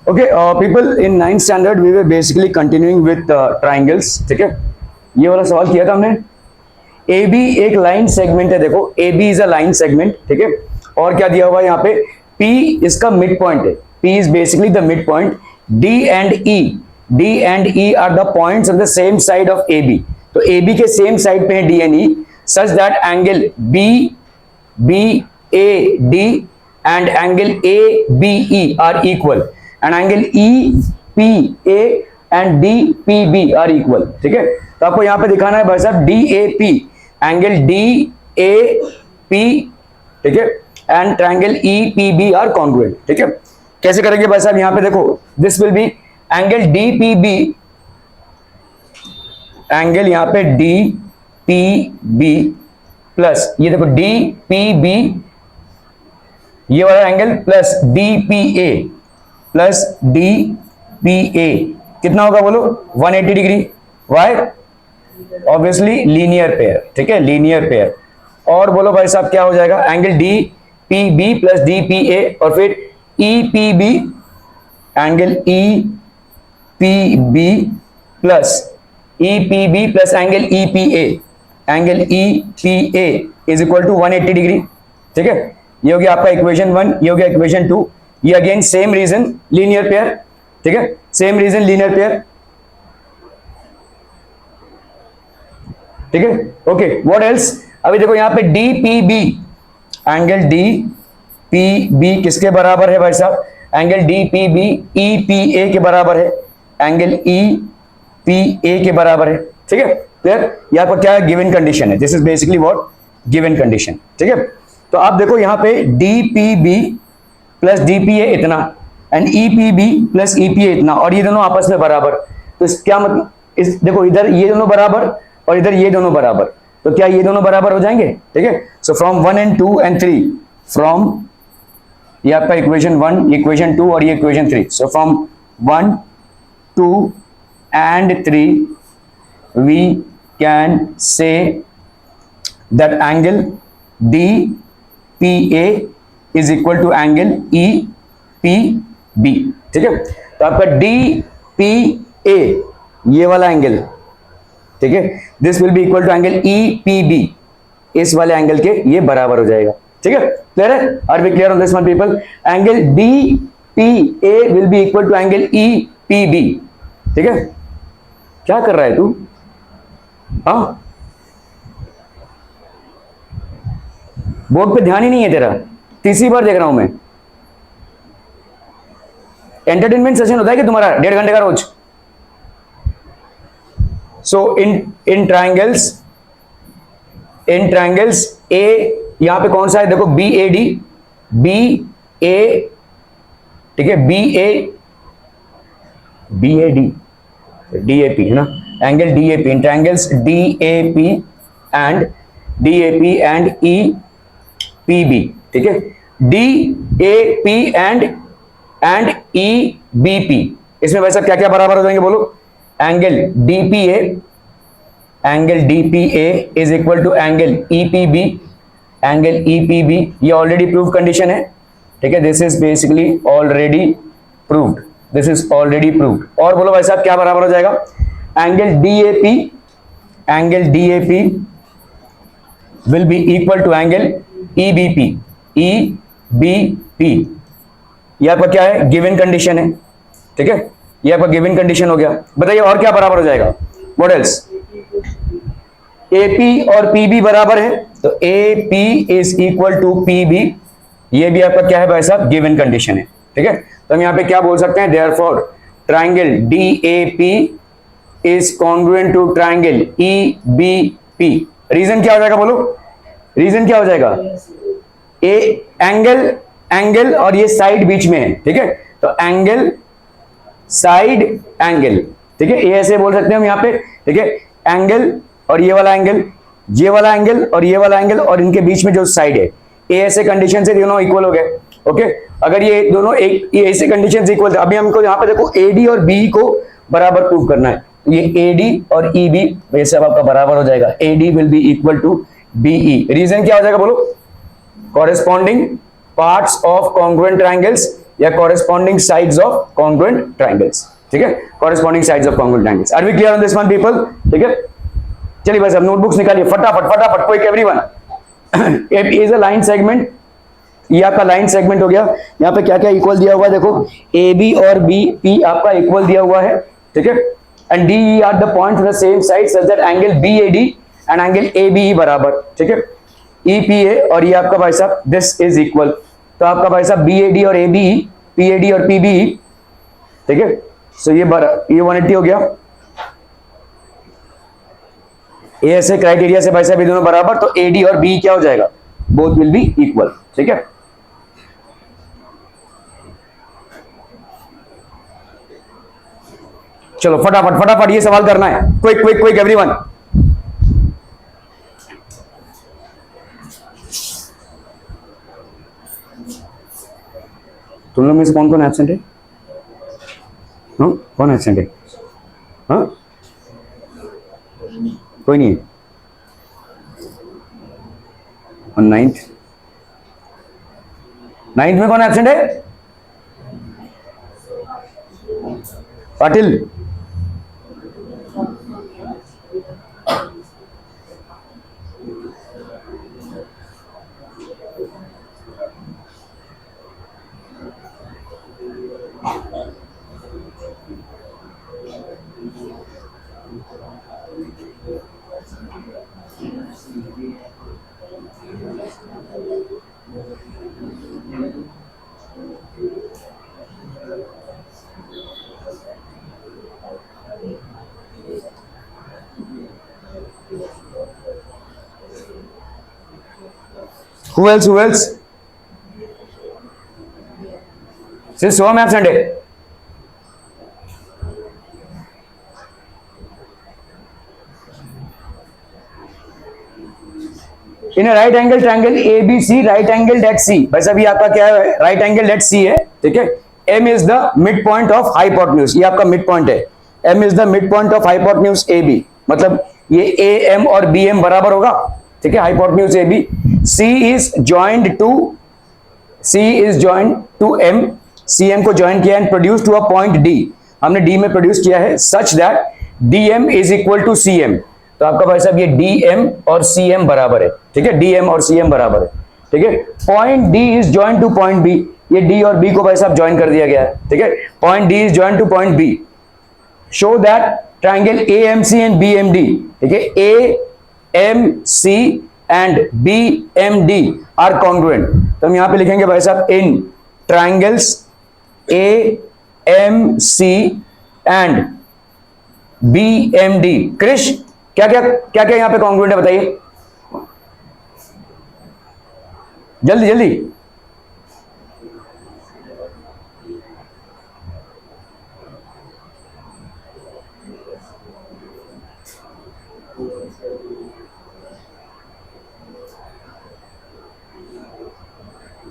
Okay, people in 9th standard we were basically continuing with triangles. ठीक है, ये वाला सवाल किया था हमने. ए बी एक लाइन सेगमेंट है, देखो A B is a line segment. ठीक है, और क्या दिया हुआ है यहाँ पे, P इसका मिड पॉइंट है. P is basically the mid point. D and E are the points on the same side of A B. तो ए बी के सेम साइड पे है D and E, such that angle B A D and angle A B E are equal, and angle E P A and D P B are equal. ठीक है, तो आपको यहां पे दिखाना है भाई साहब D A P, angle D A P, ठीक है, and triangle E P B are congruent. ठीक है, कैसे करेंगे भाई साहब, यहां पे देखो this will be angle D P B, angle यहां पे डी पी बी प्लस ये देखो डी पी बी, ये वाला angle plus D P A plus D P A, कितना होगा बोलो, 180 degree. Why, obviously linear pair. ठीक है, लीनियर पेयर. और बोलो भाई साहब क्या हो जाएगा, angle D P B plus D P A, और फिर E P B, angle E P B plus E P B plus angle E P A, angle E P A is equal to 180 degree. ठीक है, ये हो गया आपका equation 1, ये हो गया इक्वेशन 2. ये again same reason linear pair. ठीक है, सेम रीजन लीनियर पेयर. ठीक है, ओके, व्हाट एल्स. अभी देखो यहां पे D P B, angle D P B किसके बराबर है भाई साहब, angle D P B E P A के बराबर है, एंगल ई पी ए के बराबर है. ठीक है, क्लियर. यहां पर क्या है, गिवन कंडीशन है. This is basically what, given condition. ठीक है, तो आप देखो यहां पे D P B plus D P A इतना, and E P B plus E P A इतना, और ये दोनों आपस में बराबर. तो क्या मतलब, इस देखो इधर ये दोनों बराबर और इधर ये दोनों बराबर, तो क्या ये दोनों बराबर हो जाएंगे. ठीक है, सो फ्रॉम 1 एंड 2 एंड 3, फ्रॉम ये आपका इक्वेशन 1, इक्वेशन 2 और ये equation 3. So from 1 2 and 3 we can say that angle D P A is equal to angle E P B. ठीक है, तो आपका डी पी ए ये वाला एंगल, ठीक है, this will be equal to angle E P B, इस वाले एंगल के ये बराबर हो जाएगा. ठीक है, क्लियर है, are we clear on this one people. Angle D P A will be equal to angle E P B. ठीक है, क्या कर रहा है तू, हाँ बोर्ड पे ध्यान ही नहीं है तेरा, तीसरी बार देख रहा हूं मैं. एंटरटेनमेंट सेशन होता है कि तुम्हारा 1.5 घंटे का रोज. सो इन ट्राइंगल्स ए, यहां पे कौन सा है देखो, B A D, B A, ठीक है, B A D, D A P है ना, angle D A P. In triangles D A P and E P B. ठीक है, D A P and E B P, इसमें वैसा क्या क्या बराबर हो जाएंगे बोलो, angle D P A is equal to angle E P B, angle E P B, ये ऑलरेडी प्रूव कंडीशन है. ठीक है, this is basically already proved, this is already proved. और बोलो भाई साहब क्या बराबर हो जाएगा, angle D A P will be equal to angle E B P. ये आपका क्या है, गिवन कंडीशन है. ठीक है, ये आपका गिवन कंडीशन हो गया. बताइए और क्या बराबर हो जाएगा, व्हाट एल्स. AP और PB बराबर है, तो AP is equal to PB, ये भी आपका क्या है भाई साहब, गिवन कंडीशन है. ठीक है, तो हम यहां पे क्या बोल सकते हैं, therefore triangle DAP is congruent to triangle EBP. Reason क्या हो जाएगा बोलो, रीजन क्या हो जाएगा, एंगल और ये साइड बीच में है. ठीक है, तो एंगल साइड एंगल. ठीक है, ये ऐसे बोल सकते हैं हम यहाँ पे. ठीक है, एंगल और ये वाला एंगल, ये वाला एंगल और ये वाला एंगल, और इनके बीच में जो साइड है, ये ऐसे कंडीशन से दोनों इक्वल हो गए. ओके, अगर ये दोनों एक ये ऐसे कंडीशन से इक्वल थे, अभी हमको यहाँ पे देखो AD और BE को बराबर प्रूव करना है. ये AD और EB ये सब आपका बराबर हो जाएगा. AD will be equal to BE. Reason क्या हो जाएगा बोलो, corresponding parts of congruent triangles या corresponding sides of congruent triangles, ठीक है, corresponding sides of congruent triangles. Are we clear on this one people? ठीक है, चलिए भाई साहब नोटबुक्स निकालिए फटाफट फटाफट, quick everyone. Is a line segment, ये आपका लाइन सेगमेंट हो गया। यहाँ पे क्या क्या इक्वल दिया हुआ है देखो, ए बी और बी पी आपका इक्वल दिया हुआ है, ठीक है, and D E are the point the same side such that angle B A D and angle A B E बराबर, ठीक है, ई पी ए और ये आपका भाई साहब दिस इज इक्वल, तो आपका भाई साहब बी ए डी और A B E, P A D और पी बी ई, ठीक है, सो ये 180 हो गया। ए ऐसे क्राइटेरिया से भाई साहब ये दोनों बराबर, तो ए डी और बी क्या हो जाएगा, बोथ विल बी इक्वल, ठीक है। चलो फटाफट फटाफट ये सवाल करना है, क्विक क्विक क्विक एवरीवन। तुम लोग में से कौन कौन एब्सेंट है? हाँ कौन एब्सेंट है? हाँ कोई नहीं है। और नाइन्थ में कौन एब्सेंट है? Patil, who else? सिर्फ सोहम एब्सेंट है। In right angle triangle A B C, right angle at C, भाई साहब ये आपका क्या है, राइट एंगल एट सी है, ठीक है। M is the mid point of hypotenuse, ये आपका मिड पॉइंट है, M is the mid point of hypotenuse A B, मतलब ये ए एम और बी एम बराबर होगा, ठीक है, hypotenuse A B. C is joined to M, C M को ज्वाइन किया and produce to a point D, हमने डी में प्रोड्यूस किया है, such that D M is equal to C M, तो आपका भाई साहब ये डी एम और सी एम बराबर है, ठीक है, डी एम और सी एम बराबर है, ठीक है। Point D is join to point B, ये डी और बी को भाई साहब ज्वाइन कर दिया गया है, ठीक है, point D is join to point B, show that triangle A M C and B M D, ठीक है, A M C and B M D are congruent, तो हम यहां पे लिखेंगे भाई साहब in triangles A M C and B M D, Krish क्या क्या यहां पे कॉन्ग्रुएंट है बताइए जल्दी जल्दी।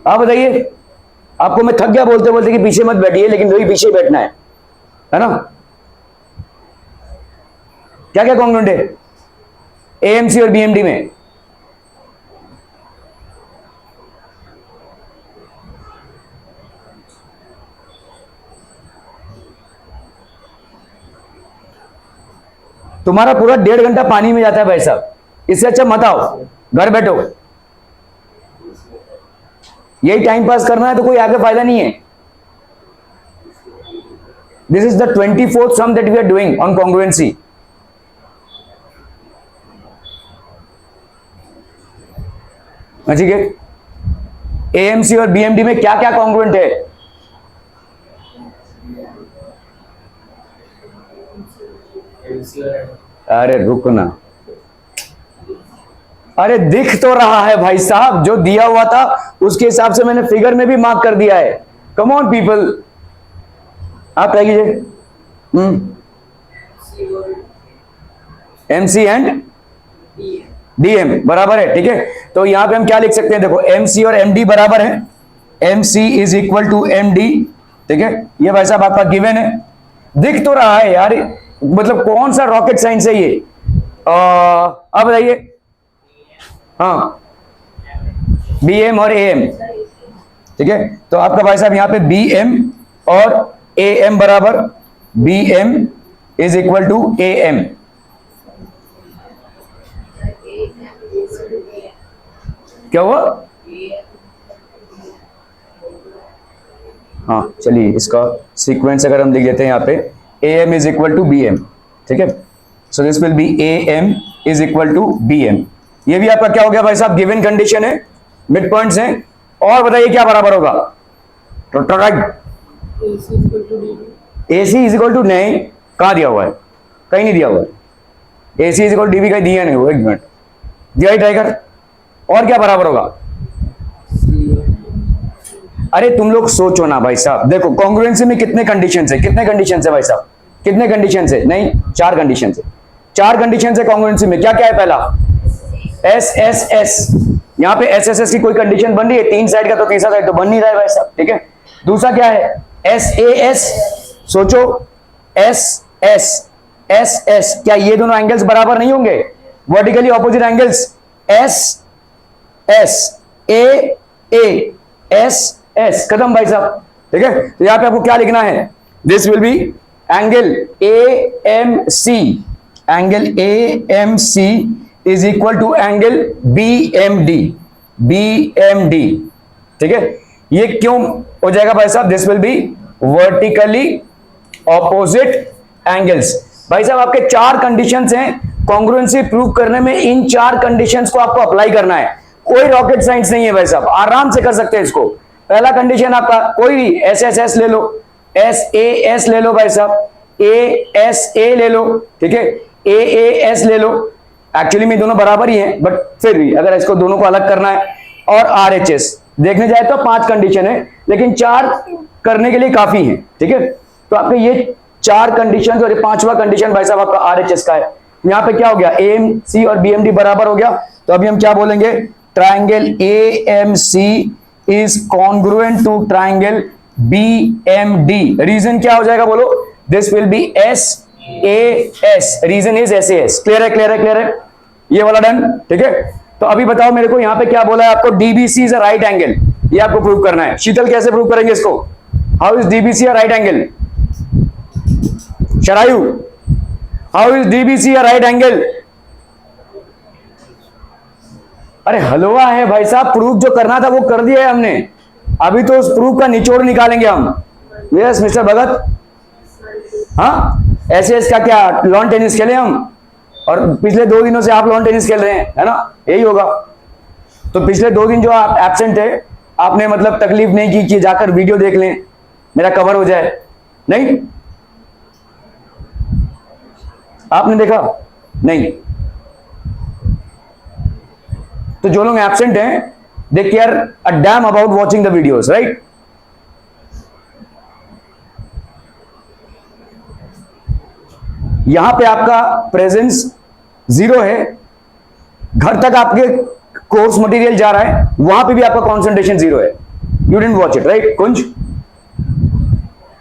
आप बताइए, आपको मैं थक गया बोलते बोलते कि पीछे मत बैठिए, लेकिन वही पीछे बैठना है ना। क्या क्या कॉन्ग्रुएंट है एएमसी और बीएमडी में? तुम्हारा पूरा 1.5 घंटा पानी में जाता है भाई साहब, इससे अच्छा मत आओ, घर बैठो। यही टाइम पास करना है तो कोई आगे फायदा नहीं है। This is the 24th sum that we are doing on congruency. ठीक है, एएमसी और बीएमडी में क्या क्या कॉन्ग्रुएंट है? अरे रुकना, अरे दिख तो रहा है भाई साहब, जो दिया हुआ था उसके हिसाब से मैंने फिगर में भी मार्क कर दिया है। कम ऑन पीपल, आप क्या कीजिए। एमसी एंड डीएम बराबर है, ठीक है। तो यहां पे हम क्या लिख सकते हैं, देखो एमसी और एमडी बराबर है, MC is equal to MD, ठीक है। ये भाई साहब आपका गिवन है, दिख तो रहा है यार, मतलब कौन सा रॉकेट साइंस है ये। अब बताइए, हाँ बीएम और एएम, ठीक है, तो आपका भाई साहब यहाँ पे बी एम और ए एम बराबर, B M is equal to A M. क्या हुआ? हाँ चलिए, इसका सीक्वेंस अगर हम लिख लेते हैं यहाँ पे, A M is equal to B M. ठीक है, so this will be A M is equal to B M. ये भी आपका क्या हो गया भाई साहब, गिवन कंडीशन है, मिड पॉइंट्स हैं। और बताइए क्या बराबर होगा? A C is equal to, नहीं कहाँ दिया हुआ है, कहीं नहीं दिया हुआ है। A C is equal to D B कहीं दिया नहीं हुआ, एक मिनट दिया ही ट्राई कर। और क्या बराबर होगा? अरे तुम लोग सोचो ना भाई साहब, देखो कॉन्ग्रुएंसी में कितने कंडीशंस है, कितने कंडीशंस है भाई साहब, कितने कंडीशंस है? नहीं, 4 कंडीशंस है, 4 कंडीशंस है कॉन्ग्रुएंसी में। क्या क्या है? पहला एस एस एस, यहाँ पे एस एस एस की कोई कंडीशन बन रही है? 3 साइड का तो तीसरा साइड तो बन नहीं रहा है भाई साहब। ठीक है, दूसरा क्या है? एस ए एस, सोचो एस एस एस एस, क्या ये दोनों एंगल्स बराबर नहीं होंगे? Vertically opposite angles, S S A A S S, खत्म भाई साहब। ठीक है, तो यहां पे आपको क्या लिखना है? This will be angle A M C, angle A M C is equal to angle B M D, B M D. ठीक है, ये क्यों हो जाएगा भाई साहब? This will be vertically opposite angles. भाई साहब आपके 4 कंडीशंस हैं, कॉन्ग्रुएंसी प्रूव करने में इन 4 कंडीशंस को आपको अप्लाई करना है। कोई रॉकेट साइंस नहीं है भाई साहब, आराम से कर सकते हैं इसको। पहला कंडीशन आपका कोई भी एस एस एस ले लो, एस ए एस ले लो भाई साहब, ए एस ए ले लो, ठीक है, ए ए एस ले लो। एक्चुअली में दोनों बराबर ही हैं, बट फिर भी अगर इसको दोनों को अलग करना है, और आर एच एस देखने जाए तो 5 कंडीशन है, लेकिन 4 करने के लिए काफी है। ठीक है, तो आपके ये 4 कंडीशन और 5वां कंडीशन भाई साहब आपका आर एच एस का है। यहाँ पे क्या हो गया? ए एम सी और बी एम डी बराबर हो गया, तो अभी हम क्या बोलेंगे? Triangle A M C is congruent to triangle B M D. Reason क्या हो जाएगा बोलो? This will be S A S, reason is S A S. Clear है, क्लियर है, क्लियर है, ये वाला डन। ठीक है, तो अभी बताओ मेरे को यहाँ पे क्या बोला है आपको? DBC is a right angle, ये आपको प्रूव करना है। शीतल कैसे प्रूव करेंगे इसको? How is DBC a right angle? Sharayu, how is DBC a right angle? अरे हलवा है भाई साहब, प्रूफ जो करना था वो कर दिया है हमने, अभी तो उस प्रूफ का निचोड़ निकालेंगे हम। यस मिस्टर भगत, हाँ ऐसे इसका क्या लॉन टेनिस खेले हम, और पिछले 2 दिनों से आप लॉन टेनिस खेल रहे हैं, है ना? यही होगा। तो पिछले 2 दिन जो आप एब्सेंट थे, आपने मतलब तकलीफ नहीं की कि जाकर वीडियो देख लें, मेरा कवर हो जाए, नहीं? आपने देखा नहीं? तो जो लोग एब्सेंट हैं, they care a damn about watching the videos, right? यहां पे आपका प्रेजेंस 0 है, घर तक आपके कोर्स मटेरियल जा रहा है, वहां पे भी आपका कंसंट्रेशन 0 है। You didn't watch it, right? Kunj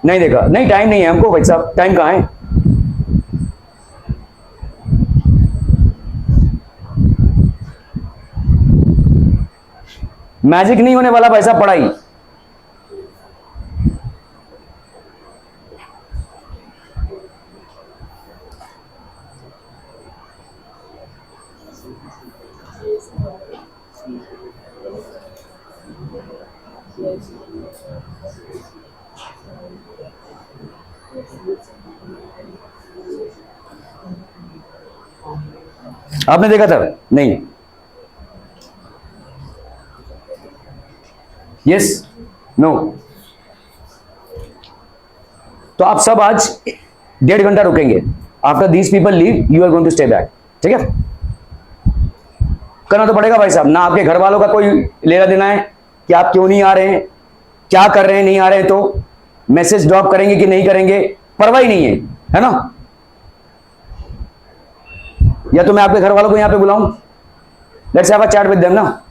नहीं देखा? नहीं, टाइम नहीं है हमको भाई साहब, टाइम कहां है? मैजिक नहीं होने वाला भाई साहब पढ़ाई। आपने देखा था? नहीं। Yes, no. तो आप सब आज 1.5 घंटा रुकेंगे। After these people leave you are going to stay back. ठीक है, करना तो पड़ेगा भाई साहब। ना आपके घर वालों का कोई लेना देना है कि आप क्यों नहीं आ रहे हैं, क्या कर रहे हैं, नहीं आ रहे हैं तो मैसेज ड्रॉप करेंगे कि नहीं करेंगे, परवाह ही नहीं है ना? या तो मैं आपके घर वालों को यहां पे बुलाऊं, let's have a chat with them ना।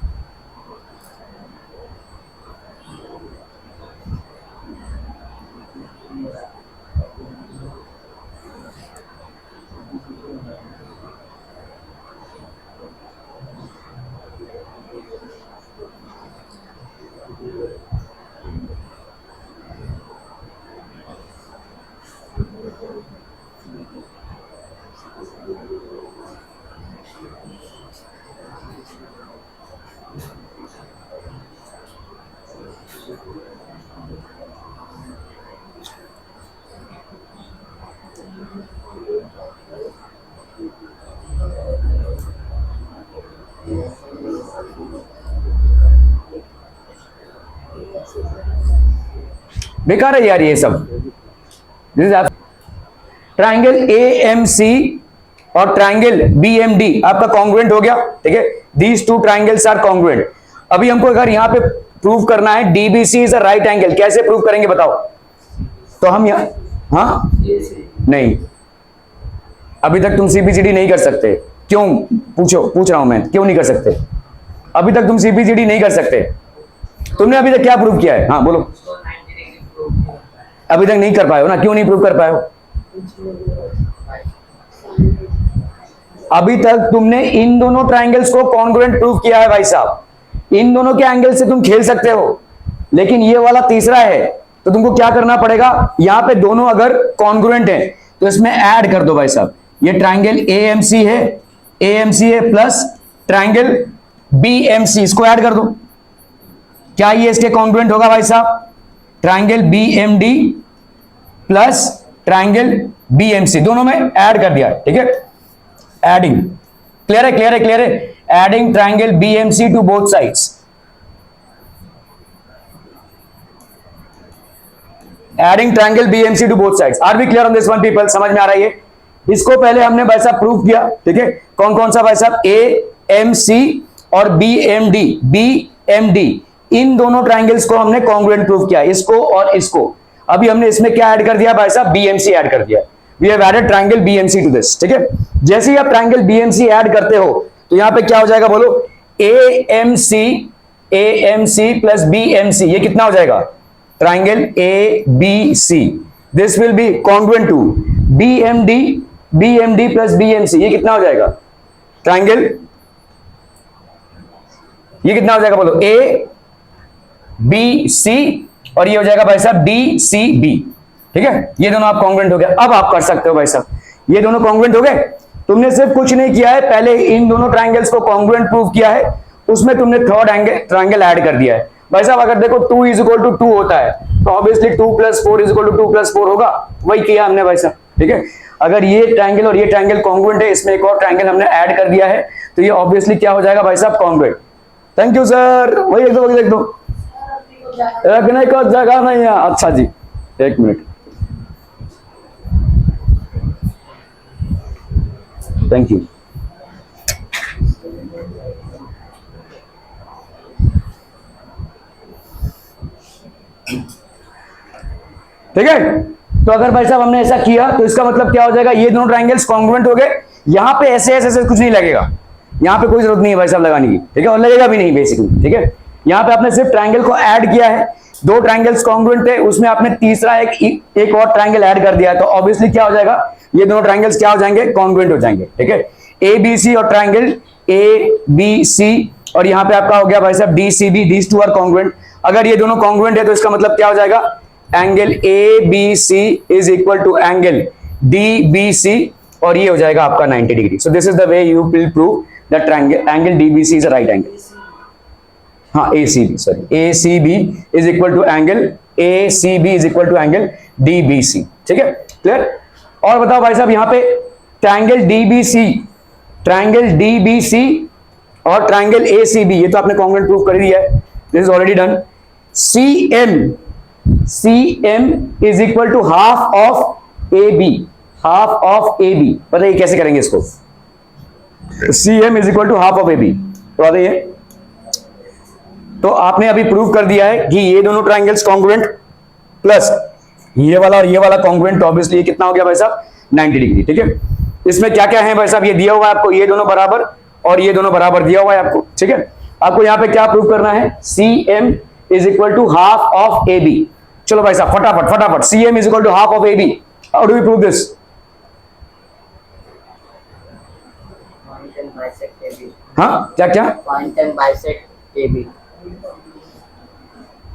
बेकार है यार ये सब। ट्राइंगल AMC और ट्राइंगल BMD आपका कॉन्ग्रुएंट हो गया, ठीक है। These two triangles are congruent. अभी हमको अगर यहां पे प्रूव करना है DBC is a right angle, कैसे प्रूव करेंगे बताओ? तो हम यहां, हाँ नहीं, अभी तक तुम CBCD नहीं कर सकते। क्यों? पूछ रहा हूं मैं, क्यों नहीं कर सकते? अभी तक तुम CBCD नहीं कर सकते। तुमने अभी तक क्या प्रूव किया है? हाँ बोलो। अभी तक नहीं कर पाए हो ना, क्यों नहीं प्रूव कर पाए हो? अभी तक तुमने इन दोनों ट्राइंगल्स को कॉन्ग्रुएंट प्रूव किया है भाई साहब। इन दोनों के एंगल से तुम खेल सकते हो, लेकिन ये वाला तीसरा है, तो तुमको क्या करना पड़ेगा? यहां पे दोनों अगर कॉन्ग्रुएंट है तो इसमें ऐड कर दो भाई साहब। ये ट्राइंगल AMC है प्लस ट्राइंगल BMC, इसको ऐड कर दो। क्या ये इसके कॉन्ग्रुएंट होगा भाई साहब? Triangle BMD plus triangle BMC, दोनों में ऐड कर दिया, ठीक है। एडिंग, क्लियर है। Adding triangle BMC to both sides, adding triangle BMC to both sides. Are we clear on this one people? समझ में आ रहा है ये? इसको पहले हमने भाई साहब प्रूव किया, ठीक है। कौन कौन सा भाई साहब? AMC और BMD, इन दोनों ट्राइंगल्स को हमने कॉन्ग्रुएंट प्रूव किया, इसको और इसको। अभी हमने इसमें क्या ऐड कर दिया भाई साहब? BMC ऐड कर दिया। We have added triangle BMC to this, ठीक है। जैसे ही आप ट्राइंगल BMC ऐड करते हो तो यहां पे क्या हो जाएगा बोलो? AMC प्लस BMC, ये कितना हो जाएगा? Triangle ABC। This will be congruent to BMD plus BMC, ये कितना हो जाएगा? ट्राइंगल, ये कितना हो जाएगा बोलो? ABC, और ये हो जाएगा भाई साहब DCB, ठीक है। ये दोनों आप कॉन्ग्रुएंट हो गए। अब आप कर सकते हो भाई साहब, ये दोनों कॉन्ग्रुएंट हो गए। तुमने सिर्फ कुछ नहीं किया है, पहले इन दोनों ट्राइंगल्स को कॉन्ग्रुएंट प्रूव किया है, उसमें तुमने थर्ड ट्राइंगल ऐड कर दिया है भाई साहब। अगर देखो 2 = 2 होता है तो ऑब्वियसली 2 + 4 = 2 + 4 होगा, वही किया हमने भाई साहब, ठीक है। अगर ये ट्राइंगल और ये ट्राइंगल कॉन्ग्रुएंट है, इसमें एक और ट्राइंगल हमने ऐड कर दिया है, तो ये ऑब्वियसली क्या हो जाएगा भाई साहब? कॉन्ग्रुएंट। थैंक यू सर, वही लिख दो। रखने को जगह नहीं है। अच्छा जी, एक मिनट, थैंक यू। ठीक है, तो अगर भाई साहब हमने ऐसा किया तो इसका मतलब क्या हो जाएगा? ये दोनों ट्राइंगल्स कॉन्ग्रुएंट हो गए। यहां पे ऐसे कुछ नहीं लगेगा, यहां पे कोई जरूरत नहीं है भाई साहब लगाने की, ठीक है, और लगेगा भी नहीं बेसिकली, ठीक है। यहां पे आपने सिर्फ ट्राइंगल को ऐड किया है, 2 ट्राइंगल्स कॉन्ग्रुएंट है, उसमें आपने तीसरा एक और ट्राइंगल ऐड कर दिया है, तो ऑब्वियसली क्या हो जाएगा? ये दोनों ट्राइंगल्स क्या हो जाएंगे? कॉन्ग्रुएंट हो जाएंगे, ठीक है। ABC और ट्राइंगल ABC, और यहां पे आपका हो गया भाई साहब DCB, these two are congruent. अगर ये दोनों कॉन्ग्रुएंट है तो इसका मतलब क्या हो जाएगा? Angle ABC is equal to angle DBC, और ये हो जाएगा आपका 90 degree. So this is the way you will prove that angle DBC is a right angle. हाँ, ACB is equal to angle ACB is equal to angle DBC, ठीक है, clear. और बताओ भाई साहब, यहाँ पे ट्राइंगल DBC और ट्राइंगल ACB, ये तो आपने कॉन्ग्रुएंट प्रूव कर दिया है, this is already done. CM is equal to half of AB, बताइए कैसे करेंगे इसको? CM is equal to half of AB, तो बताइए। तो आपने अभी प्रूव कर दिया है कि ये दोनों ट्राइंगल्स कॉन्ग्रुएंट प्लस ये वाला और ये वाला कॉन्ग्रुएंट, तो ऑब्वियसली ये कितना हो गया भाई साहब? 90 डिग्री, ठीक है। इसमें क्या क्या है भाई साहब? ये दिया हुआ है आपको, ये दोनों बराबर और ये दोनों बराबर दिया हुआ है आपको, ठीक है। आपको यहां पे क्या प्रूव करना है? CM is equal to half of AB। चलो भाई साहब फटाफट, CM is equal to half of AB। How do we prove this? हाँ, क्या Point and bisect AB।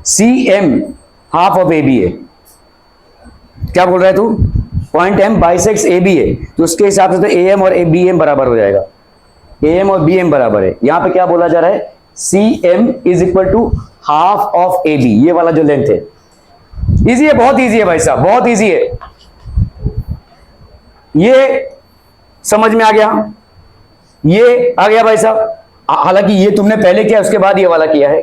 CM half of AB है, क्या बोल रहा है तू? पॉइंट M बाइसेक्स AB है, तो उसके हिसाब से तो AM और BM बराबर हो जाएगा। AM और BM बराबर है। यहां पे क्या बोला जा रहा है? CM is equal to half of AB, ये वाला जो लेंथ है। इजी है, बहुत इजी है भाई साहब, बहुत इजी है। ये समझ में आ गया? ये आ गया भाई साहब। हालांकि ये तुमने पहले किया, उसके बाद ये वाला किया है,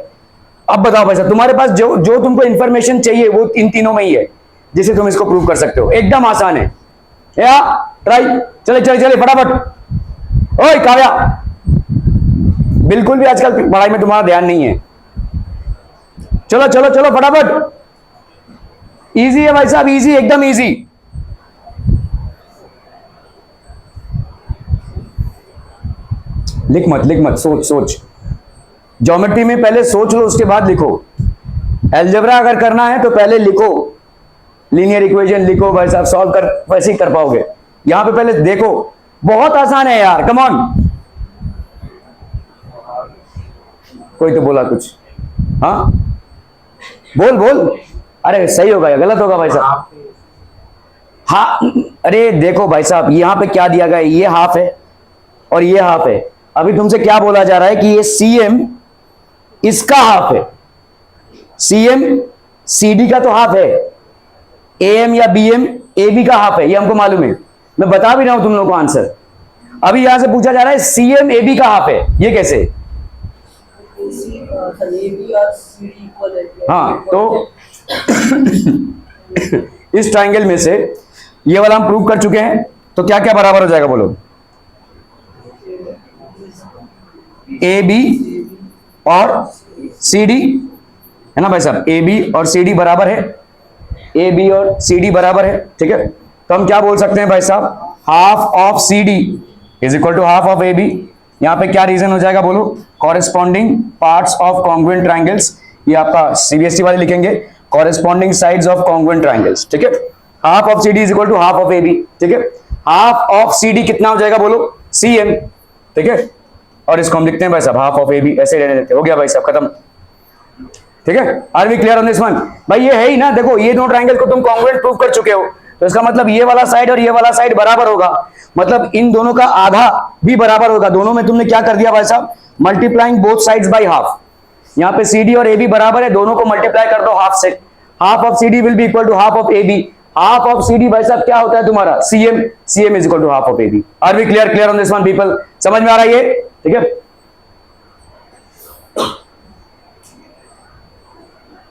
अब बताओ भाई साहब, तुम्हारे पास जो जो तुमको इंफॉर्मेशन चाहिए वो इन तीनों में ही है, जिसे तुम इसको प्रूव कर सकते हो। एकदम आसान है या ट्राई। चले चले चले फटाफट। ओए काव्या, बिल्कुल भी आजकल पढ़ाई में तुम्हारा ध्यान नहीं है। चलो चलो चलो फटाफट। इजी है भाई साहब, इजी, एकदम इजी। लिख मत, सोच सोच। ज्योमेट्री में पहले सोच लो, उसके बाद लिखो। अलजेब्रा अगर करना है तो पहले लिखो, लीनियर इक्वेशन लिखो भाई साहब, सॉल्व कर, वैसे ही कर पाओगे। यहां पे पहले देखो, बहुत आसान है यार, कम ऑन। कोई तो बोला कुछ, हाँ बोल बोल। अरे सही होगा या गलत होगा भाई साहब? हाँ, अरे देखो भाई साहब, यहां पे क्या दिया गया है, ये हाफ है और ये हाफ है। अभी तुमसे क्या बोला जा रहा है कि ये CM इसका हाफ है, CM CD का तो हाफ है, AM या BM AB का हाफ है, ये हमको मालूम है। मैं बता भी रहा हूं तुम लोगों को आंसर। अभी यहां से पूछा जा रहा है CM AB का हाफ है, ये कैसे? हाँ, तो इस ट्राइंगल में से ये वाला हम प्रूव कर चुके हैं, तो क्या क्या बराबर हो जाएगा बोलो? AB और CD है ना भाई साहब, AB और CD बराबर है, AB और CD बराबर है, ठीक है। तो हम क्या बोल सकते हैं भाई साहब, half of CD is equal to half of AB। यहां पे क्या रीजन हो जाएगा बोलो? Corresponding parts of congruent triangles, ये आपका CBSE वाले लिखेंगे, corresponding sides of congruent triangles, ठीक है। Half of CD is equal to half of AB, ठीक है। हाफ ऑफ CD कितना हो जाएगा बोलो? CM, ठीक है। और इसको हम लिखते हैं भाई साहब हाफ ऑफ AB, ऐसे रहने देते हैं। हो गया भाई साहब, खत्म, ठीक है। Are we clear on this one? भाई ये है ही ना, देखो ये दो ट्राइंगल को तुम कॉन्ग्रुएंट प्रूव कर चुके हो, तो इसका मतलब ये वाला साइड और ये वाला साइड बराबर होगा, मतलब इन दोनों का आधा भी बराबर होगा। दोनों में तुमने क्या कर दिया भाई साहब? Multiplying both sides by half. यहाँ पे CD और AB बराबर है, दोनों को मल्टीप्लाई कर दो हाफ से। Half of CD will be equal to half of AB। Half of CD भाई साहब क्या होता है तुम्हारा? CM। CM is equal to half of AB। Are we clear? Clear on this one people? समझ में आ रहा है ये? ठीक है।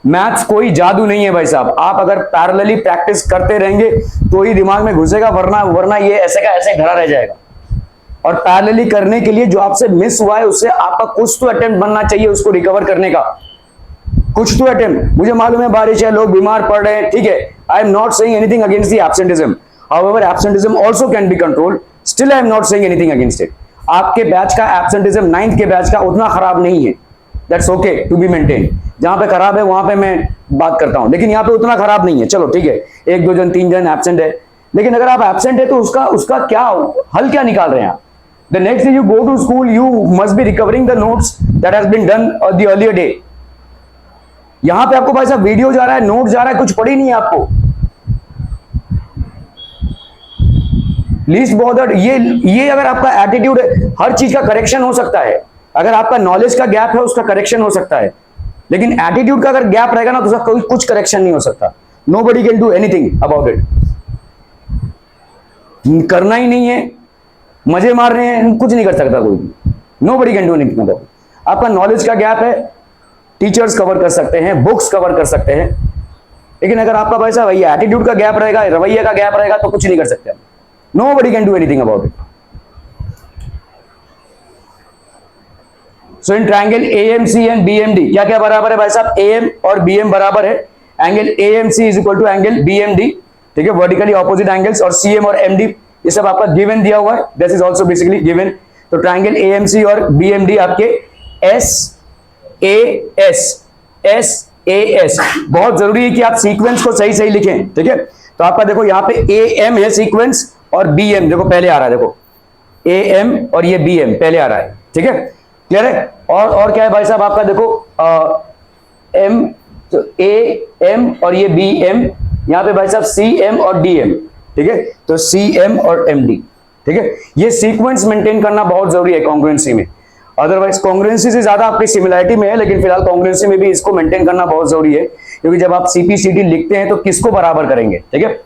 मैथ्स कोई जादू नहीं है भाई साहब, आप अगर पैरेलली प्रैक्टिस करते रहेंगे तो ही दिमाग में घुसेगा, वरना ये ऐसे का ऐसे घड़ा रह जाएगा। और पैरेलली करने के लिए जो आपसे मिस हुआ है उससे आपका कुछ तो अटेम्प्ट बनना चाहिए उसको रिकवर करने का, कुछ तो अटेम्प्ट। मुझे मालूम है बारिश है, लोग बीमार पड़ रहे हैं, ठीक है। I am not saying anything against the absenteeism, however absenteeism also can be controlled, still I am not saying anything against it. आपके बैच का एब्सेंटिज्म 9th के बैच का उतना खराब नहीं है, that's okay to be maintain. जहां पे खराब है वहां पे मैं बात करता हूं, लेकिन यहाँ पे उतना खराब नहीं है। चलो ठीक है, 1 2 जन 3 जन एब्सेंट है, लेकिन अगर आप एब्सेंट है तो उसका क्या हल क्या निकाल रहे हैं आप? The next day you go to school, you must be recovering the notes that has been done the earlier day. यहां पे आपको भाई साहब वीडियो जा रहा है, नोट जा रहा है, कुछ पड़ी नहीं है आपको। लीस्ट बॉदर्ड, ये अगर आपका एटीट्यूड है, हर चीज का करेक्शन हो सकता है। अगर आपका नॉलेज का गैप है उसका करेक्शन हो सकता है, लेकिन एटीट्यूड का अगर गैप रहेगा ना तो उसका कोई कुछ करेक्शन नहीं हो सकता। Nobody can do anything about it. करना ही नहीं है, मजे मार रहे हैं, कुछ नहीं कर सकता कोई भी। Nobody can do anything about it. आपका नॉलेज का गैप है, टीचर्स कवर कर सकते हैं, बुक्स कवर कर सकते हैं, लेकिन अगर आपका पैसा भैया एटीट्यूड का गैप रहेगा, रवैये का गैप रहेगा तो कुछ नहीं कर सकते। Nobody can do anything about it. So in triangle AMC and BMD क्या क्या बराबर है भाई साहब? AM और BM बराबर है। Angle AMC is equal to angle BMD, ठीक है, वर्टिकली ऑपोजिट एंगल्स। और CM और MD ये सब आपका गिवन दिया हुआ है, this is also basically given. तो ट्राइंगल AMC और BMD आपके SAS बहुत जरूरी है कि आप सीक्वेंस को सही सही लिखें, ठीक है। तो आपका देखो यहाँ पे AM है सीक्वेंस और BM देखो पहले आ रहा है, देखो AM और ये BM पहले आ रहा है, ठीक है, क्लियर है। और क्या है भाई साहब आपका देखो M, तो AM और ये BM, यहाँ पे भाई साहब CM और DM, ठीक है, तो CM और MD, ठीक है। ये सीक्वेंस मेंटेन करना बहुत जरूरी है कॉन्ग्रुएंसी में, अदरवाइज कॉन्ग्रुएंसी से ज्यादा आपकी सिमिलरिटी में है, लेकिन फिलहाल कॉन्ग्रुएंसी में भी इसको मेंटेन करना बहुत जरूरी है, क्योंकि जब आप CPCD लिखते हैं तो किसको बराबर करेंगे, ठीक है।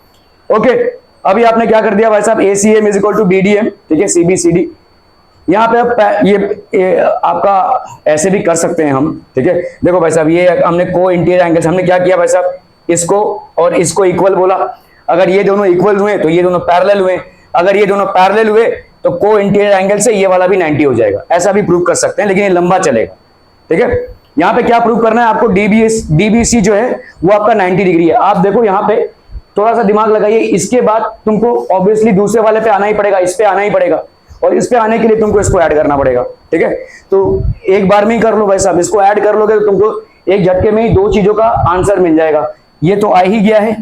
ओके, अभी आपने क्या कर दिया भाई साहब? ACM is equal to BDM, ठीक है, CBCD यहाँ पे आप ये आपका ऐसे भी कर सकते हैं हम, ठीक है। देखो भाई साहब, ये हमने को इंटीरियर एंगल्स, हमने क्या किया भाई साहब, इसको और इसको इक्वल बोला। अगर ये दोनों इक्वल हुए तो ये दोनों पैरेलल हुए, अगर ये दोनों पैरेलल हुए तो को इंटीरियर एंगल से ये वाला भी 90 हो जाएगा। ऐसा भी प्रूव कर सकते हैं, लेकिन ये लंबा चलेगा, ठीक है। यहाँ पे क्या प्रूव करना है आपको, डीबीसी जो है वो आपका 90 डिग्री है। आप देखो यहाँ पे थोड़ा सा दिमाग लगाइए, इसके बाद तुमको ऑब्वियसली दूसरे वाले पे आना ही पड़ेगा, इस पे आना ही पड़ेगा, और इस पे आने के लिए तुमको इसको ऐड करना पड़ेगा, ठीक है। तो एक बार में ही कर लो भाई साहब, इसको ऐड कर लोगे तो तुमको एक झटके में ही दो चीजों का आंसर मिल जाएगा। ये तो आ ही गया है,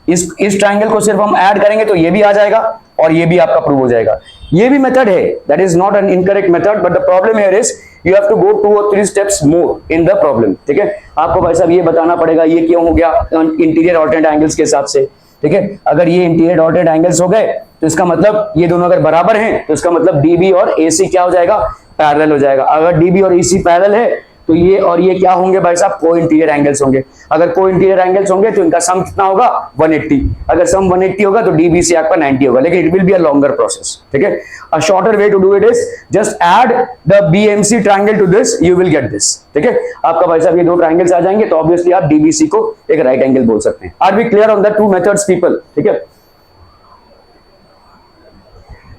इस ट्राइंगल को सिर्फ हम ऐड करेंगे तो ये भी आ जाएगा और ये भी आपका प्रूव हो जाएगा। ये भी मेथड है, that is not an incorrect method, but the problem here is you have to go 2 or 3 steps more in the problem, ठीक है। आपको भाई साहब ये बताना पड़ेगा ये क्यों हो गया इंटीरियर ऑल्टरनेट एंगल्स के हिसाब से, ठीक है। अगर ये इंटीरियर ऑल्टरनेट एंगल्स हो गए तो इसका मतलब ये दोनों अगर बराबर हैं तो इसका मतलब डीबी और एसी क्या हो जाएगा, पैरेलल हो जाएगा। अगर डीबी और एसी पैरेलल है तो ये और ये क्या होंगे भाई साहब, को इंटीरियर एंगल्स होंगे। अगर को इंटीरियर एंगल्स होंगे तो इनका सम कितना होगा, 180। अगर सम 180 होगा तो डीबीसी आपका 90 होगा, लेकिन it will be a longer process, ठीक है। A shorter way to do it is just add the BMC triangle to this, you will get this, ठीक है। आपका भाई साहब ये दो ट्रायंगल्स आ जाएंगे तो ऑब्वियसली आप डीबीसी को एक राइट एंगल बोल सकते हैं। Are we clear on the 2 methods people, ठीक है।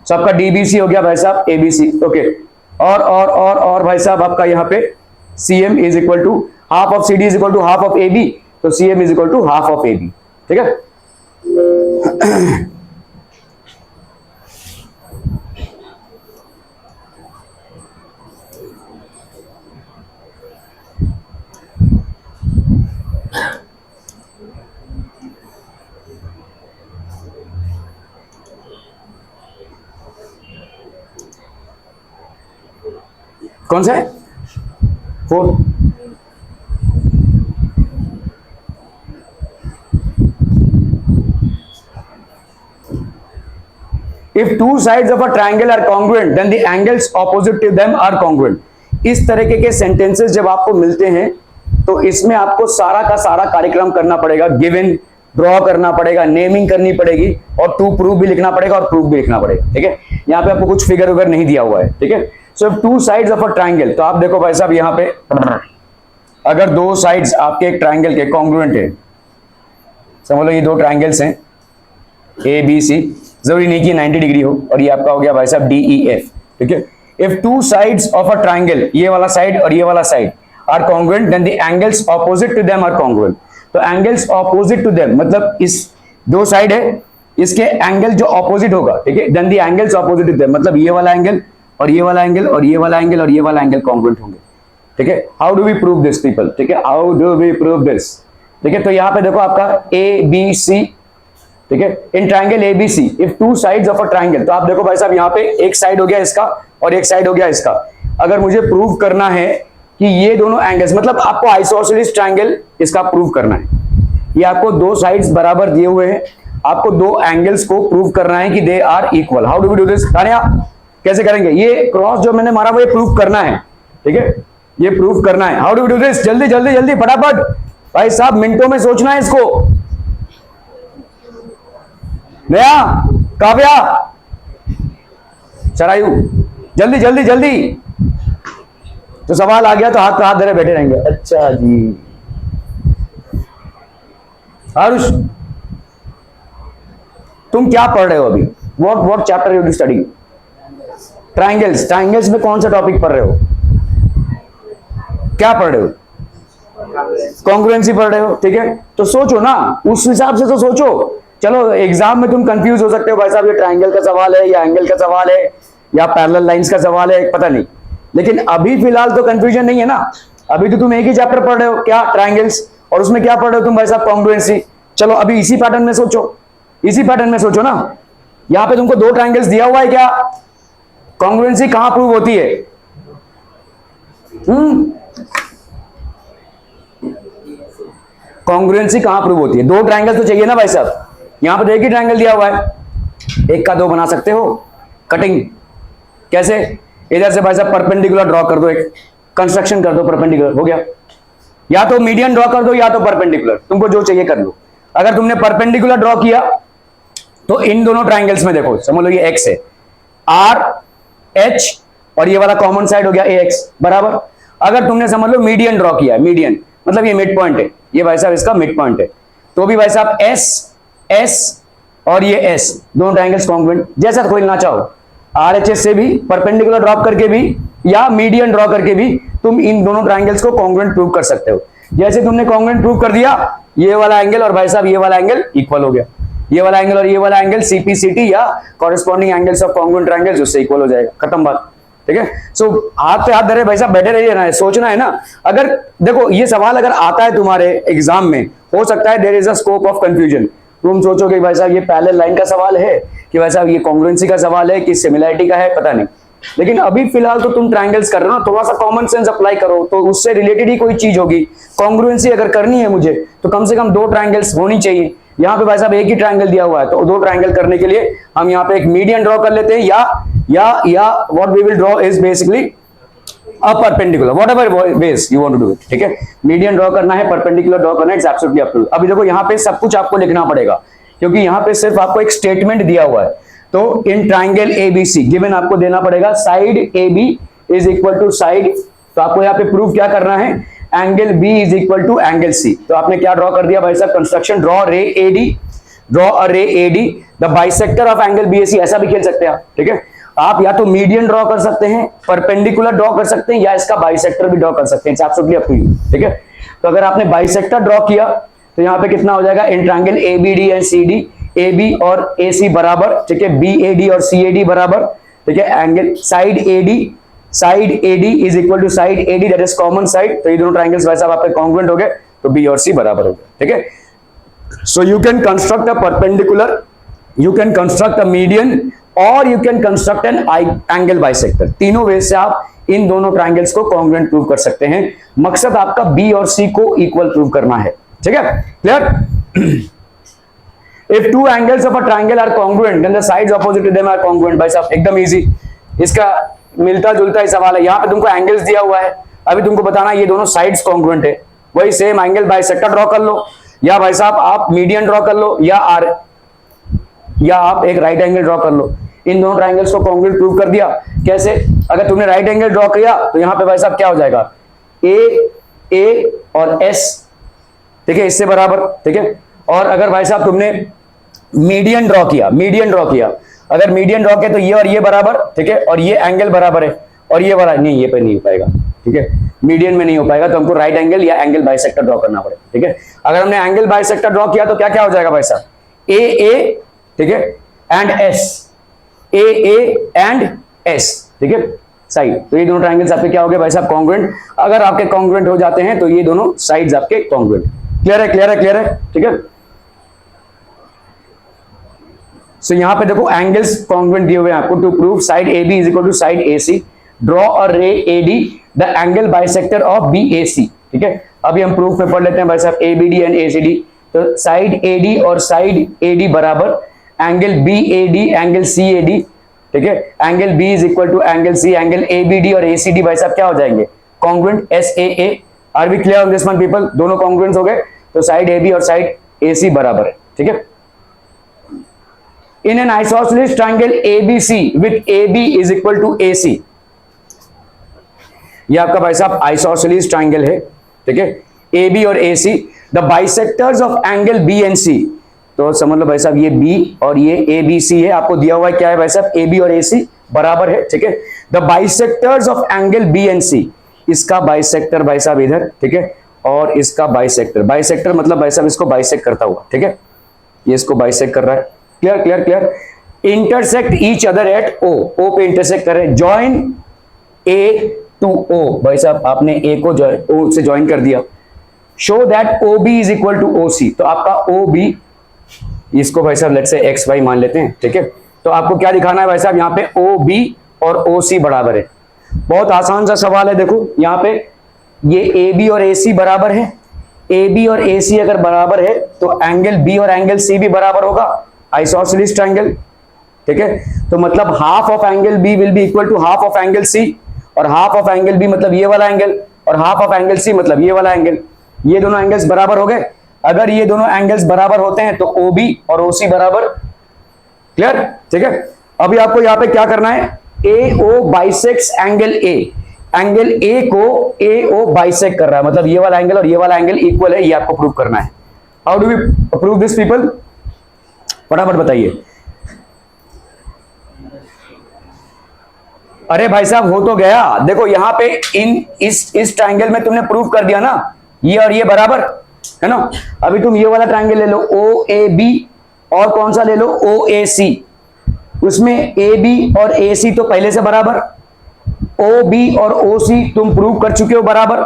सबका डीबीसी हो गया भाई साहब, एबीसी, ओके। और भाई साहब आपका यहाँ पे CM is equal to half of CD is equal to half of AB, तो CM is equal to half of AB, ठीक है। कौन सा है 4? If 2 sides of a triangle are congruent, then the angles opposite to them are congruent. इस तरीके के sentences जब आपको मिलते हैं तो इसमें आपको सारा का सारा कार्यक्रम करना पड़ेगा, गिवन ड्रॉ करना पड़ेगा, नेमिंग करनी पड़ेगी और टू प्रूफ भी लिखना पड़ेगा और प्रूफ भी लिखना पड़ेगा, ठीक है। यहाँ पे आपको कुछ फिगर वगैरह नहीं दिया हुआ है, ठीक है। सो 2 साइड्स ऑफ अ ट्राइंगल, तो आप देखो भाई साहब यहाँ पे अगर 2 साइड्स आपके एक ट्राइंगल के कॉन्ग्रुएंट है, समझ लो ये 2 ट्राइंगल्स हैं ए बी सी, जरूरी नहीं कि 90 डिग्री हो, और ये आपका हो गया भाई साहब DEF, ठीक है। If 2 sides of a triangle, ये वाला साइड और ये वाला side are congruent, then the angles opposite to them are congruent. तो एंगल्स ऑपोजिट टू देम मतलब इस 2 साइड है, इसके एंगल जो ऑपोजिट होगा, ठीक है, then the angles opposite to them मतलब ये वाला एंगल और ये वाला एंगल और ये वाला एंगल और ये वाला एंगल कॉन्ग्रुएंट होंगे, ठीक है। How do we prove this people, ठीक है, how do we prove this, ठीक है। तो यहाँ पे देखो आपका ABC, ठीक है, in triangle ABC if 2 sides of a triangle, तो आप देखो भाई साहब यहाँ पे एक साइड हो गया इसका और एक साइड हो गया इसका। अगर मुझे प्रूव करना है कि ये दोनों एंगल्स, मतलब आपको आइसोसेलेस ट्राइंगल इसका प्रूव करना है, ये आपको 2 साइड्स बराबर दिए हुए हैं, आपको 2 एंगल्स को प्रूव करना है कि they are equal. How do we do this, Tania कैसे करेंगे, ये क्रॉस जो मैंने मारा वो ये प्रूव करना है, ठीक है, ये प्रूव करना है। How do we do this, जल्दी जल्दी जल्दी फटाफट भाई साहब, मिनटों में सोचना है इसको। नया काव्या चरायू, जल्दी जल्दी जल्दी, तो सवाल आ गया तो हाथ पे हाथ धरे बैठे रहेंगे। अच्छा जी आरुष, तुम क्या पढ़ रहे हो अभी, what chapter you study? Triangles. Triangles में कौन सा टॉपिक पढ़ रहे हो, क्या पढ़ रहे हो? कॉन्ग्रुएंसी पढ़ रहे हो, ठीक है। तो सोचो ना, उस हिसाब से तो सोचो। चलो एग्जाम में तुम कंफ्यूज हो सकते हो भाई साहब ये ट्राइंगल का सवाल है या एंगल का सवाल है या पैरेलल लाइंस का सवाल है, पता नहीं, लेकिन अभी फिलहाल तो कंफ्यूजन नहीं है ना। अभी तो तुम एक ही चैप्टर पढ़ रहे हो, क्या, ट्राइंगल्स, और उसमें क्या पढ़ रहे हो तुम भाई साहब, कॉन्ग्रुएंसी। चलो अभी इसी पैटर्न में सोचो, इसी पैटर्न में सोचो ना। यहाँ पे तुमको 2 ट्राइंगल्स दिया हुआ है, क्या कॉन्ग्रुएंसी कहां प्रूव होती है? कॉन्ग्रुएंसी कहां प्रूव होती है? 2 ट्राइंगल तो चाहिए ना भाई साहब। यहां पर एक ही ट्राइंगल दिया हुआ है, 1 का 2 बना सकते हो। कटिंग कैसे, इधर से भाई साहब परपेंडिकुलर ड्रॉ कर दो, एक कंस्ट्रक्शन कर दो परपेंडिकुलर, हो गया। या तो मीडियन ड्रॉ कर दो या तो परपेंडिकुलर, तुमको जो चाहिए कर लो। अगर तुमने परपेंडिकुलर ड्रॉ किया तो इन दोनों ट्राइंगल्स में देखो, समझ लो ये एक्स है, RH और ये वाला कॉमन साइड हो गया AX बराबर। अगर तुमने समझ लो मीडियन ड्रॉ किया है, मीडियन मतलब ये मिड पॉइंट है, ये भाई साहब इसका मिड पॉइंट है, तो भी भाई साहब S और ये S दोनों ट्राइंगल्स कॉन्ग्रुएंट। जैसा खोलना चाहो, RHS से भी परपेंडिकुलर ड्रॉप करके भी या मीडियन ड्रॉ करके भी तुम इन दोनों ट्राइंगल्स को कॉन्ग्रुएंट प्रूव कर सकते हो। जैसे तुमने कॉन्ग्रुएंट प्रूव कर दिया, ये वाला एंगल और भाई साहब ये वाला एंगल इक्वल हो गया, ये वाला एंगल और ये वाला एंगल CPCT या corresponding angles of congruent triangles उससे इक्वल हो जाएगा, खत्म बात। ठीक है, सो हाथ पे हाथ धरे भाई साहब बैठे रहिए ना, सोचना है ना। अगर देखो ये सवाल अगर आता है तुम्हारे एग्जाम में, हो सकता है there is a scope of confusion, तुम सोचो कि भाई साहब ये पैरेलल लाइन का सवाल है कि भाई साहब ये कॉन्ग्रुएंसी का सवाल है कि सिमिलैरिटी का है, पता नहीं। लेकिन अभी फिलहाल तो तुम ट्राइंगल्स कर रहे हो ना, थोड़ा सा कॉमन सेंस अप्लाई करो तो उससे रिलेटेड ही कोई चीज होगी। कॉन्ग्रुएंसी अगर करनी है मुझे तो कम से कम 2 ट्राइंगल्स होनी चाहिए। यहाँ पे भाई साहब एक ही ट्राइंगल दिया हुआ है, तो 2 ट्राइंगल करने के लिए हम यहाँ पे एक मीडियन ड्रॉ कर लेते हैं, या what we will draw is basically a perpendicular, whatever ways you want to do it. ठीक है, मीडियन ड्रॉ करना है, परपेंडिकुलर ड्रॉ करना है, it's absolutely up to you. अभी देखो यहाँ पे सब कुछ आपको लिखना पड़ेगा क्योंकि यहाँ पे सिर्फ आपको एक स्टेटमेंट दिया हुआ है। तो इन ट्राइंगल ABC गिवन आपको देना पड़ेगा side AB is equal to side, तो आपको यहाँ पे प्रूव क्या करना है, angle B is equal to angle C। तो आपने क्या ड्रॉ कर दिया भाई साहब, construction draw ray AD the bisector of angle BAC, ऐसा भी खेल सकते हैं आप। ठीक है, आप या तो मीडियन ड्रॉ कर सकते हैं, परपेंडिकुलर ड्रॉ कर सकते हैं, या इसका बाइसेक्टर भी ड्रॉ कर सकते हैं, it's absolutely up to you. ठीक है, तो अगर आपने बाइसेक्टर ड्रॉ किया तो यहाँ पे कितना हो जाएगा, in triangle ABD and CD AB और AC बराबर, ठीक है, BAD और CAD बराबर, ठीक है, angle side AD is equal to side AD that is common side, तो ये दोनों ट्राइंगल्स वैसे आपके कॉन्ग्रुएंट हो गए, तो B और C बराबर हो गए। ठीक है, so you can construct a perpendicular, you can construct a median और you can construct an angle bisector. तीनों वे से आप इन दोनों ट्राइंगल्स को कॉन्ग्रुएंट प्रूव कर सकते हैं। मकसद आपका B और C को इक्वल प्रूव करना है। ठीक है, clear? If two angles of a triangle are congruent, then the sides opposite to them are congruent। भाई साहब एकदम इजी, इसका मिलता जुलता ही सवाल है। यहाँ पे तुमको एंगल्स दिया हुआ है, अभी तुमको बताना ये दोनों साइड्स कॉन्ग्रुएंट है। वही सेम एंगल बाइसेक्टर ड्रॉ कर लो, या भाई साहब आप मीडियन ड्रॉ कर लो, या आप एक राइट एंगल ड्रॉ कर लो। इन दोनों ट्राइंगल्स को कॉन्ग्रुएंट प्रूव कर दिया। कैसे? अगर तुमने राइट एंगल ड्रॉ किया तो यहाँ पे भाई साहब क्या हो जाएगा, A और S, ठीक है, इससे बराबर। ठीक है, और अगर भाई साहब तुमने मीडियन ड्रॉ किया, अगर मीडियन ड्रॉ किया तो ये और ये बराबर, ठीक है, और ये एंगल बराबर है, और ये वाला नहीं, ये पे नहीं हो पाएगा। ठीक है, मीडियन में नहीं हो पाएगा, तो हमको राइट एंगल या एंगल बाइसेक्टर ड्रॉ करना पड़ेगा। ठीक है, अगर हमने एंगल बाइसेक्टर ड्रॉ किया तो क्या क्या हो जाएगा भाई साहब, AA, ठीक है, and S, AA and S, ठीक है, साइड। तो ये दोनों ट्राइंगल्स आपके क्या हो गए भाई साहब, कॉन्ग्रुएंट। अगर आपके कॉन्ग्रुएंट हो जाते हैं तो ये दोनों साइड्स आपके कॉन्ग्रुएंट। क्लियर है? ठीक है, सो यहाँ पे देखो एंगल्स कॉन्ग्रुएंट दिए हुए हैं आपको। To prove side AB is equal to side AC, draw a ray AD the angle bisector of BAC। ठीक है, अभी हम प्रूफ में पढ़ लेते हैं भाई साहब ABD एंड ACD। तो साइड AD और साइड AD बराबर, एंगल BAD एंगल CAD, ठीक है, angle B is equal to angle C, angle ABD और ACD भाई साहब क्या हो जाएंगे, congruent, SAA। Are we clear on this one people? दोनों कॉन्ग्रुएंट्स हो गए, तो साइड AB और साइड AC बराबर है। ठीक है, in an isosceles triangle ABC with AB is equal to AC, ये आपका भाई साहब आइसोसेलेस ट्राइंगल है। ठीक है, AB और AC, the bisectors of angle B and C, तो समझ लो भाई साहब ये B और ये ABC है, आपको दिया हुआ है क्या है भाई साहब, AB और AC बराबर है। ठीक है, the bisectors of angle B and C, इसका बाइसेक्टर भाई साहब इधर, ठीक है, और इसका बाइसेक्टर मतलब भाई साहब इसको बाइसेक्ट करता हुआ, ठीक है, ये इसको बाइसेक्ट कर रहा है। Clear, intersect each other at O पे इंटरसेक्ट कर रहे हैं, जॉइन A टू O, भाई साहब आपने A को O से ज्वाइन कर दिया। Show that OB is equal to OC, तो आपका OB, इसको भाई साहब लेट्स से XY मान लेते हैं। ठीक है, तो आपको क्या दिखाना है भाई साहब, यहाँ पे OB और OC बराबर है। बहुत आसान सा सवाल है, देखो यहाँ पे ये AB और AC बराबर है, AB और AC अगर बराबर है तो एंगल B और एंगल C भी बराबर होगा, आइसोसेलेस ट्रायंगल। ठीक है, तो मतलब half of angle B will be equal to half of angle C, और हाफ ऑफ एंगल B मतलब ये वाला एंगल, और हाफ ऑफ एंगल C मतलब ये वाला एंगल। ये दोनों एंगल्स बराबर हो गए। अगर ये दोनों एंगल्स बराबर होते हैं तो OB और OC बराबर। क्लियर? ठीक है, अभी आपको यहाँ पे क्या करना है, ए ओ बाइसेक्स एंगल ए को ए ओ बाइसेक्ट कर रहा है, मतलब ये वाला एंगल और ये वाला एंगल इक्वल है, ये आपको प्रूव करना है। How do we prove this people, फटाफट बताइए। अरे भाई साहब हो तो गया, देखो यहां पे इस ट्रायंगल में तुमने प्रूव कर दिया ना, ये और ये बराबर है ना। अभी तुम ये वाला ट्रायंगल ले लो ओ ए बी, और कौन सा ले लो ओ ए सी, उसमें ए बी और ए सी तो पहले से बराबर, ओ बी और ओ सी तुम प्रूव कर चुके हो बराबर,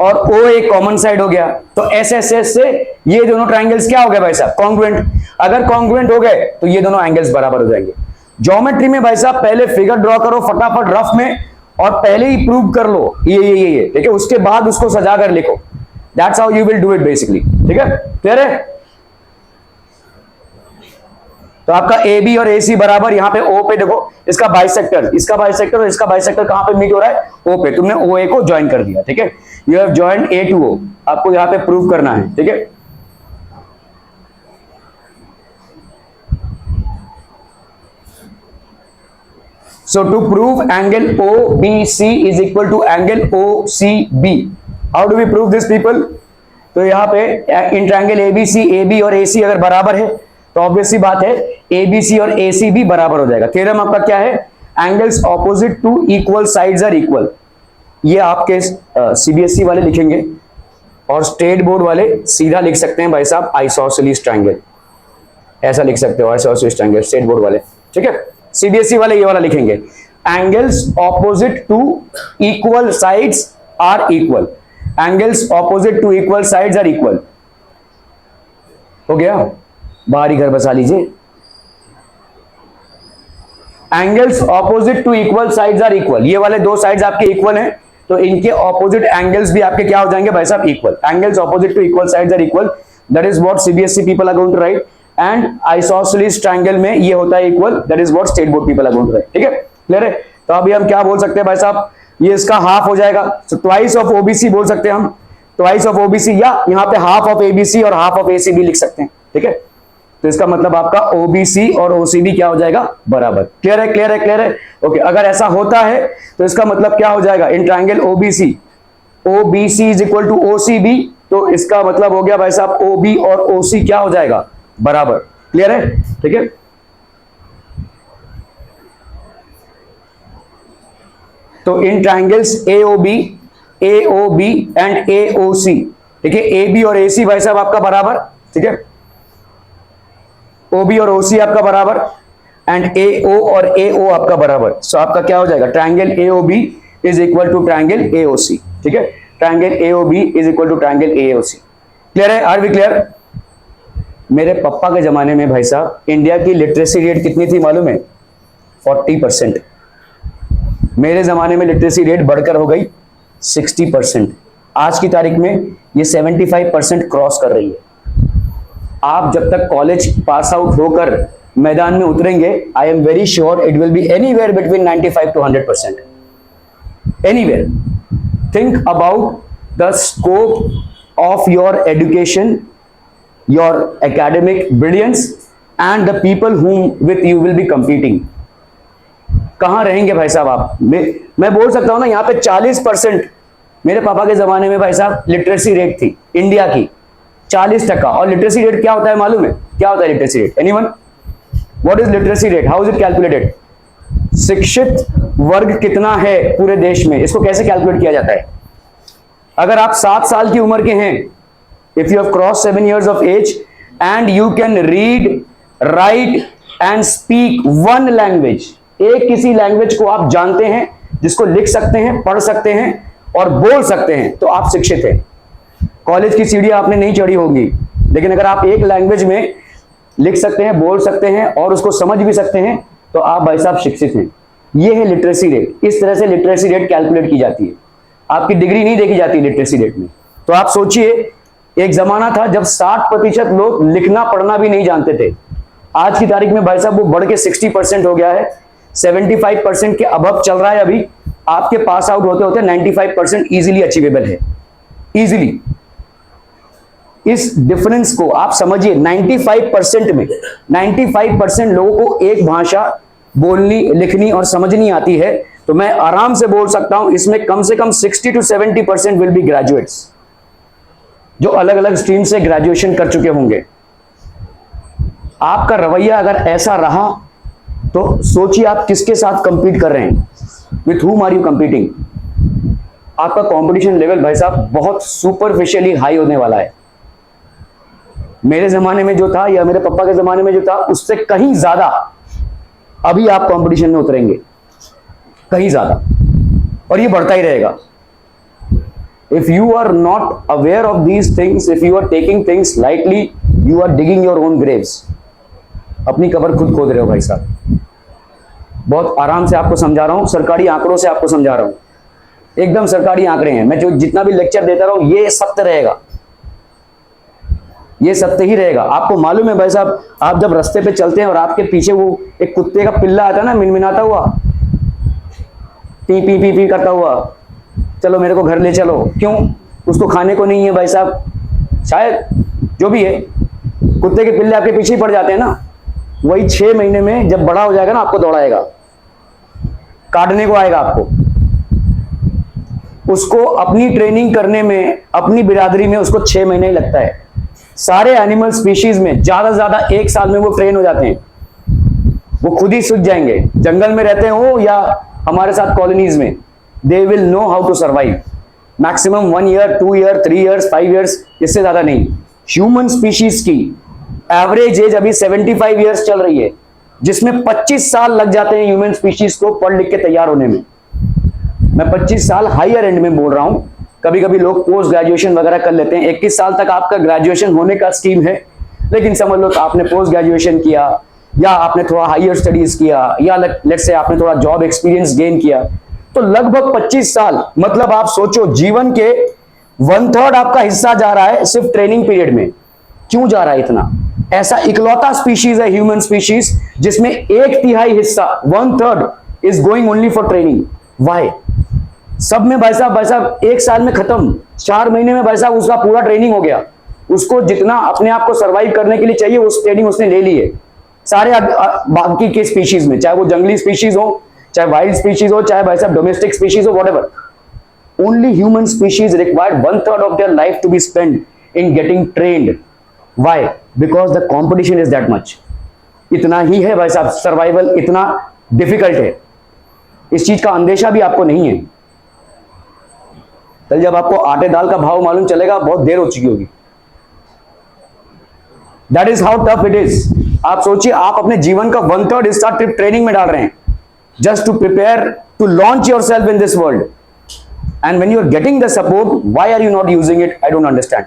और ओ ए कॉमन साइड हो गया, तो एस एस एस से ये दोनों ट्रायंगल्स क्या हो गए भाई साहब, कॉन्ग्रुएंट। अगर कॉन्ग्रुएंट हो गए तो ये दोनों एंगल्स बराबर हो जाएंगे। ज्योमेट्री में भाई साहब पहले फिगर ड्रॉ करो फटाफट रफ में, और पहले ही प्रूव कर लो ये ठीक है, उसके बाद उसको सजा कर लिखो। That's how you will do it basically, ठीक है, क्लियर है। तो आपका ए बी और ए सी बराबर, यहां पे ओ पे देखो इसका बाइसेक्टर और इसका बाइसेक्टर कहां पे मीट हो रहा है, ओ पे, तुमने ओ ए को ज्वाइन कर दिया, ठीक है, you have joined A to O, आपको यहां पे प्रूव करना है, ठीक है। So to prove angle OBC is equal to angle OCB, how do we prove this people? तो यहाँ पे इन ट्रायंगल ABC, AB और AC अगर बराबर है तो ऑब्वियसली बात है ABC और AC भी बराबर हो जाएगा। थ्योरम आपका क्या है, angles opposite to equal sides are equal. ये आपके CBSE वाले लिखेंगे, और स्टेट बोर्ड वाले सीधा लिख सकते हैं भाई साहब आइसोसेलेस ट्रायंगल, ऐसा लिख सकते हो आइसोसेलेस ट्रायंगल, स्टेट बोर्ड वाले, ठीक है। CBSE वाले ये वाला लिखेंगे, angles opposite to equal sides are equal, angles opposite to equal sides are equal. हो गया, बाहर ही घर बसा लीजिए। Angles opposite to equal sides are equal, ये वाले दो साइड्स आपके इक्वल हैं, तो इनके ऑपोजिट एंगल्स भी आपके क्या हो जाएंगे भाई साहब, equal. Angles opposite to equal sides are equal, that is what CBSE people are going to write, and isosceles triangle में ये होता है equal, that is what state board people are going to write, ठीक है, clear है। तो अभी हम क्या बोल सकते हैं भाई साहब, ये इसका हाफ हो जाएगा, तो ट्वाइस ऑफ OBC बोल सकते हैं हम, ट्वाइस ऑफ OBC, या यहाँ पे हाफ ऑफ ABC और हाफ ऑफ AC भी लिख सकते हैं, ठीक है। तो इसका मतलब आपका OBC और OCB क्या हो जाएगा, बराबर। क्लियर है, क्लियर है, क्लियर है, ओके। अगर ऐसा होता है तो इसका मतलब क्या हो जाएगा, in triangle OBC is equal to OCB, तो इसका मतलब हो गया भाई साहब OB और OC क्या हो जाएगा, बराबर। क्लियर है, ठीक है। तो इन ट्रायंगल्स AOB एंड AOC, ठीक है, AB और AC भाई साहब आपका बराबर, ठीक है, OB और OC आपका बराबर, एंड AO और AO आपका बराबर। सो आपका क्या हो जाएगा, triangle AOB is equal to triangle AOC, ठीक है, triangle AOB is equal to triangle AOC। Clear है, आर वी क्लियर। मेरे पापा के जमाने में भाई साहब इंडिया की लिटरेसी रेट कितनी थी मालूम है, 40%। मेरे जमाने में लिटरेसी रेट बढ़कर हो गई 60%, आज की तारीख में ये 75% क्रॉस कर रही है। आप जब तक कॉलेज पास आउट होकर मैदान में उतरेंगे, I am very sure it will B anywhere between 95 to 100%, anywhere. Think about the scope of your education, your academic brilliance and the people whom with you will be competing। कहां रहेंगे भाई साहब आप, मैं बोल सकता हूं ना, यहाँ पे 40% मेरे पापा के जमाने में भाई साहब लिटरेसी रेट थी इंडिया की, 40%। और लिटरेसी रेट क्या होता है मालूम है, क्या होता है literacy rate, anyone, what is literacy rate, how is it calculated. शिक्षित वर्ग कितना है पूरे देश में, इसको कैसे कैलकुलेट किया जाता है। अगर आप 7 साल की उम्र के हैं, if you have crossed 7 years of age and you can read, write and speak one language, एक किसी लैंग्वेज को आप जानते हैं, जिसको लिख सकते हैं, पढ़ सकते हैं और बोल सकते हैं, तो आप शिक्षित हैं। कॉलेज की सीढ़ियां आपने नहीं चढ़ी होंगी, लेकिन अगर आप एक लैंग्वेज में लिख सकते हैं, बोल सकते हैं और उसको समझ भी सकते हैं, तो आप भाई साहब शिक्षित हैं। ये है लिटरेसी रेट। इस तरह से लिटरेसी रेट कैलकुलेट की जाती है, आपकी डिग्री नहीं देखी जाती लिटरेसी रेट में। तो आप सोचिए, एक जमाना था जब 60% लोग लिखना पढ़ना भी नहीं जानते थे, आज की तारीख में भाई साहब वो बढ़ के 60% हो गया है, 75% के अबव चल रहा है। अभी आपके पास आउट होते होते 95% इजीली अचीवेबल है, इजीली। इस डिफरेंस को आप समझिए, 95% में 95% लोगों को एक भाषा बोलनी, लिखनी और समझनी आती है, तो मैं आराम से बोल सकता हूं इसमें कम से कम 60 to 70% विल बी ग्रेजुएट्स, जो अलग अलग स्ट्रीम से ग्रेजुएशन कर चुके होंगे। आपका रवैया अगर ऐसा रहा तो सोचिए आप किसके साथ कंपीट कर रहे हैं, with whom are you competing. आपका कंपटीशन लेवल भाई साहब बहुत सुपरफिशियली हाई होने वाला है। मेरे जमाने में जो था या मेरे पापा के जमाने में जो था उससे कहीं ज्यादा अभी आप कंपटीशन में उतरेंगे, कहीं ज्यादा, और ये बढ़ता ही रहेगा। If you are not aware of these things, if you are taking things lightly, you are digging your own graves. अपनी कब्र खुद खोद रहे हो भाई साहब। बहुत आराम से आपको समझा रहा हूं, सरकारी आंकड़ों से आपको समझा रहा हूं, एकदम सरकारी आंकड़े हैं। मैं जो जितना भी लेक्चर देता रहा हूं ये सत्य रहेगा, ये सत्य ही रहेगा। आपको मालूम है भाई साहब, आप जब रास्ते पे चलते हैं और आपके पीछे वो एक कुत्ते का पिल्ला आता है ना, मिनमिनाता हुआ, पी पी पी पी करता हुआ, चलो मेरे को घर ले चलो, क्यों? उसको खाने को नहीं है भाई साहब, शायद जो भी है, कुत्ते के पिल्ले आपके पीछे ही पड़ जाते हैं ना। वही 6 महीने में जब बड़ा हो जाएगा ना, आपको दौड़ाएगा, काटने को आएगा आपको। उसको अपनी ट्रेनिंग करने में, अपनी बिरादरी में उसको 6 महीने ही लगता है। सारे एनिमल स्पीशीज में ज्यादा से ज्यादा 1 साल में वो ट्रेन हो जाते हैं, वो खुद ही सीख जाएंगे। जंगल में रहते हो या हमारे साथ कॉलोनीज में, they will know how to survive. Maximum 1 year, 2 year, 3 years, 5 years, इससे ज्यादा नहीं। ह्यूमन स्पीशीज की एवरेज एज अभी 75 ईयर्स चल रही है, जिसमें 25 साल लग जाते हैं ह्यूमन स्पीशीज को पढ़ लिख के तैयार होने में। मैं 25 साल हायर एंड में बोल रहा हूं। कभी कभी लोग पोस्ट ग्रेजुएशन वगैरह कर लेते हैं, 21 साल तक आपका ग्रेजुएशन होने का स्कीम है, लेकिन समझ लो आपने पोस्ट ग्रेजुएशन किया, या आपने थोड़ा हायर स्टडीज किया, या लेट्स से आपने थोड़ा जॉब एक्सपीरियंस गेन किया, तो लगभग 25 साल, मतलब आप सोचो जीवन के 1/3 आपका हिस्सा जा रहा है सिर्फ ट्रेनिंग पीरियड में। क्यों जा रहा है इतना? ऐसा इकलौता स्पीशीज है ह्यूमन स्पीशीज जिसमें 1/3 हिस्सा, 1/3 is going only for training. Why? सब में भाई साहब 1 साल में खत्म, 4 महीने में भाई साहब उसका पूरा ट्रेनिंग हो गया। उसको जितना अपने आप को सर्वाइव करने के लिए चाहिए उस ट्रेनिंग उसने ले ली है। सारे बाकी के स्पीशीज में, चाहे वो जंगली स्पीशीज हो, चाहे वाइल्ड स्पीशीज हो, चाहे भाई साहब डोमेस्टिक स्पीशीज हो, whatever, only human species required 1/3 of their life to be spend in getting trained. Why? Because the competition is that much. इतना ही है भाई साहब, सर्वाइवल इतना डिफिकल्ट है। इस चीज का अंदेशा भी आपको नहीं है। कल जब आपको आटे दाल का भाव मालूम चलेगा बहुत देर हो चुकी होगी। That is how tough it is. आप सोचिए, आप अपने जीवन का 1/3 हिस्सा ट्रिप ट्रेनिंग में डाल रहे हैं, just to prepare to launch yourself in this world. And when you are getting the support, why are you not using it? I don't understand.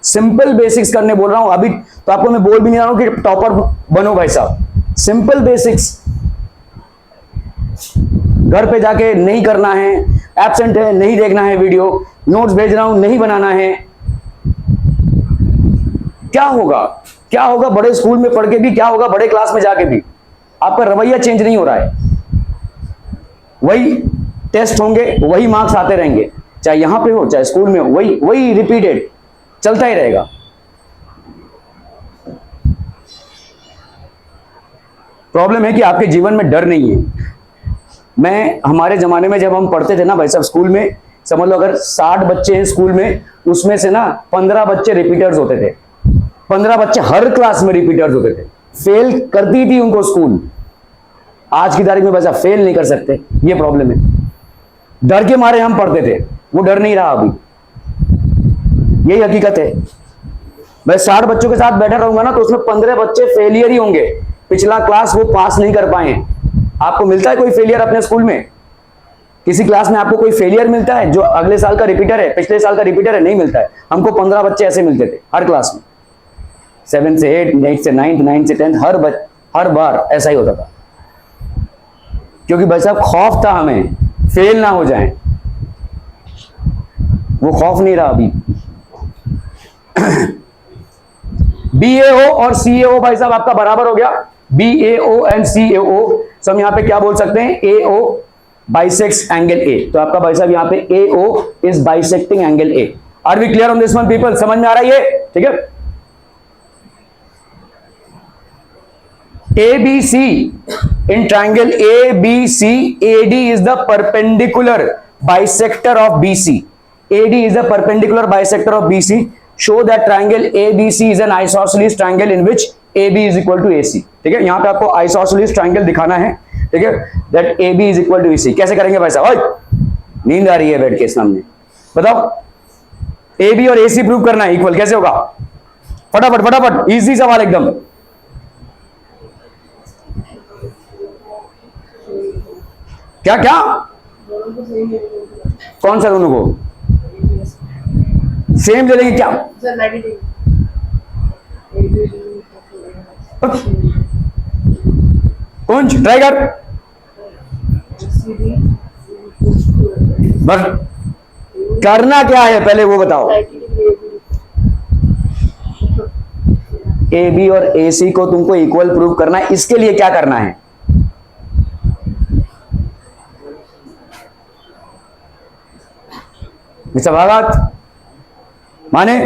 Simple basics करने बोल रहा हूं अभी, तो आपको मैं बोल भी नहीं रहा हूं कि टॉपर बनो भाई साहब। सिंपल बेसिक्स घर पे जाके नहीं करना है, एब्सेंट है नहीं देखना है वीडियो, नोट्स भेज रहा हूं नहीं बनाना है। क्या होगा? क्या होगा बड़े स्कूल में पढ़ के भी? क्या होगा बड़े क्लास में जाके भी? आपका रवैया चेंज नहीं हो रहा है। वही टेस्ट होंगे, वही मार्क्स आते रहेंगे, चाहे यहां पे हो चाहे स्कूल में हो, वही रिपीटेड चलता ही रहेगा। प्रॉब्लम है कि आपके जीवन में डर नहीं है। हमारे जमाने में जब हम पढ़ते थे ना भाई साहब स्कूल में, समझ लो अगर 60 बच्चे हैं स्कूल में, उसमें से ना 15 बच्चे रिपीटर्स होते थे। 15 बच्चे हर क्लास में रिपीटर्स होते थे। फेल करती थी उनको स्कूल। आज की तारीख में भाई साहब फेल नहीं कर सकते, ये प्रॉब्लम है। डर के मारे हम पढ़ते थे, वो डर नहीं रहा अभी। यही हकीकत है। मैं 60 बच्चों के साथ बैठा रहूंगा ना तो उसमें 15 बच्चे फेलियर ही होंगे। पिछला क्लास वो पास नहीं कर पाए। आपको मिलता है कोई फेलियर अपने स्कूल में? किसी क्लास में आपको कोई फेलियर मिलता है जो अगले साल का रिपीटर है, पिछले साल का रिपीटर है? नहीं मिलता है। हमको 15 बच्चे ऐसे मिलते थे हर क्लास में, 7 से 8, 8 से 9, 9 से 10, हर बार ऐसा ही होता था। क्योंकि भाई साहब खौफ था हमें फेल ना हो जाए। वो खौफ नहीं रहा अभी। BAO और CAO भाई साहब आपका बराबर हो गया। BAO and CAO। सो हम यहां पे क्या बोल सकते हैं? AO bisects angle A। तो आपका भाई साहब यहां पे AO is bisecting angle A। Are we clear on this one people? समझ में आ रहा है ये? ठीक है। ABC in triangle ABC, AD is the perpendicular bisector of BC. AD is the perpendicular bisector of BC. Show that triangle ABC is an isosceles triangle in which AB is equal to AC. ठीक है, यहां पे आपको isosceles triangle दिखाना है. ठीक है, that AB is equal to AC. कैसे करेंगे भाई साहब? ओए, नींद आ रही है बैठ के सामने. बताओ, AB और AC प्रूव करना है इक्वल, कैसे होगा? फटाफट फटाफट, इजी सवाल एकदम. क्या क्या? कौन सा दोनों को सेम दे देंगे क्या? कौन ट्राई कर बस, करना क्या है पहले वो बताओ. ए बी और ए सी को तुमको इक्वल प्रूव करना है. इसके लिए क्या करना है? भागत माने,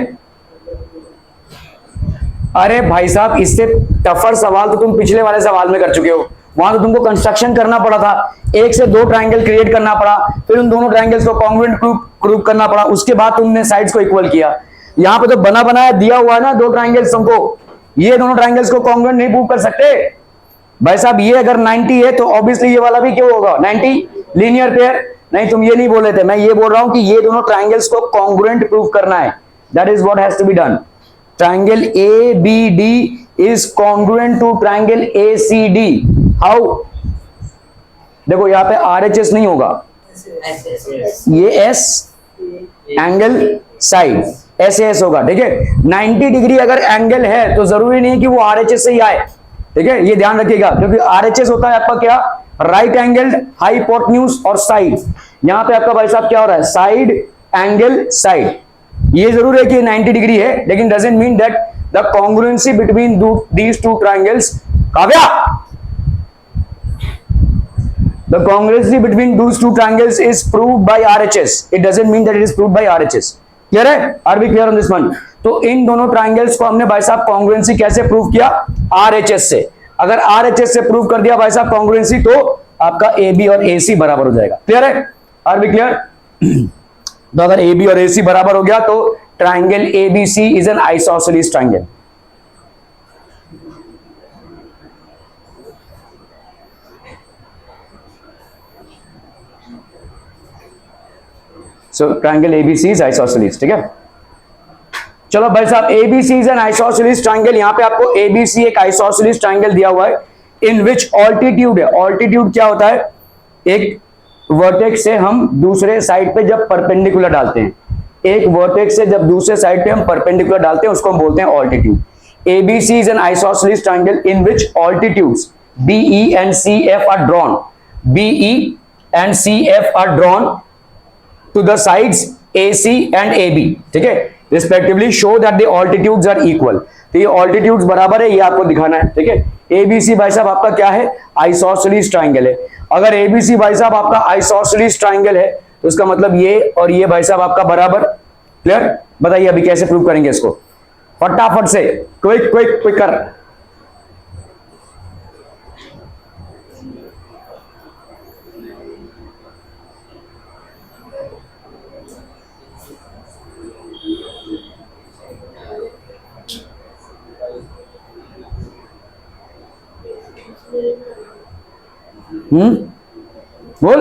अरे भाई साहब, इससे टफर सवाल तो तुम पिछले वाले सवाल में कर चुके हो. वहां तो तुमको कंस्ट्रक्शन करना पड़ा था, एक से दो ट्रायंगल क्रिएट करना पड़ा, फिर उन दोनों ट्रायंगल्स को कॉन्ग्रुएंट प्रूव करना पड़ा, उसके बाद तुमने साइड्स को इक्वल किया. यहां पे तो बना बनाया दिया हुआ है ना दो ट्रायंगल्स तुमको, ये दोनों ट्रायंगल्स को कॉन्ग्रुएंट नहीं प्रूव कर सकते भाई साहब. ये अगर 90 है तो ऑब्वियसली ये वाला भी क्यों होगा 90, लीनियर पेयर. नहीं, तुम ये नहीं बोले थे, मैं ये बोल रहा हूं कि ये दोनों ट्रायंगल्स को कॉन्ग्रुएंट प्रूव करना है. That is what has to be done. Triangle ABD is congruent to triangle ACD. How? देखो यहां पे RHS नहीं होगा, ये S एंगल साइड SAS होगा. ठीक है, 90 डिग्री अगर एंगल है तो जरूरी नहीं है कि वो RHS से ही आए. ठीक है, ये ध्यान रखिएगा, क्योंकि RHS होता है आपका क्या, राइट एंगल्ड हाइपोटेन्यूज और साइड. यहां पे आपका भाई साहब क्या हो रहा है, साइड एंगल साइड. ये जरूर है कि 90 डिग्री है, लेकिन doesn't mean that the congruency between these two triangles. Kavya, the congruency between these two triangles is proved by RHS. It doesn't mean that it is proved by RHS. Clear है? Are we clear on this one? तो इन दोनों triangles को हमने भाई साहब congruency कैसे prove किया? RHS से. अगर RHS से प्रूव कर दिया भाई साहब कॉन्ग्रुएंसी, तो आपका AB और AC बराबर हो जाएगा. क्लियर है? Are we clear? तो अगर AB और AC बराबर हो गया तो triangle ABC is an isosceles triangle. So triangle ABC is isosceles. ठीक है, चलो भाई साहब, ABC is an isosceles triangle. यहां पे आपको ABC एक आइसोसेलेस ट्रायंगल दिया हुआ है इन विच ऑल्टीट्यूड है. ऑल्टीट्यूड क्या होता है? एक वर्टेक्स से हम दूसरे साइड पे जब परपेंडिकुलर डालते हैं, एक वर्टेक्स से जब दूसरे साइड पे हम परपेंडिकुलर डालते हैं, उसको हम बोलते हैं altitude. ABC is an isosceles triangle in which altitudes BE and CF are drawn. BE and CF are drawn to the sides AC and AB. ठीक है, respectively show that the altitudes are equal. तो ये altitudes बराबर है, ये आपको दिखाना है. ठीक है, ABC भाई साहब आपका क्या है, आइसोसेलेस ट्रायंगल है. अगर ABC भाई साहब आपका आइसोसेलेस ट्रायंगल है तो उसका मतलब ये और ये भाई साहब आपका बराबर. क्लियर? बताइए अभी कैसे प्रूव करेंगे इसको, फटाफट से, क्विक क्विक क्विक कर. बोल.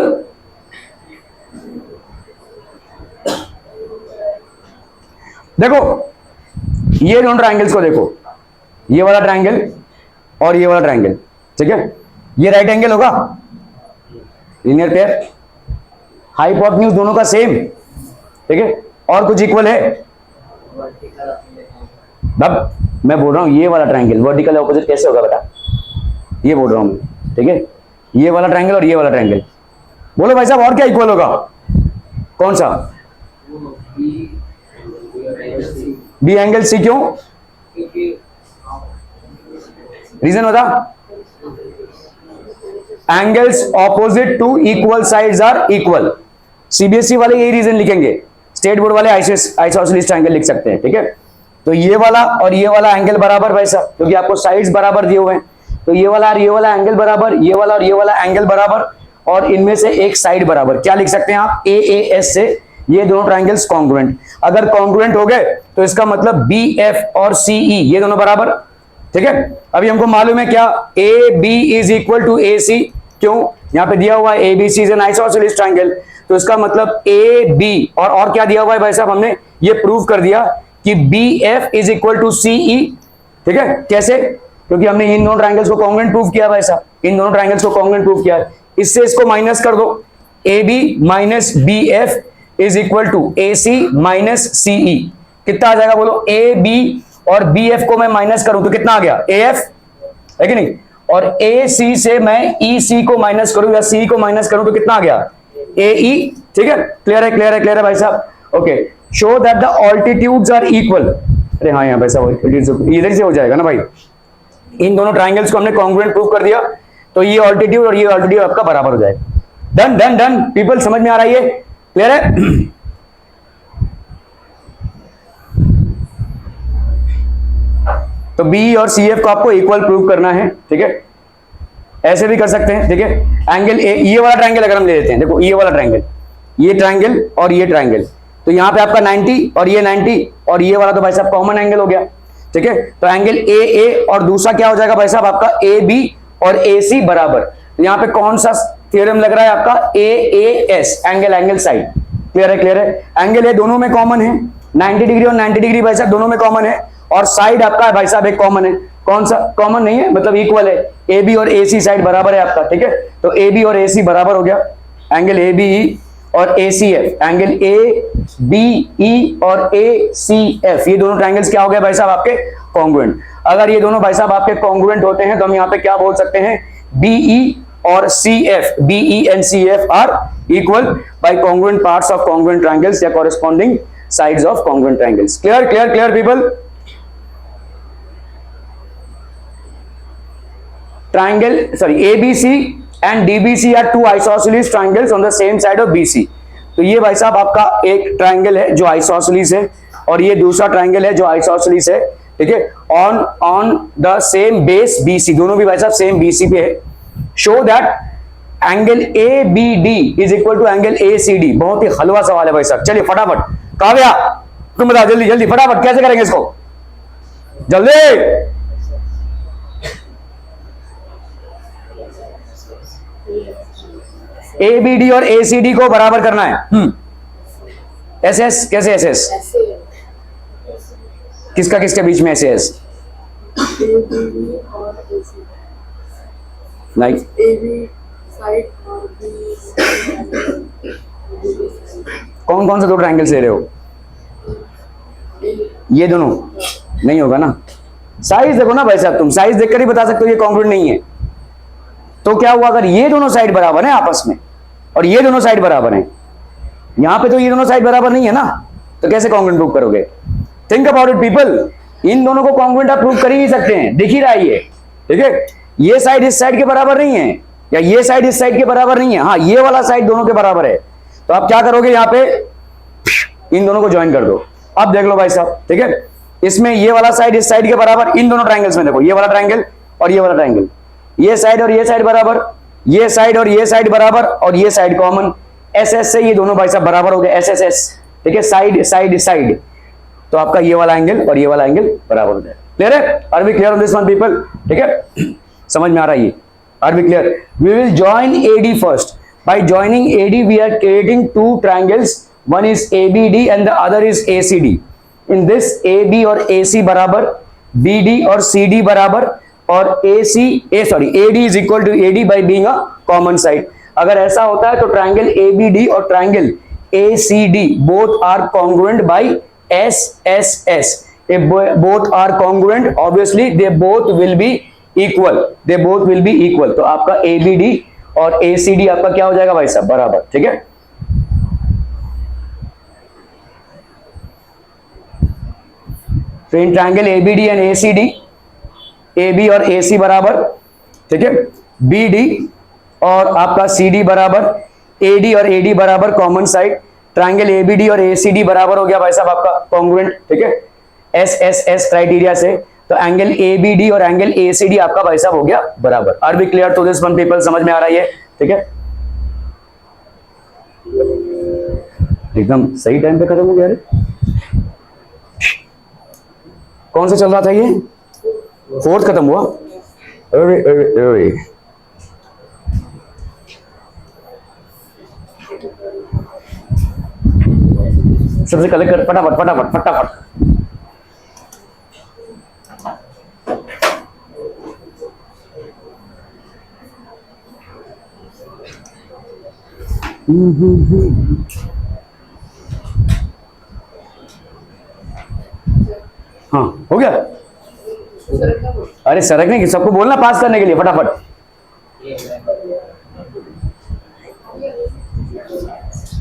देखो ये दोनों ट्रायंगल्स को देखो, ये वाला ट्रायंगल और ये वाला ट्रायंगल. ठीक है, ये राइट एंगल होगा, लीनियर पेयर, हाइपोटेन्यूज दोनों का सेम. ठीक है, और कुछ इक्वल है? अब मैं बोल रहा हूं ये वाला ट्रायंगल वर्टिकल ऑपोजिट कैसे होगा बेटा, ये बोल रहा हूं मैं. ठीक है, ये वाला ट्रायंगल और ये वाला ट्रायंगल. बोलो भाई साहब और क्या इक्वल होगा? कौन सा? B angle C. क्यों? रीजन बता. Angles opposite to equal sides are equal. CBSE वाले यही रीजन लिखेंगे, स्टेट बोर्ड वाले आइसोसेलेस ट्रायंगल लिख सकते हैं. ठीक है, तो ये वाला और ये वाला एंगल बराबर भाई साहब, क्योंकि आपको साइड्स बराबर दिए हुए हैं. तो ये वाला और ये वाला एंगल बराबर, ये वाला और ये वाला एंगल बराबर, और इनमें से एक साइड बराबर। क्या लिख सकते हैं आप, AAS से ये दोनों ट्राइंगल्स कॉन्ग्रुएंट। अगर कॉन्ग्रुएंट हो गए तो इसका मतलब BF और CE ये दोनों बराबर। ठीक है, अभी हमको मालूम है क्या, AB is equal to AC। क्यों, यहां पे दिया हुआ है ABC is an isosceles triangle, तो इसका मतलब AB और क्या दिया हुआ है भाई साहब, हमने ये प्रूव कर दिया कि BF is equal to CE। ठीक है, कैसे, क्योंकि हमने इन दोनों ट्राइंगल्स को कॉन्ग्रुएंट प्रूव किया भाई साहब, इन दोनों ट्राइंगल्स को कॉन्ग्रुएंट प्रूव किया। इससे इसको माइनस कर दो, AB minus BF is equal to AC minus CE। कितना आ जाएगा बोलो, AB और BF को मैं माइनस करूं तो कितना आ गया, AF है कि नहीं, और AC से मैं EC को माइनस करूं या CE को माइनस करूं तो कितना आ गया, AE। ठीक है, क्लियर है, क्लियर है, क्लियर है भाई साहब। Okay, show that the altitudes are equal. अरे हाँ, यहाँ भाई साहब इधर से हो जाएगा ना भाई, इन दोनों ट्राइंगल्स को हमने कॉन्ग्रुएंट प्रूव कर दिया, तो ये ऑल्टीट्यूड और ये ऑल्टीट्यूड आपका बराबर हो जाएगा। डन डन डन पीपल, समझ में आ रहा है, ये क्लियर है। तो बी और CF को आपको इक्वल प्रूव करना है। ठीक है, ऐसे भी कर सकते हैं। ठीक है, एंगल ये वाला ट्राइंगल अगर हम ले लेते हैं, देखो ये वाला ट्राइंगल, ये ट्राइंगल और ये ट्राइंगल, तो यहाँ पे आपका 90 और ये 90 और ये वाला तो भाई साहब कॉमन एंगल हो गया। ठीक है, तो एंगल AA और दूसरा क्या हो जाएगा भाई साहब आपका AB और AC बराबर। यहाँ पे कौन सा थ्योरम लग रहा है आपका, AAS, angle angle side. Clear है, क्लियर है, एंगल ये दोनों में कॉमन है, 90 डिग्री और 90 डिग्री भाई साहब दोनों में कॉमन है, और साइड आपका भाई साहब एक कॉमन है। कौन सा कॉमन नहीं है, मतलब इक्वल है, AB और AC साइड बराबर है आपका। ठीक है, तो AB और AC बराबर हो गया, एंगल ABE और ACF, एंगल ABE और ACF ये दोनों ट्राइंगल्स क्या हो गए भाई साहब आपके कॉन्ग्रुएंट। अगर ये दोनों भाई साहब आपके कॉन्ग्रुएंट होते हैं तो हम यहाँ पे क्या बोल सकते हैं, BE और CF, BE and CF are equal by congruent parts of congruent triangles या corresponding sides of congruent triangles. Clear, clear, clear people? Triangle, sorry, ABC and DBC are two isosceles triangles on the same side of BC. तो ये भाई साहब आपका एक triangle है जो isosceles है, और ये दूसरा ट्राइंगल है जो आइसोसेलेस है। ठीक है, on the same base BC, दोनों भी भाई साहब सेम BC पे है। Show that angle ABD is equal to angle ACD। बहुत ही हलवा सवाल है भाई साहब, चलिए फटाफट, काव्या तुम बताओ जल्दी जल्दी फटाफट, कैसे करेंगे इसको जल्दी। ABD और ACD को बराबर करना है। SS कैसे, SS किसका किसके बीच में SS, लाइक कौन कौन से दो ट्राइंगल्स ले रहे हो, ये दोनों नहीं होगा ना, साइज देखो ना भाई साहब, तुम साइज देखकर ही बता सकते हो ये कॉन्ग्रुएंट नहीं है। तो क्या हुआ, अगर ये दोनों साइड बराबर है आपस में और ये दोनों साइड बराबर हैं, यहां पे तो ये दोनों साइड बराबर नहीं है ना, तो कैसे कॉन्ग्रुएंट प्रूव करोगे। थिंक अबाउट इट पीपल, इन दोनों को कॉन्ग्रुएंट आप प्रूव कर ही नहीं सकते हैं, दिख ही रहा है ये। ठीक है, ये साइड इस साइड के बराबर नहीं है, या ये साइड इस साइड के बराबर नहीं है, हाँ ये वाला साइड दोनों के बराबर है। तो आप क्या करोगे, यहाँ पे इन दोनों को ज्वाइन कर दो। अब देख लो भाई साहब, ठीक है, इसमें ये वाला साइड इस साइड के बराबर, इन दोनों ट्राइंगल्स में देखो, ये वाला ट्राइंगल और ये वाला ट्राइंगल, ये साइड और ये साइड बराबर, ये साइड और ये साइड बराबर, और ये साइड कॉमन, SS से ये दोनों भाई साहब बराबर हो गए, SSS। ठीक है, साइड साइड साइड, तो आपका ये वाला एंगल और ये वाला एंगल बराबर हो जाए। क्लियर है, are we clear on this one people. ठीक है, समझ में आ रहा है ये, are we clear. We will join AD first, by joining AD we are creating two triangles, one is ABD and the other is ACD। In this AB और AC बराबर, BD और CD बराबर, और AD is equal to AD by being a common side। अगर ऐसा होता है तो ट्राइंगल ABD और triangle ACD both are congruent by SSS। If both are congruent, obviously they both will be equal, they both will be equal। तो आपका ABD और ACD आपका क्या हो जाएगा भाई साहब, बराबर। ठीक है, तो in triangle ABD and ACD, AB और AC बराबर, ठीक है, BD और आपका CD बराबर, AD और AD बराबर कॉमन साइड, ट्राइंगल ABD और ACD बराबर हो गया भाई साहब आपका कॉन्ग्रुएंट। ठीक है, SSS क्राइटेरिया से तो एंगल ए बी डी और एंगल ए सी डी आपका भाई साहब हो गया बराबर। Are we clear to this one people? समझ में आ रहा है ये? ठीक है, एकदम सही टाइम पे खत्म हो गया। रे कौन सा चल रहा था ये? फोर्थ खत्म हुआ। अरे अरे अरे सबसे कलेक्ट कर, फटाफट फटाफट फटाफट। हाँ हो गया। अरे सरकने की, सबको बोलना पास करने के लिए फटाफट।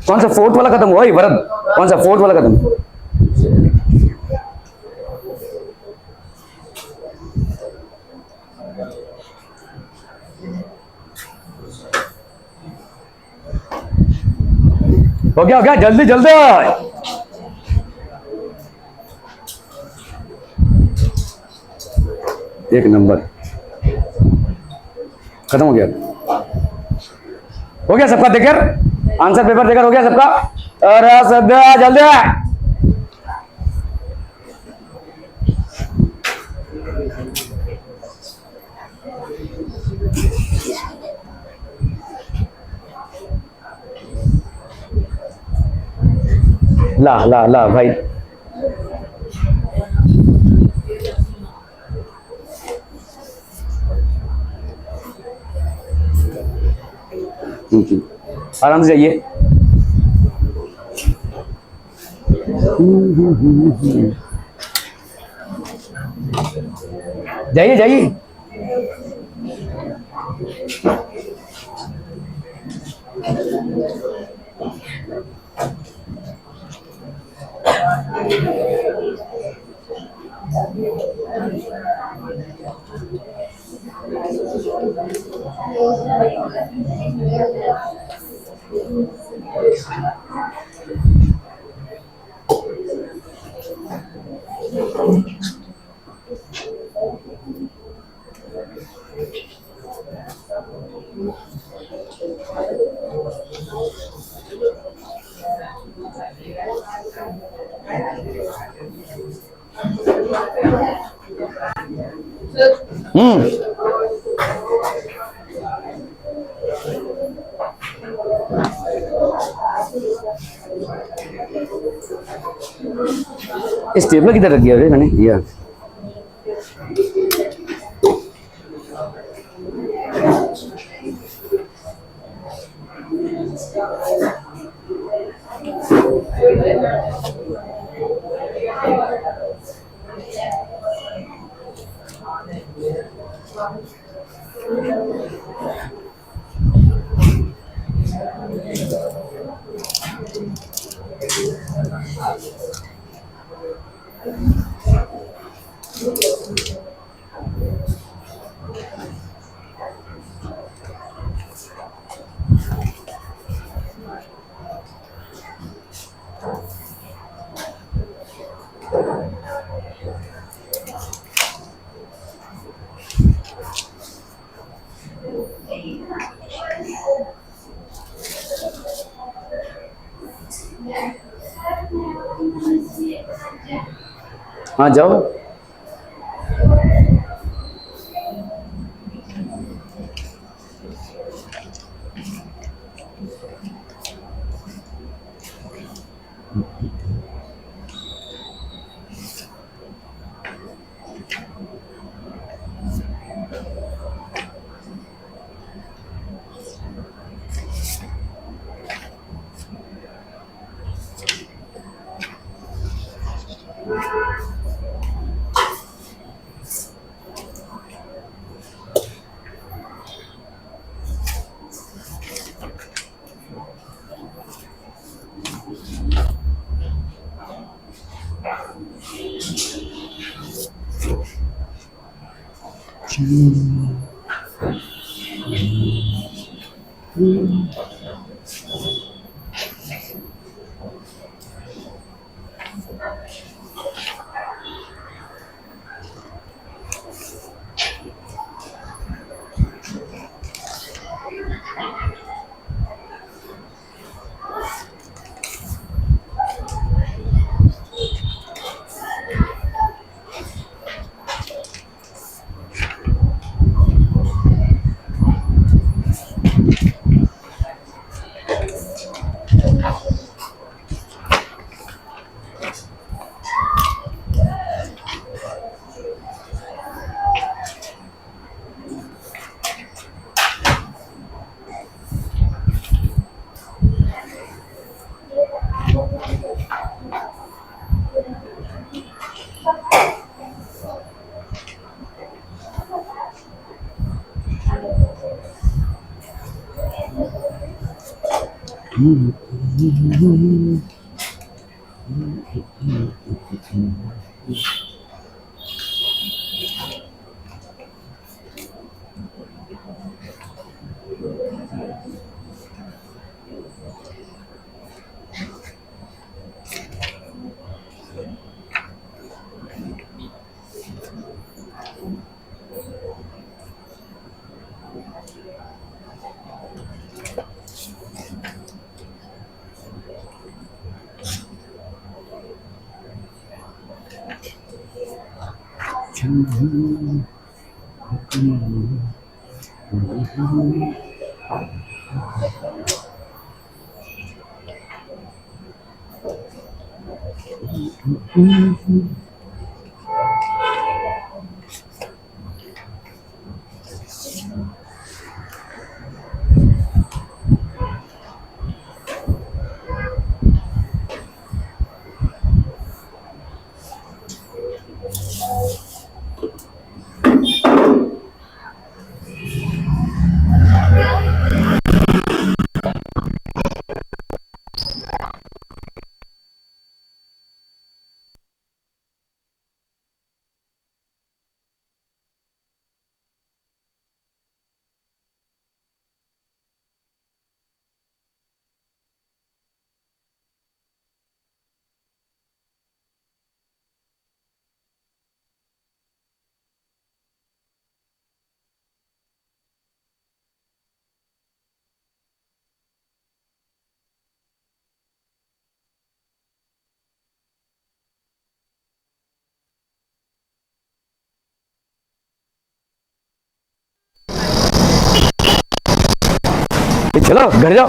कौन सा फोर्थ वाला खत्म हुआ? वरद, कौन सा फोर्थ वाला खत्म? हो गया जल्दी जल्दी। एक नंबर खत्म हो गया। हो गया सबका? देखकर आंसर पेपर देखकर हो गया सबका? अरे सब जल्दी। ला ला ला भाई, आराम से जाइए। जाइए जाइए। स्टेपलर किधर रख दिया रे मैंने? ये हाँ जाओ। चलो घर जाओ।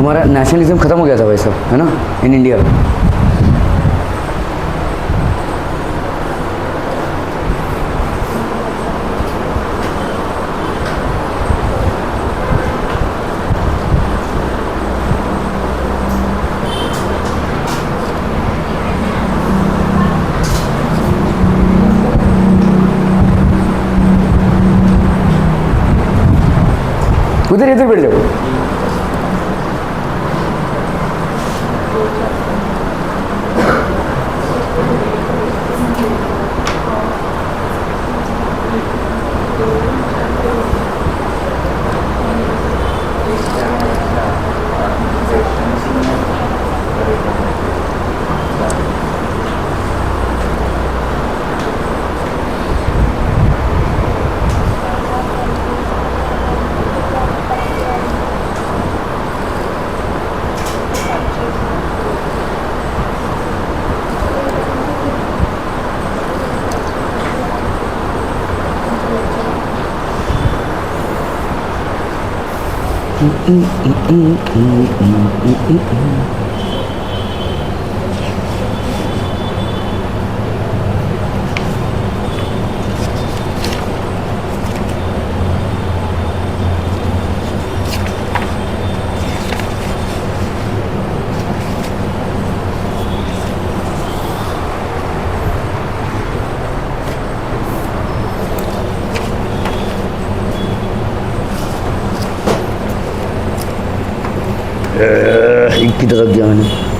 हमारा नेशनलिज्म खत्म हो गया था भाई साहब, है ना, इन इंडिया। उधर इधर बैठ जाओ। की तरफ गया मैंने।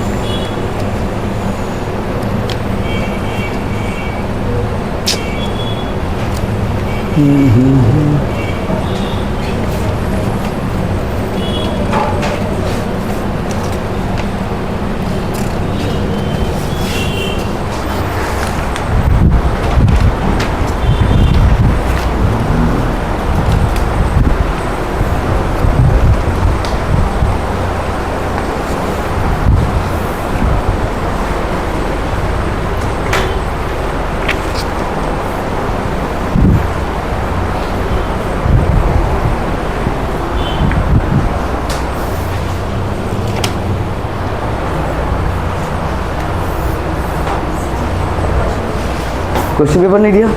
क्वेश्चन पेपर नहीं दिया,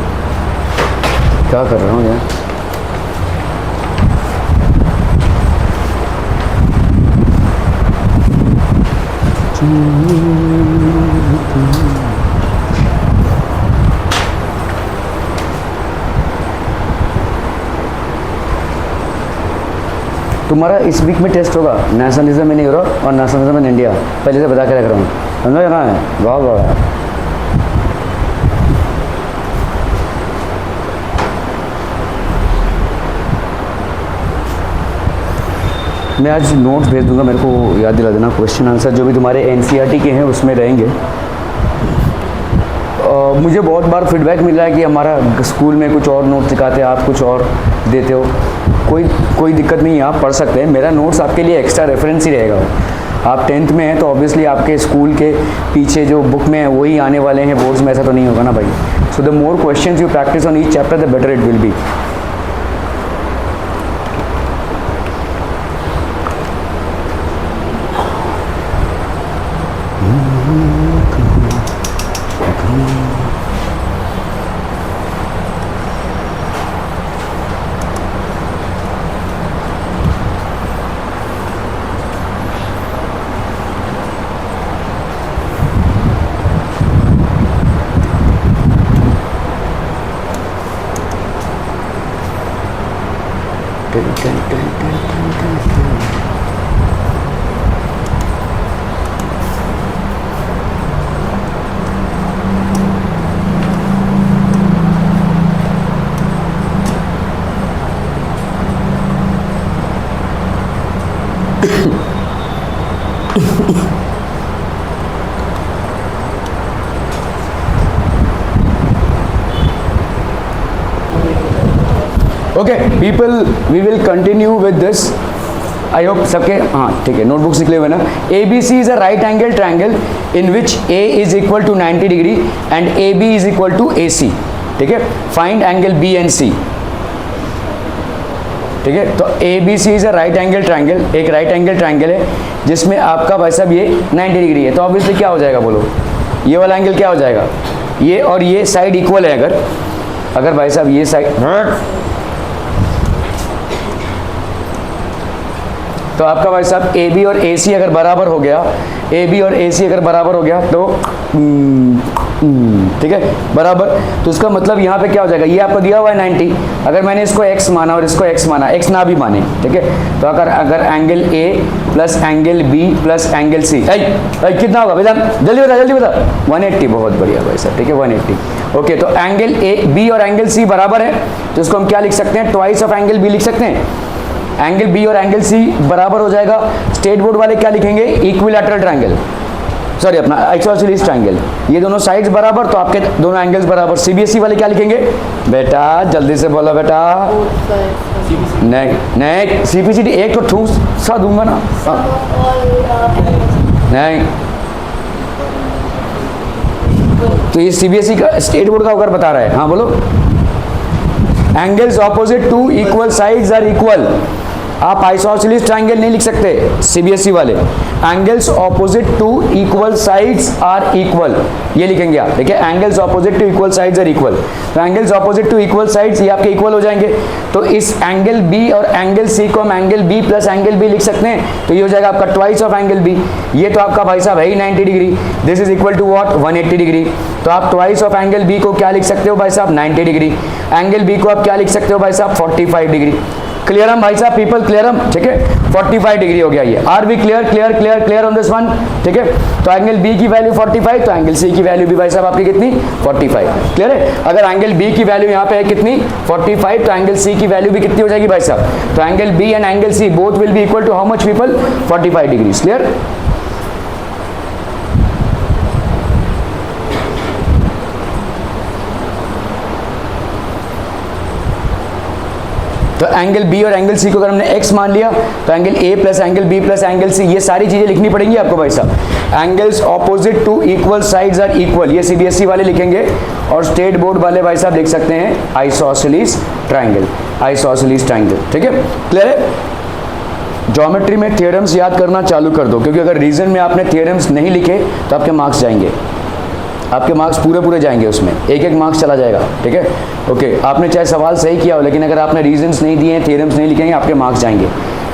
क्या कर रहा हूँ यार। तुम्हारा इस वीक में टेस्ट होगा नेशनलिज्म इन यूरोप और नेशनलिज्म इन इंडिया, पहले से बता के रख रहा हूँ, समझो कहाँ है, बहुत बड़ा है। मैं आज नोट्स भेज दूंगा, मेरे को याद दिला देना। क्वेश्चन आंसर जो भी तुम्हारे एनसीईआरटी के हैं उसमें रहेंगे। मुझे बहुत बार फीडबैक मिल रहा है कि हमारा स्कूल में कुछ और नोट्स दिखाते हैं, आप कुछ और देते हो। कोई दिक्कत नहीं है, आप पढ़ सकते हैं। मेरा नोट्स आपके लिए एक्स्ट्रा रेफरेंस ही रहेगा। आप 10th में हैं तो ऑब्वियसली आपके स्कूल के पीछे जो बुक में है वही आने वाले हैं बोर्ड्स में, ऐसा तो नहीं होगा ना भाई। So the more questions you practice on each chapter the better it will be. Okay people, we will continue with this. I hope सबके, हाँ ठीक है, नोटबुक्स निकले हुए ना। A B C is a right angle triangle in which A is equal to 90 degree and A B is equal to A C. ठीक है, find angle B and C. ठीक है, तो A B C is a right angle triangle, एक right angle triangle है जिसमें आपका भाई साहब ये 90 डिग्री है। तो ऑब्वियसली क्या हो जाएगा, बोलो ये वाला एंगल क्या हो जाएगा, ये और ये साइड इक्वल है। अगर भाई साहब ये साइड, तो आपका भाई साहब ए बी और ए सी अगर बराबर हो गया, ए बी और ए सी अगर बराबर हो गया तो ठीक है बराबर, तो उसका मतलब यहाँ पे क्या हो जाएगा, ये आपको दिया हुआ है 90, अगर मैंने इसको x माना और इसको x माना, x ना भी माने, ठीक है, तो अगर angle A plus angle B plus angle C कितना होगा भैया, जल्दी बता 180। बहुत बढ़िया भाई साहब, ठीक है 180। ओके, तो एंगल A B और एंगल C बराबर है, तो इसको हम क्या लिख सकते हैं, ट्वाइस ऑफ एंगल B लिख सकते हैं। एंगल बी और एंगल सी बराबर हो जाएगा। स्टेट बोर्ड वाले क्या लिखेंगे, इक्विलैटरल ट्रायंगल, सॉरी अपना आइसोसेलेस ट्रायंगल, ये दोनों साइड्स बराबर तो आपके दोनों एंगल्स बराबर। सीबीएसई वाले क्या लिखेंगे बेटा, जल्दी से बोलो बेटा। नहीं सीपीसीटी एक तो ठूस सा दूंगा ना, नहीं तो ये सीबीएसई का स्टेट बोर्ड का होकर बता रहा है। हाँ बोलो, angles opposite to equal sides are equal. आप आइसोसेलेस ट्रायंगल नहीं लिख सकते सीबीएसई वाले, angles opposite to equal sides are equal, ये लिखेंगे आप। देखिए angles opposite to equal sides are equal, तो angles opposite to equal sides ये आपके इक्वल हो जाएंगे। तो इस एंगल बी और एंगल सी को हम angle B plus angle B लिख सकते हैं, तो ये हो जाएगा आपका ट्वाइस ऑफ एंगल बी। ये तो आपका भाई साहब है ही 90 degree, this is equal to what 180 degree. तो आप ट्वाइस ऑफ एंगल बी को क्या लिख सकते हो भाई साहब 90 डिग्री, एंगल बी को आप क्या लिख सकते हो भाई साहब 45 डिग्री। क्लियर हम भाई साहब, पीपल क्लियर हम, ठीक है। 45 डिग्री हो गया ये। Are we clear clear clear clear on this one, ठीक है। तो एंगल बी की वैल्यू 45, तो एंगल सी की वैल्यू भी भाई साहब आपकी कितनी 45, क्लियर है। अगर एंगल बी की वैल्यू यहाँ पे है कितनी 45, तो एंगल सी की वैल्यू भी कितनी हो जाएगी भाई साहब, तो angle B and angle C both will be equal to how much people 45 degree, clear. तो एंगल बी और एंगल सी को अगर हमने x मान लिया तो angle A plus angle B plus angle C, ये सारी चीजें लिखनी पड़ेंगी आपको भाई साहब। Angles opposite to equal sides are equal, ये सीबीएसई वाले लिखेंगे, और स्टेट बोर्ड वाले भाई साहब लिख सकते हैं आइसोसेलेस ट्रायंगल, आइसोसेलेस ट्रायंगल, ठीक है, क्लियर है। ज्योमेट्री में थ्योरम्स याद करना चालू कर दो, क्योंकि अगर रीजन में आपने थ्योरम्स नहीं लिखे तो आपके मार्क्स जाएंगे, आपके मार्क्स पूरे जाएंगे, उसमें एक एक मार्क्स चला जाएगा, ठीक है। ओके, आपने चाहे सवाल सही किया हो, लेकिन अगर आपने रीजंस नहीं दिए, थ्योरम्स नहीं लिखेंगे, आपके मार्क्स जाएंगे।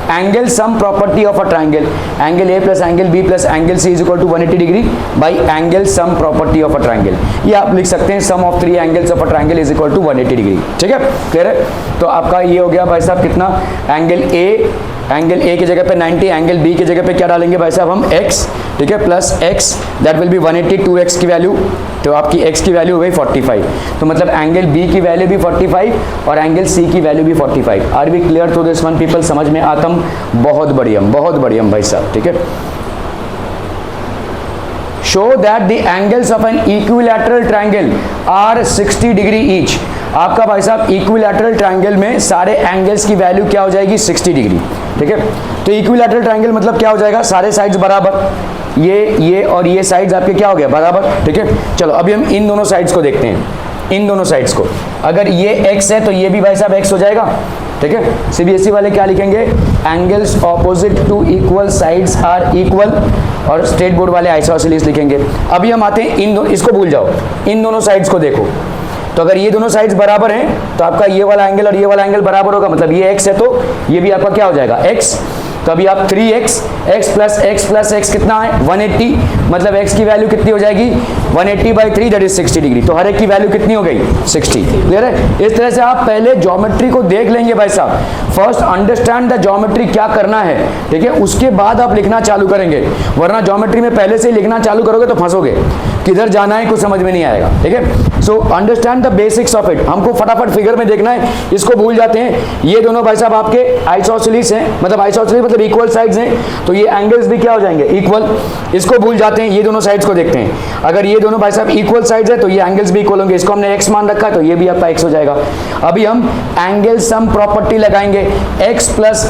Angle sum property of a triangle, angle A plus angle B plus angle C is equal to 180 degree by angle sum property of a triangle, ये आप लिख सकते हैं sum of 3 angles of a triangle is equal to 180 degree, ठीक है, clear है। तो आपका ये हो गया भाई साहब कितना, एंगल ए की जगह पे 90, एंगल बी की जगह पे क्या डालेंगे भाई साहब हम x, ठीक है, plus x, that will B 180, 2x की वैल्यू, तो आपकी x की वैल्यू हो गई 45, तो मतलब एंगल b की वैल्यू भी 45 और एंगल c की वैल्यू भी 45। Are we clear to this one people, समझ में आतम, बहुत बढ़िया भाई साहब, ठीक है। Show that the angles of an equilateral triangle are 60 degree each, आपका भाई साहब इक्विलैटरल ट्रायंगल में सारे एंगल्स की वैल्यू क्या हो जाएगी 60 डिग्री, ठीक है। तो इक्विलैटरल ट्रायंगल मतलब क्या हो जाएगा, सारे साइड्स बराबर, ये और ये साइड्स आपके क्या हो गया बराबर, ठीक है। चलो अभी हम इन दोनों साइड्स को देखते हैं, इन दोनों साइड्स को, अगर ये x है तो ये भी भाई साहब x हो जाएगा, ठीक है। सीबीएसई वाले क्या लिखेंगे, angles opposite to equal sides are equal, और स्टेट बोर्ड वाले आइसोसेलेस लिखेंगे। अभी हम आते हैं इसको भूल जाओ, इन दोनों साइड्स को देखो, तो अगर ये दोनों साइड्स बराबर हैं तो आपका ये वाला एंगल और ये वाला एंगल बराबर होगा, मतलब ये x है तो ये भी आपका क्या हो जाएगा x, तो अभी आप 3x, x प्लस x कितना है 180, मतलब x की वैल्यू कितनी हो जाएगी 180/3 दैट इज 60 डिग्री, तो हर एक की वैल्यू कितनी हो गई 60, क्लियर है। इस तरह से आप पहले ज्योमेट्री को देख लेंगे भाई साहब, फर्स्ट अंडरस्टैंड द ज्योमेट्री क्या करना है, ठीक है, उसके बाद आप लिखना चालू करेंगे, वरना ज्योमेट्री में पहले से लिखना चालू करोगे तो फंसोगे, किधर जाना है कुछ समझ में नहीं आएगा, ठीक है। So understand the basics of it, हमको फटाफट फिगर में देखना है, इसको भूल जाते हैं। ये दोनों भाई साहब आपके आइसोसेलेस हैं, मतलब आइसोसेलेस मतलब इक्वल साइड्स हैं, तो ये एंगल्स भी क्या हो जाएंगे इक्वल, इसको भूल जाते हैं। ये दोनों साइड्स को देखते हैं, अगर ये दोनों भाई साहब इक्वल साइड्स है तो ये एंगल्स भी इक्वल होंगे, इसको हमने x मान रखा है तो ये भी आपका x हो जाएगा। अभी हम एंगल सम प्रॉपर्टी लगाएंगे, x plus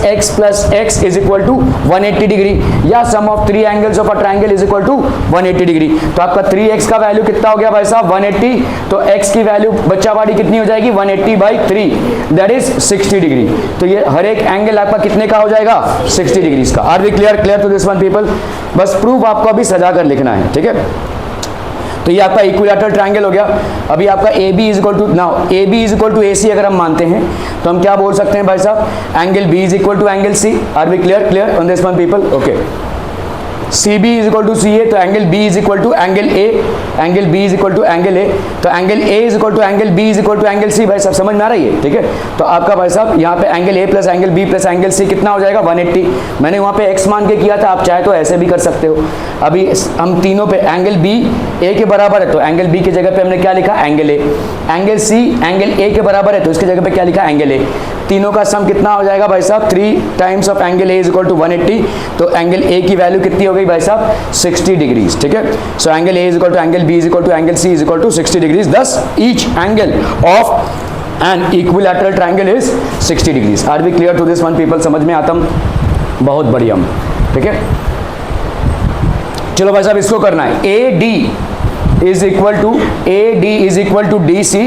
x is equal to 180 degree, या sum of 3 angles of a triangle is equal to 180 degree, तो आपका 3x का वैल्यू कितना हो गया भाई साहब 180, तो x की वैल्यू बच्चावाड़ी कितनी हो जाएगी 180/3 दैट इज 60 डिग्री, तो ये हर एक एंगल आपका कितने का हो जाएगा 60 डिग्री का। Are we clear to this one people, बस प्रूफ आपको अभी सजा कर लिखना है, ठीक है। तो ये आपका इक्विलैटरल ट्रायंगल हो गया। अभी आपका A B is equal to, now A B is equal to A C अगर हम मानते हैं तो हम क्या बोल सकते हैं भाई साहब, angle B is equal to angle C. Are we clear on this one people, okay. C B is equal to C A, तो angle B is equal to angle A, angle B is equal to angle A, तो angle A is equal to angle B is equal to angle C. भाई साहब समझ में आ रही है, ठीक है। तो आपका भाई साहब यहाँ पे angle A plus angle B plus angle C कितना हो जाएगा 180, मैंने वहाँ पे x मान के किया था, आप चाहे तो ऐसे भी कर सकते हो। अभी हम तीनों पे एंगल बी ए के बराबर है तो एंगल बी की जगह पे हमने क्या लिखा angle A, angle C angle A के बराबर है तो इसकी जगह पे क्या लिखा एंगल ए, तीनों का सम कितना हो जाएगा भाई साहब 3 times of angle A is equal to 180, तो एंगल ए की वैल्यू कितनी हो गई भाई साहब 60 डिग्रीज, ठीक है। So angle A is equal to angle B is equal to angle C is equal to 60 degrees, thus each angle of an equilateral triangle is 60 degrees. Are we clear to this one people, समझ में आता, बहुत बढ़िया, ठीक है। चलो भाई साहब इसको करना है, A D is equal to D C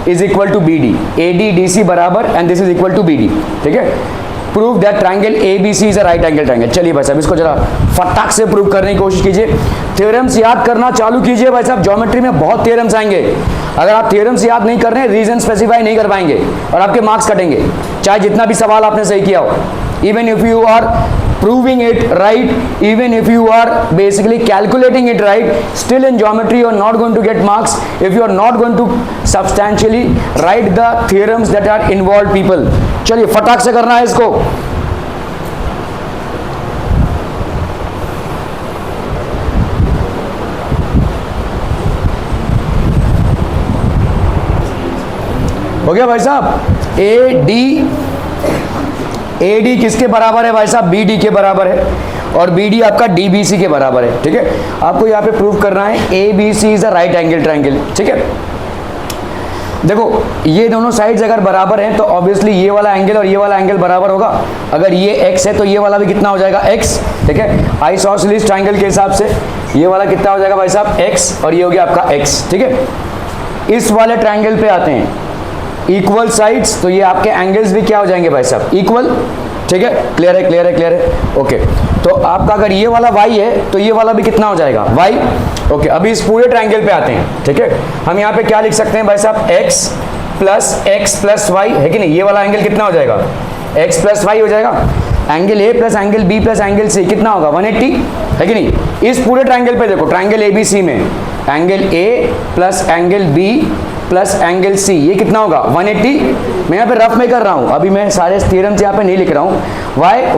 is equal to B D, A D D C बराबर and this is equal to B D, ठीक है। Prove that triangle A B C is a right angle triangle. चलिए भाई साहब इसको जरा फटाक से प्रूव करने की कोशिश कीजिए, थ्योरम्स याद करना चालू कीजिए भाई साहब, ज्योमेट्री में बहुत थ्योरम्स आएंगे, अगर आप थ्योरम्स याद नहीं कर रहे हैं रीजन स्पेसिफाई नहीं कर पाएंगे और आपके मार्क्स कटेंगे, चाहे जितना भी सवाल आपने सही किया हो। Even if you are proving it right, even if you are basically calculating it right, still in geometry you are not going to get marks if you are not going to substantially write the theorems that are involved people. चलिए फटाक से करना है इसको. हो गया भाई साहब. ए डी किसके बराबर है भाई साहब? बी डी के बराबर है, और बी डी आपका डी बी सी के बराबर है. ठीक है, आपको यहाँ पे प्रूव करना है A B C is a right angle triangle. ठीक है, देखो ये दोनों साइड्स अगर बराबर हैं तो ऑब्वियसली ये वाला एंगल और ये वाला एंगल बराबर होगा. अगर ये x है तो ये वाला भी कितना हो जाएगा? x. ठीक है, आइसोसेलेस ट्रायंगल के हिसाब से ये वाला कितना हो जाएगा भाई साहब? x, और ये हो गया आपका x. ठीक है, इस वाले ट्रायंगल पे आते हैं इक्वल साइड्स, तो ये आपके एंगल्स भी क्या हो जाएंगे भाई साहब? इक्वल. ठीक है, क्लियर है, क्लियर है, क्लियर है. ओके, तो आपका अगर ये वाला y है तो ये वाला भी कितना हो जाएगा? y. ओके, अभी इस पूरे ट्रायंगल पे आते हैं. ठीक है, हम यहाँ पे क्या लिख सकते हैं भाई साहब? x प्लस y है कि नहीं? ये वाला एंगल कितना हो जाएगा? x प्लस y हो जाएगा. Angle A plus angle B plus angle C कितना होगा? 180 है कि नहीं? इस पूरे ट्रायंगल पे देखो, ट्रायंगल ABC में angle A plus angle B plus angle C, ये कितना होगा? 180. मैं यहाँ पे रफ में कर रहा हूँ, अभी मैं सारे थ्योरम्स यहाँ पे नहीं लिख रहा हूँ.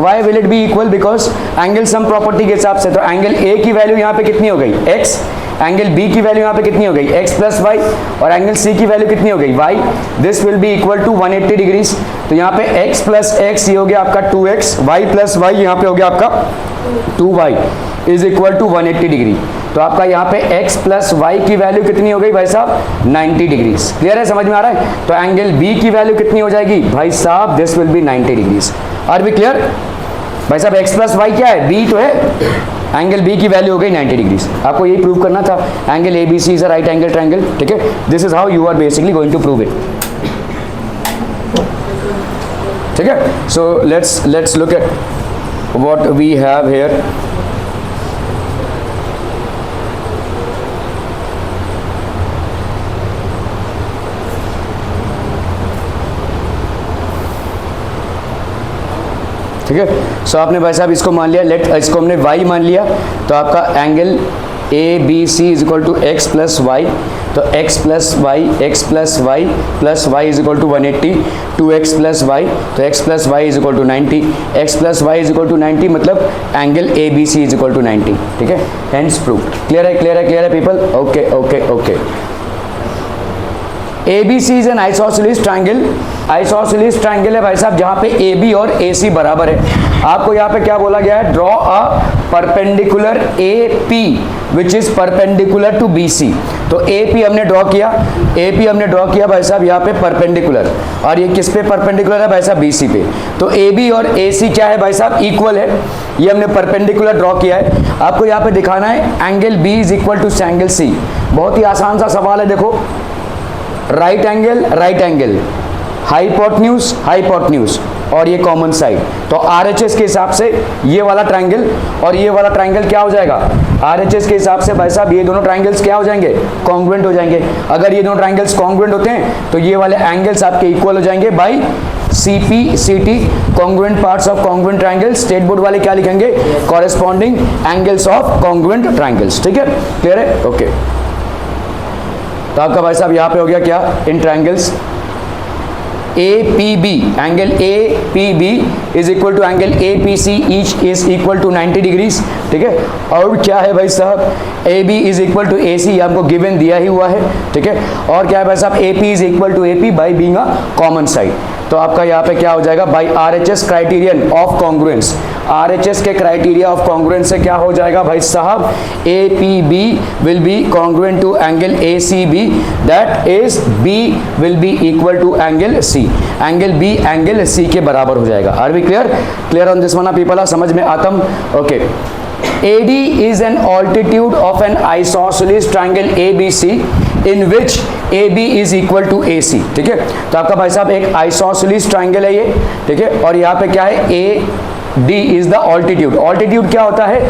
Why will it be equal? Because angle sum property के हिसाब से, तो एंगल ए की वैल्यू यहाँ पे कितनी हो गई? x. एंगल बी की वैल्यू यहाँ पे कितनी हो गई? x plus y. और एंगल सी की वैल्यू कितनी हो गई? y. This will be equal to 180 degrees. तो यहाँ पे x प्लस x ये हो गया आपका 2x, y प्लस y यहाँ पे हो गया आपका 2y is equal to 180 degree. तो आपका यहाँ पे x प्लस वाई की वैल्यू कितनी हो गई भाई साहब? 90 डिग्रीज. क्लियर है, समझ में आ रहा है? तो एंगल b की वैल्यू कितनी हो जाएगी भाई साहब? This will be 90 degrees. Are we clear भाई साहब? x प्लस वाई क्या है? b तो है, एंगल b की वैल्यू हो गई 90 डिग्रीज. आपको यही प्रूव करना था. Angle A B C is a right angle triangle. ठीक है, this is how you are basically going to prove it. ठीक है, so let's look at what we have here. ठीक है, सो आपने भाई साहब इसको मान लिया, इसको हमने y मान लिया, तो आपका angle A B C is equal to x plus y. तो x plus y plus y is equal to 180, 2x plus y, तो x plus y is equal to 90, x plus y is equal to 90, मतलब angle A B C is equal to 90. ठीक है, hence proved. Clear है, clear है, clear है people? Okay okay okay. ABC is an isosceles triangle. Isosceles triangle है भाई साहब जहां पे AB और AC बराबर है. आपको यहाँ पे क्या बोला गया है? Draw a perpendicular AP which is perpendicular to BC. तो AP हमने ड्रॉ किया, AP हमने ड्रॉ किया भाई साहब यहाँ पे परपेंडिकुलर, और ये किस पे परपेंडिकुलर है भाई साहब? BC पे. तो AB और AC क्या है भाई साहब? इक्वल है. ये हमने परपेंडिकुलर ड्रॉ किया है. आपको यहाँ पे दिखाना है angle B is equal to angle C. बहुत ही आसान सा सवाल है. देखो, राइट एंगल, हाइपोटेन्यूज और ये कॉमन साइड. तो RHS के हिसाब से ये वाला ट्रायंगल और ये वाला ट्रायंगल क्या हो जाएगा? RHS के हिसाब से भाई साहब ये दोनों ट्रायंगल्स क्या हो जाएंगे? कॉन्ग्रुएंट हो जाएंगे. अगर ये दोनों ट्रायंगल्स कॉन्ग्रुएंट होते हैं तो ये वाले एंगल्स आपके इक्वल हो जाएंगे by CP CT, congruent parts of congruent triangles. State board वाले क्या लिखेंगे? Corresponding angles of congruent triangles. ठीक है, क्लियर है? ओके. तो आपका भाई साहब यहाँ पे हो गया क्या? In triangles APB, angle APB is equal to angle APC, each is equal to 90 degrees. ठीक है, और क्या है भाई साहब? AB is equal to AC, ये हमको गिवन दिया ही हुआ है. ठीक है, और क्या है भाई साहब? AP is equal to AP by being a common side. तो आपका यहाँ पे क्या हो जाएगा? By RHS criterion of congruence. RHS के क्राइटेरिया ऑफ कॉन्ग्रुएंस से क्या हो जाएगा भाई साहब? APB will be congruent to angle ACB, that is B will be equal to angle C. Angle B angle C के बराबर हो जाएगा. Are we clear? Clear on this one people? समझ में आतम? Okay. AD is an altitude of an isosceles triangle ABC in which AB is equal to AC. ठीक है, तो आपका भाई साहब एक आइसोसेलेस ट्रायंगल है ये. ठीक है, और यहाँ पे क्या है? D is the altitude. Altitude क्या होता है,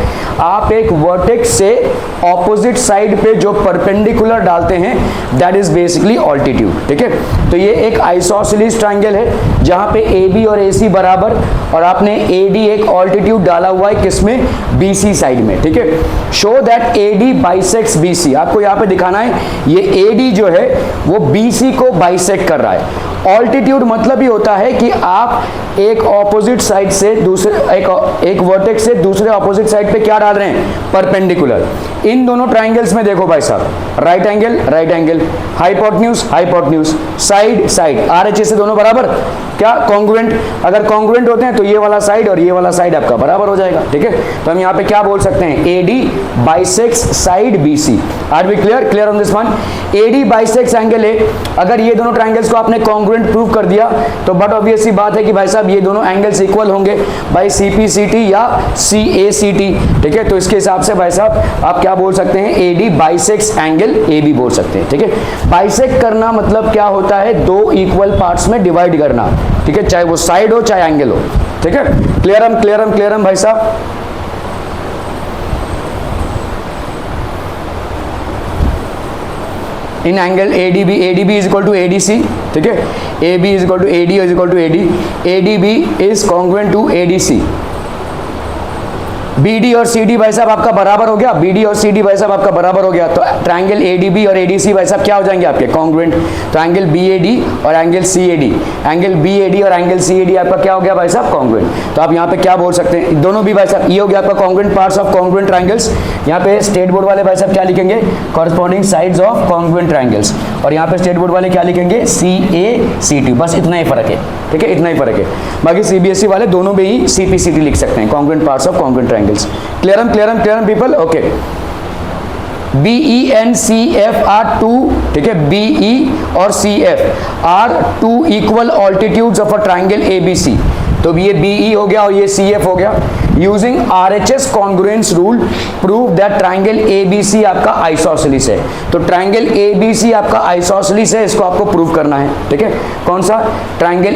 आप एक वर्टेक्स से ऑपोजिट साइड पे जो परपेंडिकुलर डालते हैं दैट इज बेसिकली ऑल्टीट्यूड। ठीक है, तो ये एक आइसोसेलेस ट्रायंगल है जहां पे ए बी और ए सी बराबर, और आपने ए डी एक ऑल्टीट्यूड डाला हुआ है किसमें, बी सी साइड में। ठीक है, show that A D bisects B C, आपको यहाँ पे दिखाना है ये ए डी जो है वो बी सी को बाइसेक्ट कर रहा है। ऑल्टीट्यूड मतलब ही होता है कि आप एक ऑपोजिट साइड से दूसरे एक वर्टेक्स से दूसरे ऑपोजिट साइड पे क्या डाल रहे हैं, परपेंडिकुलर। इन दोनों ट्रायंगल्स में देखो भाई साहब, right angle, hypotenuse hypotenuse, side side, RHS से दोनों बराबर, क्या कॉन्ग्रुएंट, अगर कॉन्ग्रुएंट होते हैं तो ये वाला साइड और ये वाला साइड आपका बराबर हो जाएगा। ठीक है, तो हम यहाँ पे क्या बोल सकते हैं, A D bisects side B C. Are we clear on this one. A D bisects angle है, अगर ये दोनों ट्रायंगल्स को आपने कॉन्ग्रुएंट प्रूव कर दिया तो बट ऑब्वियस सी बात है कि भाई साहब ये दोनों एंगल्स इक्वल होंगे बाई CPCT या CACT। ठीक है, तो इसके हिसाब से भाई साहब आप क्या बोल सकते हैं, A D bisects angle A B बोल सकते हैं। ठीक है, बाइसेक्ट करना मतलब क्या होता है, दो इक्वल पार्ट्स में डिवाइड करना। ठीक है, चाहे वो साइड हो चाहे एंगल हो। ठीक है, क्लियर भाई साहब। In angle ADB is equal to ADC। ठीक है, AB is equal to AD is equal to AD, ADB is congruent to ADC। BD और CD भाई साहब आपका बराबर हो गया, BD और CD भाई साहब आपका बराबर हो गया, तो ट्रायंगल ADB और ADC भाई साहब क्या हो जाएंगे आपके, कॉन्ग्रुएंट। तो एंगल BAD और एंगल CAD, एंगल BAD और एंगल CAD आपका क्या हो गया भाई साहब, कॉन्ग्रुएंट। तो आप यहाँ पे क्या बोल सकते हैं, दोनों भी भाई साहब, ये हो गया आपका congruent parts of congruent triangles. यहाँ पे स्टेट बोर्ड वाले भाई साहब क्या लिखेंगे, corresponding sides of congruent triangles, और यहाँ पे स्टेट बोर्ड वाले क्या लिखेंगे, CACT। बस इतना ही फर्क है। ठीक है, इतना ही फर्क है, बाकी CBSE वाले दोनों भी ही CPCT लिख सकते हैं, congruent parts of congruent triangles. Clear people, okay. BE and CF are two, ठीक है, BE और CF are two equal altitudes of a triangle ABC। तो ये BE हो गया और ये CF हो गया। Using RHS congruence rule prove that triangle ABC आपका आइसोसेलेस है। तो ट्रायंगल ABC आपका आइसोसेलेस है, इसको आपको प्रूव करना है। ठीक है, कौन सा, ट्रायंगल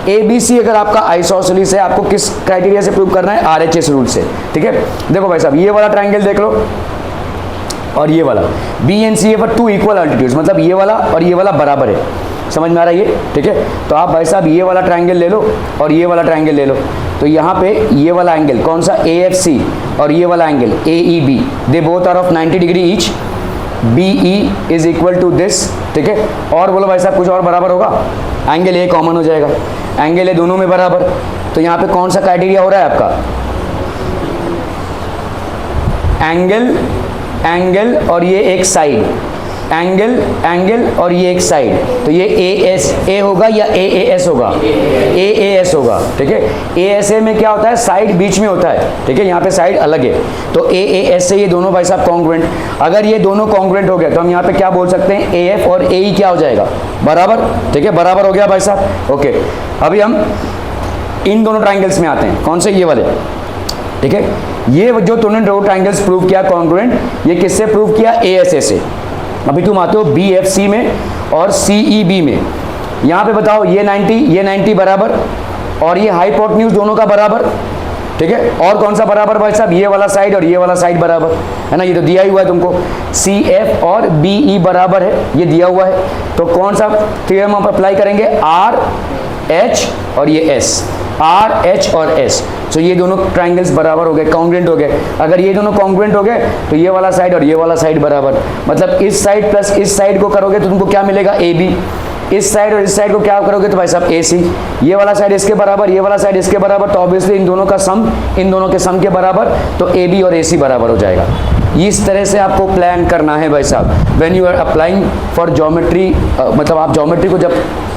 ABC अगर आपका आइसोसेलेस है, आपको किस क्राइटेरिया से प्रूव करना है, RHS रूल से। ठीक है, देखो भाई साहब ये वाला ट्रायंगल देख लो और ये वाला, B and CF are two equal altitudes, मतलब ये वाला और ये वाला बराबर है। समझ में आ रहा है ये? ठीक है, तो आप भाई साहब ये वाला ट्रायंगल ले लो और ये वाला ट्रायंगल ले लो, तो यहाँ पे ये वाला एंगल कौन सा, AFC, और ये वाला angle AEB, they both are of 90 degree each. BE is equal to this. ठीक है, और बोलो भाई साहब कुछ और बराबर होगा, एंगल A कॉमन हो जाएगा, एंगल A दोनों में बराबर। तो यहाँ पे कौन सा क्राइटेरिया हो रहा है आपका, एंगल और ये एक साइड, एंगल और ये एक साइड, तो ये A होगा या AAS होगा, AAS होगा। ठीक है, ASA में क्या होता है, साइड बीच में होता है। ठीक है, यहाँ पे साइड अलग है, तो AAS से ये दोनों भाई साहब कॉन्ग्रुएंट। अगर ये दोनों कॉन्ग्रुएंट हो गए तो हम यहाँ पे क्या बोल सकते हैं, AF और AE क्या हो जाएगा, बराबर। ठीक है, बराबर हो गया भाई साहब। ओके, अभी हम इन दोनों ट्राइंगल्स में आते हैं, कौन से, ये वाले। ठीक है, ये जो तूने दो ट्राइंगल्स प्रूव किया कॉन्ग्रुएंट, ये किससे प्रूव किया, ASA से। अभी तुम आते हो BFC में और CEB में, यहाँ पे बताओ ये 90 बराबर, और ये हाइपोटेन्यूज दोनों का बराबर। ठीक है, और कौन सा बराबर भाई साहब, ये वाला साइड और ये वाला साइड बराबर है ना, ये तो दिया ही हुआ है तुमको। CF और BE बराबर है, ये दिया हुआ है। तो कौन सा थ्योरम हम अप्लाई करेंगे, RH और ये S, RH और S। तो ये दोनों ट्राइंगल्स बराबर हो गए, कॉन्ग्रुएंट हो गए। अगर ये दोनों कॉन्ग्रुएंट हो गए तो ये वाला साइड और ये वाला साइड बराबर, मतलब इस साइड प्लस इस साइड को करोगे तो तुमको क्या मिलेगा, AB। इस साइड और इस साइड को क्या करोगे तो भाई साहब AC। ये वाला साइड इसके बराबर, ये वाला साइड इसके बराबर, तो ऑब्वियसली इन दोनों का सम इन दोनों के सम के बराबर, तो AB और AC बराबर हो जाएगा। इस तरह से आपको प्लान करना है भाई साहब, when you are applying for geometry, मतलब आप ज्योमेट्री को जब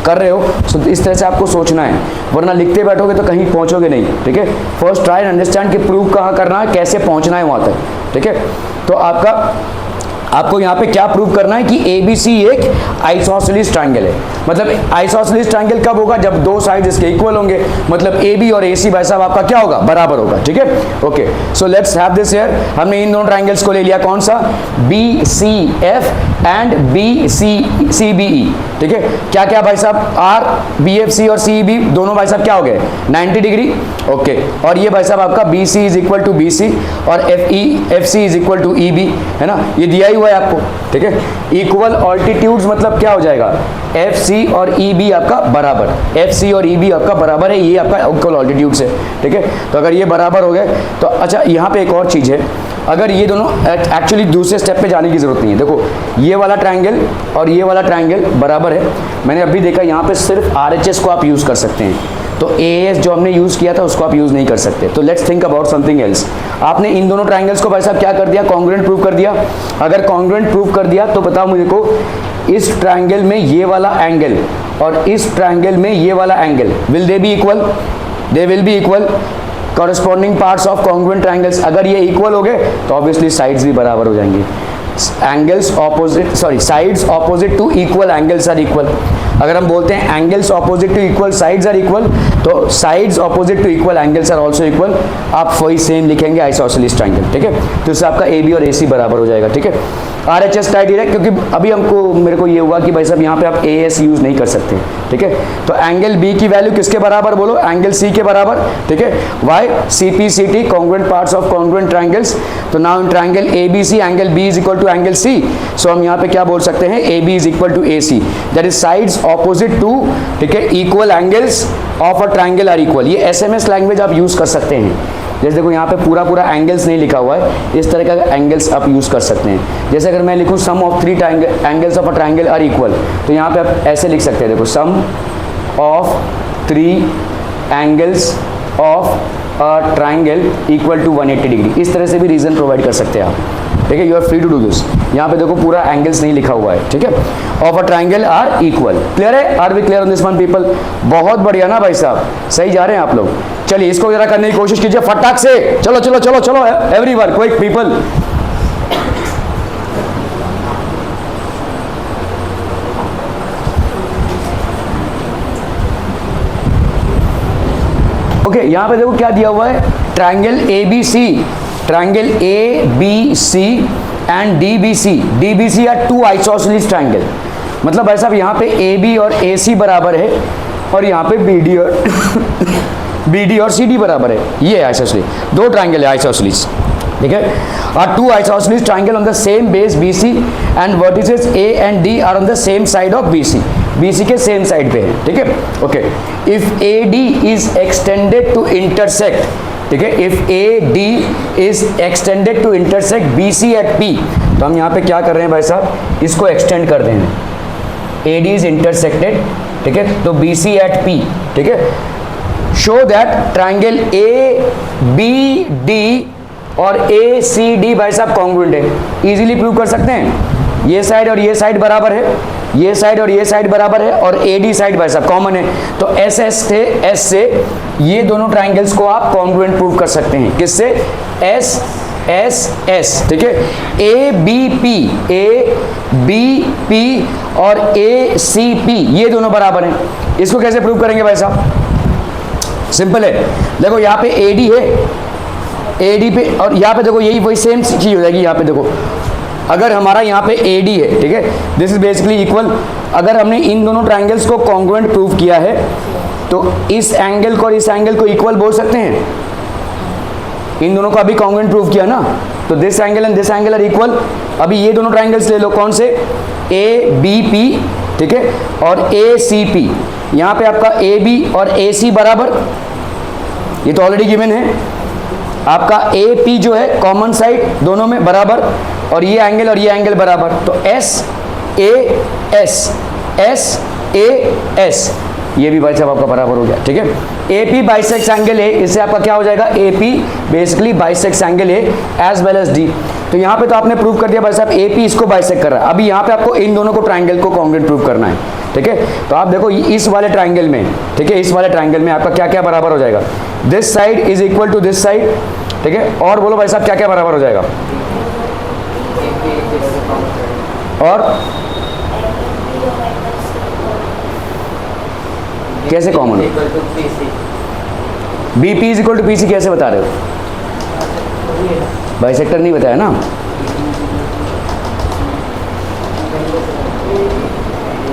कर रहे हो तो इस तरह से आपको सोचना है, वरना लिखते बैठोगे तो कहीं पहुंचोगे नहीं। ठीक है, फर्स्ट ट्राई एंड अंडरस्टैंड कि प्रूव कहाँ करना है, कैसे पहुंचना है वहां तक। ठीक है, तो आपको यहाँ पे क्या प्रूव करना है कि ABC एक आइसोसेलेस ट्रायंगल है। मतलब आइसोसेलेस ट्रायंगल कब होगा, जब दो साइड इसके इक्वल होंगे, मतलब AB और AC भाई साहब आपका क्या होगा, बराबर होगा। ठीक है, okay, so let's have this here. हमने इन दोनों ट्रायंगल्स को ले लिया, कौन सा, BCF एंड BCBE, ठीक है। क्या क्या भाई साहब, RBFC और CEB दोनों भाई साहब क्या हो गए 90 डिग्री, ओके। और ये भाई साहब आपका BC is equal to BC और FC is equal to EB, है ना, ये दिया ही हुआ है आपको, ठीक है। इक्वल ऑल्टीट्यूड्स मतलब क्या हो जाएगा, FC और EB आपका बराबर, FC और EB आपका बराबर है, ये आपका इक्वल ऑल्टीट्यूड्स है, ठीक है। तो अगर ये बराबर हो गए तो अच्छा यहाँ पे एक और चीज़ है, अगर ये दोनों एक्चुअली दूसरे स्टेप पे जाने की जरूरत नहीं है। देखो ये वाला ट्रायंगल और ये वाला ट्रायंगल बराबर है, मैंने अभी देखा यहाँ पे सिर्फ RHS को आप यूज़ कर सकते हैं, तो AS जो हमने यूज़ किया था उसको आप यूज़ नहीं कर सकते। तो let's think about something else. आपने इन दोनों ट्रायंगल्स को भाई साहब क्या कर दिया, कॉन्ग्रुएंट प्रूव कर दिया। अगर कॉन्ग्रुएंट प्रूव कर दिया तो बताओ मुझे को, इस ट्रायंगल में ये वाला एंगल और इस ट्रायंगल में ये वाला angle, will they B equal, they will be equal. Corresponding parts of congruent triangles, अगर ये इक्वल हो गए तो ऑब्वियसली साइड्स भी बराबर हो जाएंगी। Angles opposite, sorry sides opposite to equal angles are equal. अगर हम बोलते हैं angles opposite to equal sides are equal, तो sides opposite to equal angles are also equal. आप वही सेम लिखेंगे आइसोसेलेस ट्रायंगल, ठीक है। तो इससे आपका AB और AC बराबर हो जाएगा, ठीक है। RHS डायरेक्ट, क्योंकि अभी मेरे को ये हुआ कि भाई साहब यहाँ पे आप AS यूज नहीं कर सकते, ठीक है। तो एंगल B की वैल्यू किसके बराबर बोलो, एंगल C के बराबर, ठीक है। Why? CPCT congruent parts of congruent triangles. तो now in triangle ABC angle B is equal to angle C, so हम यहाँ पे क्या बोल सकते हैं, AB is equal to AC, that is sides opposite to, ठीक है, equal angles of a triangle are equal. ये SMS लैंग्वेज आप यूज कर सकते हैं। जैसे देखो यहाँ पे पूरा एंगल्स नहीं लिखा हुआ है, इस तरह का एंगल्स आप यूज़ कर सकते हैं। जैसे अगर मैं लिखूँ sum of 3 angles of a triangle are equal, तो यहाँ पे आप ऐसे लिख सकते हैं, देखो sum of 3 angles of a triangle equal to 180 degree. इस तरह से भी रीजन प्रोवाइड कर सकते हैं आप, ठीक है। You are free to do this. यहाँ पे देखो पूरा एंगल्स नहीं लिखा हुआ है, ठीक है। Of a triangle are equal, clear है, are we clear on this one people? बहुत बढ़िया ना भाई साहब, सही जा रहे हैं आप लोग। चलिए इसको जरा करने की कोशिश कीजिए फटाक से, चलो चलो चलो चलो एवरीवन, क्विक पीपल। ओके, यहाँ पे देखो क्या दिया हुआ है, triangle ABC, triangle ABC and DBC are 2 isosceles triangle. मतलब भाई साहब यहाँ पे AB और AC बराबर है और यहाँ पे BD और CD बराबर है। ये आइसोसेलेस, 2 ट्रायंगल है आइसोसेलेस, ठीक है। Are 2 isosceles triangle on the same base BC and vertices A and D are on the same side of BC के सेम साइड पे है, ठीक है। Okay, if AD is extended to intersect, ठीक है, if AD is extended to intersect BC at P, तो हम यहाँ पे क्या कर रहे हैं भाई साहब, इसको एक्सटेंड कर देंगे। AD इज इंटरसेक्टेड, ठीक है, तो BC एट P, ठीक है। शो दैट ट्रायंगल ABD और ACD भाई साहब कॉन्ग्रुएंट है। इजीली प्रूव कर सकते हैं, ये साइड और ये साइड बराबर है, ये साइड और ये साइड बराबर है, और AD साइड भाई साहब कॉमन है, तो S से ये दोनों ट्रायंगल्स को आप कॉन्ग्रुएंट प्रूव कर सकते हैं। किससे? S, ठीक है। ABP और ACP ये दोनों बराबर हैं। इसको कैसे प्रूव करेंगे भाई साहब? सिंपल है, देखो यहाँ पे AD है, AD पे, और यहाँ पे देखो यही वही सेम चीज हो जाएगी। यहाँ पे देखो अगर हमारा यहाँ पे AD है, ठीक है, दिस इज बेसिकली इक्वल। अगर हमने इन दोनों ट्रायंगल्स को कॉन्ग्रुएंट प्रूव किया है तो इस एंगल को और इस एंगल को इक्वल बोल सकते हैं। इन दोनों को अभी कॉन्ग्रुएंट प्रूव किया ना, तो this angle and this angle are equal. अभी ये दोनों ट्रायंगल्स ले लो, कौन से? ABP, ठीक है, और ACP। यहाँ पे आपका AB और AC बराबर, ये तो ऑलरेडी गिवन है। आपका AP जो है कॉमन साइड दोनों में बराबर, और ये एंगल बराबर, तो SAS ये भी भाई साहब आपका बराबर हो गया, ठीक है। AP बाइसेक्स एंगल है, इससे आपका क्या हो जाएगा, AP बेसिकली बाइसेक्स एंगल है एज वेल एज D। तो यहाँ पे तो आपने प्रूव कर दिया भाई साहब AP इसको बाइसेक्ट कर रहा है। अभी यहाँ पे आपको इन दोनों को ट्रायंगल को कॉन्ग्रुएंट प्रूव करना है, ठीक है। तो आप देखो इस वाले ट्रायंगल में, ठीक है, इस वाले ट्रायंगल में आपका क्या क्या बराबर हो जाएगा, this side is equal to this side, ठीक है। और बोलो भाई साहब क्या क्या बराबर हो जाएगा, और कैसे common? BP is equal to PC कैसे बता रहे हो? बाइसेक्टर नहीं बताया ना,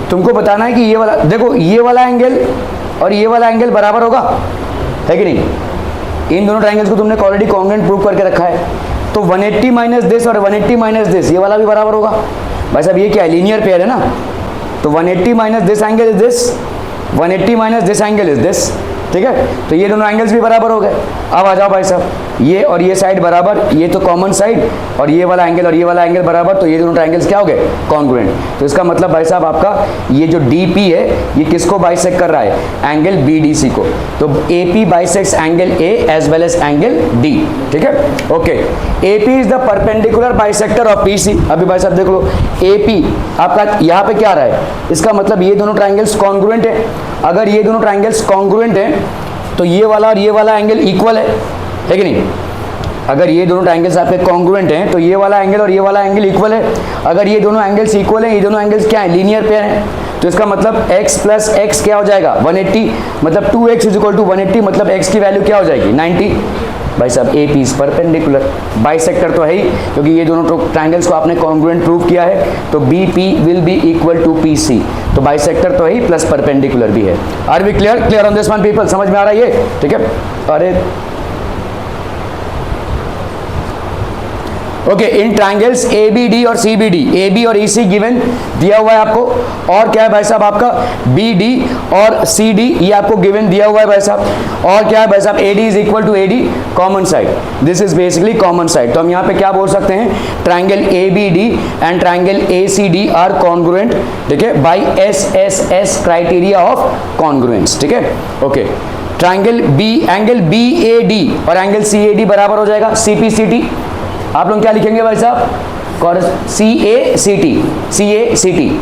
तुमको बताना है कि ये वाला, देखो ये वाला एंगल और ये वाला एंगल बराबर होगा, है कि नहीं? इन दोनों ट्राइंगल्स को तुमने ऑलरेडी कॉन्ग्रुएंट प्रूव करके रखा है, तो 180 माइनस दिस और 180 माइनस दिस, ये वाला भी बराबर होगा। भाई साहब ये क्या है, लीनियर पेयर है ना, तो 180 minus this angle is this, 180 minus this angle is this, ठीक है? तो ये दोनों एंगल्स भी बराबर हो गए। अब आ जाओ भाई साहब, ये और ये साइड बराबर, ये तो कॉमन साइड, और ये वाला एंगल और ये वाला एंगल बराबर, तो ये दोनों ट्राइंगल्स क्या हो गए, कॉन्ग्रुएंट। तो इसका मतलब भाई साहब आपका ये जो DP है ये किसको बाइसेक्ट कर रहा है, एंगल BDC को। तो AP bisects angle A as well as angle D, ठीक है? Okay, AP is the perpendicular bisector of PC। अभी भाई साहब देख लो, AP आपका यहाँ पे क्या आ रहा है, इसका मतलब ये दोनों ट्राइंगल्स कॉन्ग्रुएंट है। अगर ये दोनों ट्राइंगल्स कॉन्ग्रुएंट है तो ये वाला और ये वाला एंगल इक्वल है कि नहीं? अगर ये दोनों ट्राइंगल्स आपके कॉन्ग्रुएंट हैं तो ये वाला एंगल और ये वाला एंगल इक्वल है। अगर ये दोनों एंगल्स इक्वल हैं, ये दोनों एंगल्स क्या है, लीनियर पेयर हैं, तो इसका मतलब x प्लस एक्स क्या हो जाएगा, 180, मतलब 2x इज इक्वल टू 180, मतलब x की वैल्यू क्या हो जाएगी, 90। भाई साहब AP इज परपेंडिकुलर, बाइसेक्टर तो है ही, क्योंकि ये दोनों ट्राइंगल्स को आपने कॉन्ग्रुएंट प्रूव किया है, तो BP will be equal to PC। तो बाइसेक्टर तो है ही प्लस परपेंडिकुलर भी है। Are we clear? Clear on this one people? समझ में आ रहा है ये? ठीक है। अरे ओके, इन ट्राइंगल्स ABD और CBD, AB और EC गिवन दिया हुआ है आपको, और क्या है भाई साहब आपका BD और CD ये आपको गिवन दिया हुआ है भाई साहब, और क्या है भाई साहब AD is equal to AD common side, this is basically common side. तो हम यहाँ पे क्या बोल सकते हैं, triangle ABD and triangle ACD are congruent, ठीक है, by SSS criteria of congruence, ठीक है? ओके, ट्राइंगल एंगल BAD और एंगल CAD बराबर हो जाएगा CPCT। आप लोग क्या लिखेंगे भाई साहब, CACT,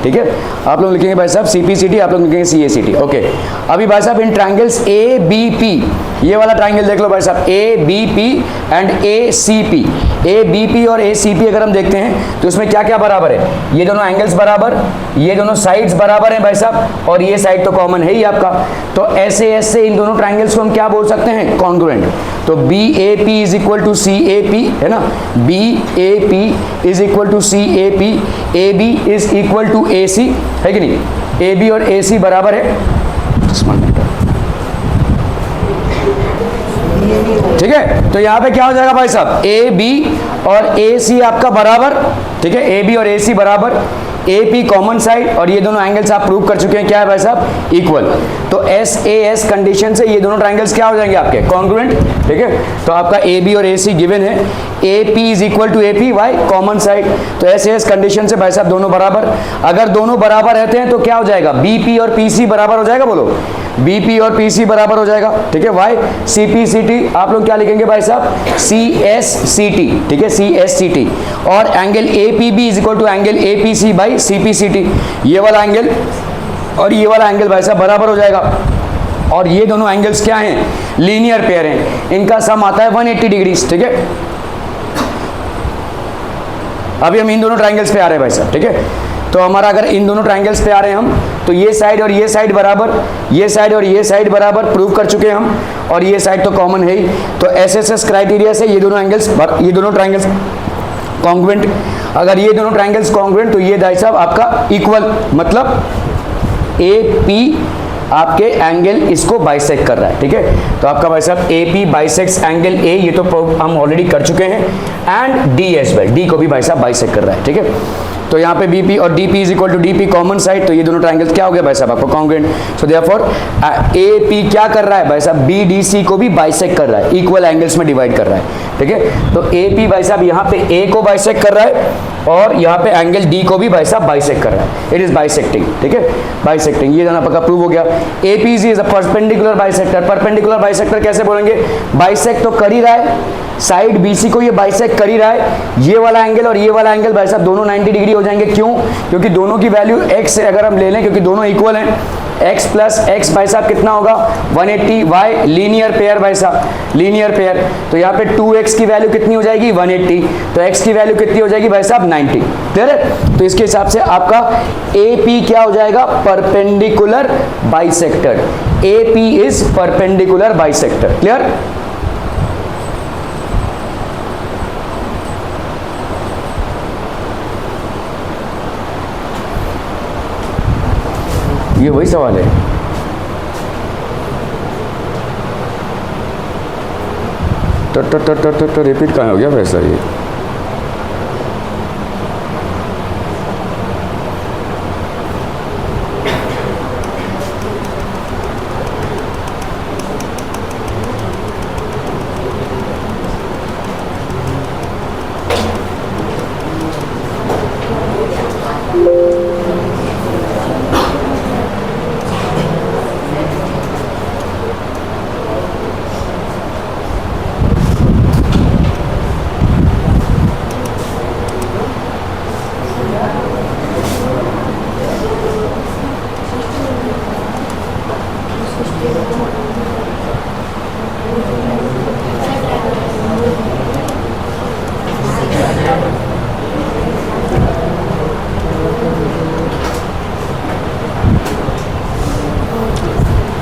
ठीक है? आप लोग लिखेंगे भाई साहब CPCT, आप लोग लिखेंगे CACT। ओके, अभी भाई साहब इन ट्राइंगल्स ABP, ये वाला ट्राइंगल देख लो भाई साहब, ABP एंड ACP, ABP और ACP अगर हम देखते हैं तो इसमें क्या क्या बराबर है, ये दोनों एंगल्स बराबर, ये दोनों साइड्स बराबर हैं भाई साहब, और ये साइड तो कॉमन है ही आपका, तो ऐसे से इन दोनों ट्राइंगल्स को हम क्या बोल सकते हैं, कॉन्ग्रुएंट। तो BAP is equal to CAP, है ना, BAP is equal to CAP, AB is equal to AC, है कि नहीं? AB और AC बराबर है, ठीक है? तो यहाँ पे क्या हो जाएगा भाई साहब, AB और AC आपका बराबर, ठीक है, AB और AC बराबर, AP कॉमन साइड, और ये दोनों एंगल्स आप प्रूव कर चुके हैं क्या है भाई साहब, इक्वल। तो SAS कंडीशन से ये दोनों ट्राइंगल्स क्या हो जाएंगे आपके, कॉन्ग्रुएंट, ठीक है? तो आपका AB और AC गिवन है, AP is equal to AP by common side, तो SAS कंडीशन से भाई साहब दोनों बराबर। अगर दोनों बराबर रहते हैं तो क्या हो जाएगा, BP और PC बराबर हो जाएगा, बोलो BP और PC बराबर हो जाएगा, ठीक है? वाई CPCT, आप लोग क्या लिखेंगे भाई साहब, CSCT, ठीक है, CSCT, और angle APB is equal to angle APC by CPCT, ये वाला एंगल और ये वाला एंगल भाई साहब बराबर हो जाएगा, और ये दोनों एंगल्स क्या हैं, लीनियर पेयर हैं, इनका सम आता है 180 डिग्रीज, ठीक है? अभी हम इन दोनों ट्राइंगल्स पे आ रहे हैं भाई साहब, ठीक है? तो हमारा अगर इन दोनों ट्राइंगल्स पे आ रहे हैं हम, तो ये साइड और ये साइड बराबर, ये साइड और ये साइड बराबर प्रूव कर चुके हैं हम, और ये साइड तो कॉमन है ही, तो SSS क्राइटेरिया से ये दोनों एंगल्स, ये दोनों ट्राइंगल्स कॉन्ग्रुएंट। अगर ये दोनों ट्राइंगल्स कॉन्ग्रुएंट तो ये भाई साहब आपका इक्वल, मतलब AP आपके एंगल इसको बाइसेक्ट कर रहा है, ठीक है? तो आपका भाई साहब AP बाइसेक्ट्स एंगल A, ये तो हम ऑलरेडी कर चुके हैं, and D as well, D को भी भाई साहब बाइसेक्ट कर रहा है, ठीक है? तो यहाँ पे BP और DP is equal to DP common side, तो ये दोनों ट्राइंगल्स क्या हो गया भाई साहब आपको, कॉन्ग्रुएंट। सो देयरफॉर AP क्या कर रहा है भाई साहब, BDC को भी बाइसेक्ट कर रहा है, इक्वल एंगल्स में डिवाइड कर रहा है, ठीक है? तो AP भाई साहब यहाँ पे A को बाइसेक्ट कर रहा है, और यहाँ पे एंगल D को भी भाई साहब बाइसेक्ट कर रहा है, इट इज बाइसेक्टिंग, ठीक है? बाइसेक्टिंग, ये दोनों पक्का प्रूव हो गया। APC is a perpendicular bisector, perpendicular bisector कैसे बोलेंगे, बाइसेक्ट तो कर ही रहा है, साइड BC को ये बाइसेक्ट कर ही रहा है, ये वाला एंगल और ये वाला एंगल भाई साहब दोनों 90 डिग्री हो जाएंगे, क्यों? क्योंकि दोनों की वैल्यू x से अगर हम ले लें, क्योंकि दोनों इक्वल हैं, x प्लस एक्स भाई साहब कितना होगा, 180, वाई लीनियर पेयर भाई साहब, लीनियर पेयर, तो यहाँ पे 2x की वैल्यू कितनी हो जाएगी, 180, तो x की वैल्यू कितनी हो जाएगी भाई साहब, 90, क्लियर है? तो इसके हिसाब से आपका AP क्या हो जाएगा, perpendicular bisector, AP is perpendicular bisector, clear? ये वही सवाल है। तो रिपीट कहाँ हो गया वैसा ये?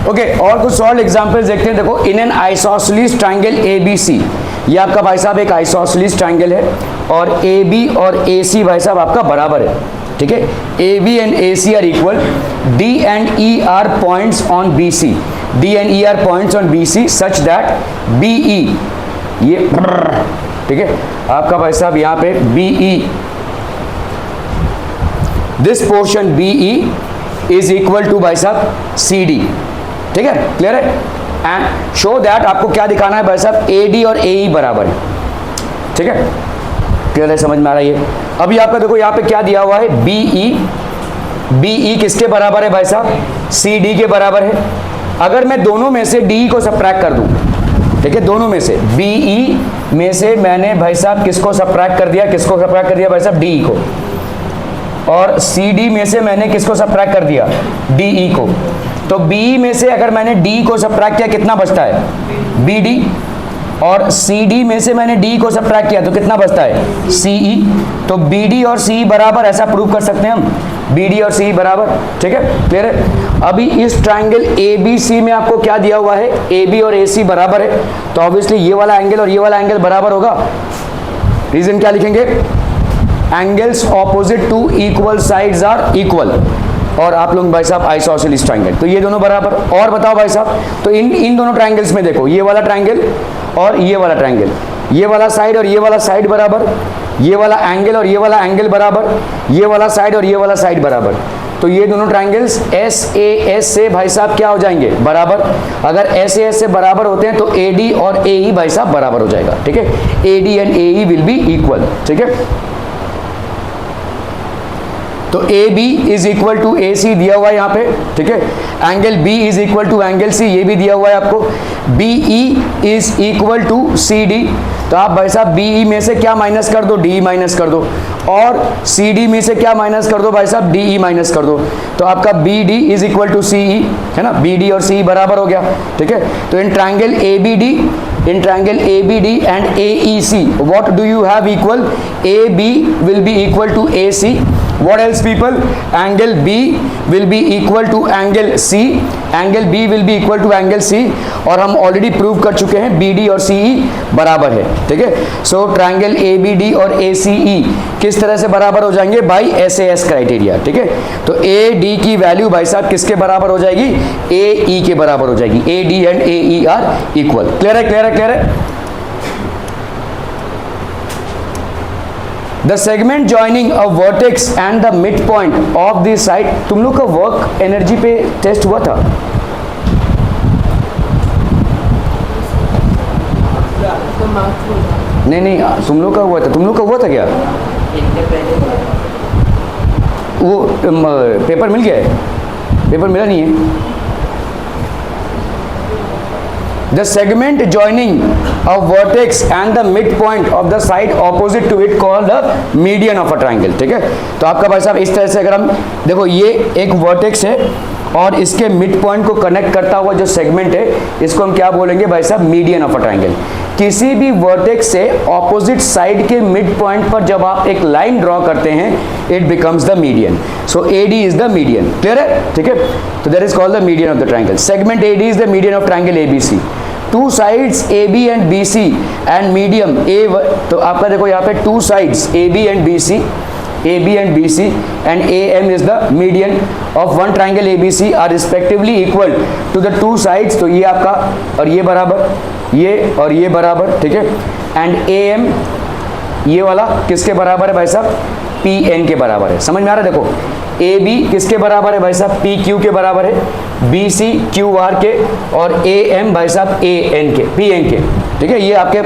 ओके, और कुछ सॉल्व एग्जांपल्स देखते हैं। देखो, in an isosceles triangle ABC, ये आपका भाई साहब एक आइसोसेलेस ट्रायंगल है और AB और AC भाई साहब आपका बराबर है, ठीक है। AB and AC are equal, D and E are points on BC, D and E are points on BC such that BE, ये ठीक है आपका भाई साहब यहाँ पे BE, this portion BE is equal to भाई साहब CD, ठीक है, क्लियर है। एंड शो दैट, आपको क्या दिखाना है भाई साहब, AD और AE बराबर है, ठीक है, क्लियर है, समझ में आ रहा है ये। अभी आपका देखो यहाँ पे क्या दिया हुआ है, BE किसके बराबर है भाई साहब, CD के बराबर है। अगर मैं दोनों में से DE को सब्ट्रैक्ट कर दूं, ठीक है, दोनों में से BE में से मैंने भाई साहब किसको सब्ट्रैक्ट कर दिया, किसको सब्ट्रैक्ट कर दिया भाई साहब, DE को, और CD में से मैंने किसको सब्ट्रैक्ट कर दिया, DE को। तो BE में से अगर मैंने D को सब्ट्रैक्ट किया कितना बचता है, BD, और CD में से मैंने D को सब्ट्रैक्ट किया तो कितना बचता है, CE। तो BD और CE बराबर, ऐसा प्रूव कर सकते हैं हम, BD और CE बराबर, ठीक है, क्लियर है। अभी इस ट्रायंगल ABC में आपको क्या दिया हुआ है, AB और AC बराबर है, तो ऑब्वियसली ये वाला एंगल और ये वाला एंगल बराबर होगा। रीजन क्या लिखेंगे, angles opposite to equal sides are equal, और आप लोग भाई साहब आइसोसेलेस ट्रायंगल, तो ये दोनों बराबर। और बताओ भाई साहब, तो इन दोनों ट्रायंगल्स में देखो, ये वाला ट्रायंगल और ये वाला ट्रायंगल, ये वाला साइड और ये वाला साइड बराबर, ये वाला एंगल और ये वाला एंगल बराबर, ये वाला साइड और ये वाला साइड बराबर। तो ये दोनों ट्रायंगल्स SAS से भाई साहब क्या हो जाएंगे, बराबर। अगर SAS से बराबर होते हैं तो AD और AE भाई साहब बराबर हो जाएगा, ठीक है, AD and AE will be equal, ठीक है। तो AB is equal to AC दिया हुआ है यहाँ पे, ठीक है। Angle B is equal to angle C, ये भी दिया हुआ है आपको। BE is equal to CD, तो आप भाई साहब BE में से क्या माइनस कर दो, DE माइनस कर दो, और CD में से क्या माइनस कर दो भाई साहब, DE माइनस कर दो, तो आपका BD is equal to CE, है ना, BD और CE बराबर हो गया, ठीक है। तो in triangle ABD and AEC, what do you have equal, AB will be equal to AC, what else people, angle B will be equal to angle C, angle B will be equal to angle C, और हम already prove कर चुके हैं BD और CE बराबर है, ठीक है। सो ट्रायंगल ABD और ACE किस तरह से बराबर हो जाएंगे, बाई SAS क्राइटेरिया, ठीक है। तो AD की वैल्यू भाई साहब किसके बराबर हो जाएगी, AE के बराबर हो जाएगी, AD and AE are equal, clear है, क्लियर है, क्लियर है। The segment joining a vertex and the midpoint of the side, तुम लोग का वर्क एनर्जी पे टेस्ट हुआ था, नहीं तुम लोग का हुआ था, तुम लोग का हुआ था क्या, वो पेपर मिल गया है, पेपर मिला नहीं है। The segment joining a vertex and the midpoint of the side opposite to it called the median of a triangle, ठीक है। तो आपका भाई साहब इस तरह से, अगर हम देखो ये एक वर्टेक्स है और इसके मिड पॉइंट को कनेक्ट करता हुआ जो सेगमेंट है, इसको हम क्या बोलेंगे भाई साहब, मीडियन ऑफ अ ट्रायंगल। किसी भी वर्टेक्स से ऑपोजिट साइड के मिड पॉइंट पर जब आप एक लाइन ड्रॉ करते हैं, it becomes the median. So AD is the median, clear है, ठीक है। तो that is called the median of the triangle. Segment AD is the median of triangle ABC। Two sides AB and BC and medium A, तो आपका देखो यहाँ पे two sides AB and BC AB and BC and AM is the median of one triangle ABC are respectively equal to the two sides, तो ये आपका और ये बराबर, ये और ये बराबर, ठीक है, एंड AM ये वाला किसके बराबर है भाई साहब, PN के बराबर है। समझ में आ रहा है? देखो AB किसके बराबर है भाई साहब, PQ के बराबर है, BC QR के, और AM भाई साहब AN के, PN के, ठीक है, ये आपके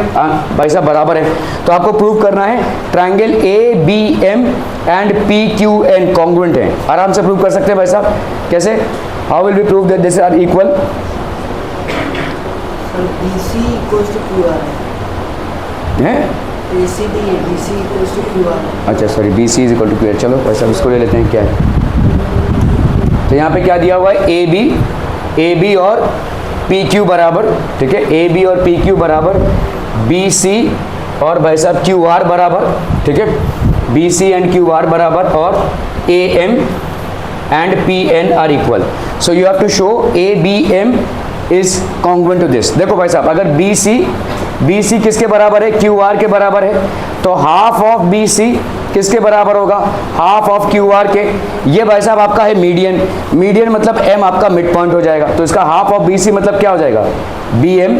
भाई साहब बराबर है। तो आपको प्रूव करना है triangle ABM and PQN congruent है। आराम से प्रूव कर सकते हैं भाई साहब। कैसे? How will be prove that this are equal? BC equals to QR हैं? ACD BC equals to QR अच्छा sorry, BC is equal to Q. चलो भाई साहब इसको ले लेते हैं, क्या है। तो यहाँ पे क्या दिया हुआ है, AB और PQ बराबर, ठीक है, AB और PQ बराबर, BC और भाई साहब QR बराबर, ठीक है, BC एंड QR बराबर, और AM and PN are equal. So you have to show ABM is congruent to this. देखो भाई साहब, अगर BC किसके बराबर है, QR के बराबर है, तो हाफ ऑफ BC किसके बराबर होगा, हाफ ऑफ QR के। ये भाई साहब आपका है मीडियन मतलब M आपका मिड पॉइंट हो जाएगा, तो इसका हाफ ऑफ BC मतलब क्या हो जाएगा, BM,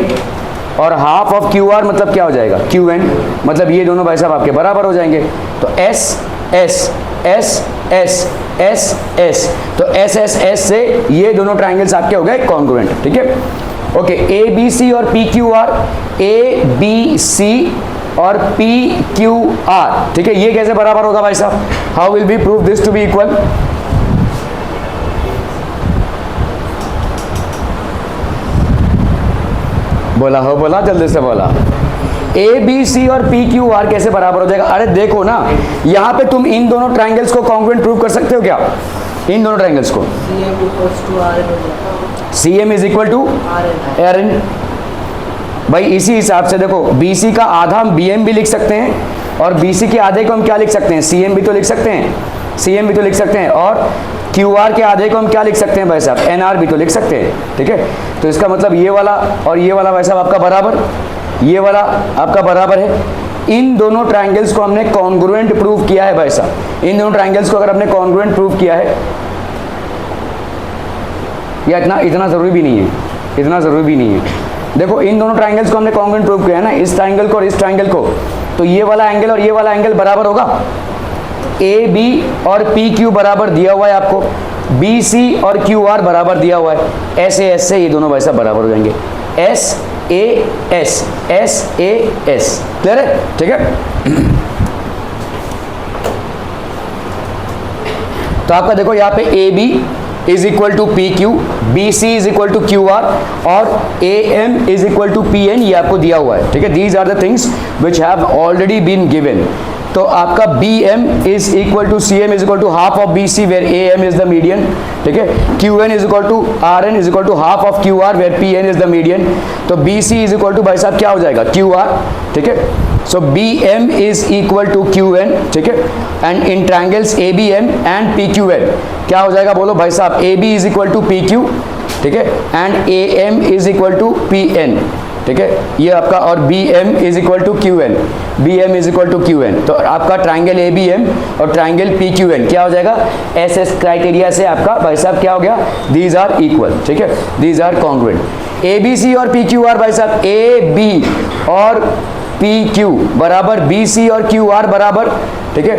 और हाफ ऑफ QR मतलब क्या हो जाएगा, QN, मतलब ये दोनों भाई साहब आपके बराबर हो जाएंगे। तो S S S S S S, तो S S S से ये दोनों ट्राइंगल्स आपके हो गए कॉन्ग्रुएंट, ठीक है। ओके, ABC और PQR, ABC और PQR, ठीक है, ये कैसे बराबर होगा भाई साहब, how will be prove this to be equal? बोला हो, बोला जल्दी से बोला। ABC और PQR कैसे बराबर हो जाएगा? अरे देखो ना, यहाँ पे तुम इन दोनों ट्राइंगल्स को कॉन्ग्रुएंट प्रूव कर सकते हो क्या, इन दोनों ट्राइंगल्स को? CM equals to RN हो जाएगा, CM is equal to RN। भाई इसी हिसाब से देखो, BC का आधा हम BM भी लिख सकते हैं, और BC के आधे को हम क्या लिख सकते हैं, CM भी तो लिख सकते हैं, CM भी तो लिख सकते हैं, और QR के आधे को हम क्या लिख सकते हैं भाई साहब, NR भी तो लिख सकते हैं, ठीक है। तो इसका मतलब ये वाला और ये वाला भाई साहब आपका बराबर, ये वाला आपका बराबर है। इन दोनों ट्राइंगल्स को हमने कॉन्ग्रुएंट प्रूव किया है भाई साहब। इन दोनों ट्राइंगल्स को अगर हमने कॉन्ग्रुएंट प्रूव किया है, या इतना ज़रूरी भी नहीं है, इतना ज़रूरी भी नहीं है। देखो इन दोनों ट्राइंगल्स को हमने कॉन्ग्रुएंट प्रूव किया है ना, इस ट्राइंगल को और इस ट्राइंगल को, तो ये वाला एंगल और ये वाला एंगल बराबर होगा। AB और PQ बराबर दिया हुआ है आपको, BC और QR बराबर दिया हुआ है, SAS से ये दोनों भाई साहब बराबर हो जाएंगे, SAS SAS, क्लियर है, ठीक है। तो आपका देखो यहाँ पे AB is equal to PQ, BC is equal to QR, और AM is equal to PN, ये आपको दिया हुआ है, ठीक है। These are the things which have already been given. तो आपका BM is equal to CM is equal to half of BC where AM is the median, ठीक है। QN is equal to RN is equal to half of QR where PN is the median. तो BC is equal to भाई साहब क्या हो जाएगा, QR, ठीक है। So BM is equal to QN, ठीक है, and in triangles ABM and PQN क्या हो जाएगा, बोलो भाई साहब, AB is equal to PQ, ठीक है, and AM is equal to PN, ठीक है, ये आपका, और BM is equal to QN, BM is equal to QN। तो आपका ट्राइंगल ABM और ट्राइंगल PQN क्या हो जाएगा, SS क्राइटेरिया से आपका भाई साहब क्या हो गया, दीज आर इक्वल, ठीक है, दीज आर कॉन्ग्रुएंट। ABC और PQR भाई साहब, AB और PQ बराबर BC और QR बराबर, ठीक है,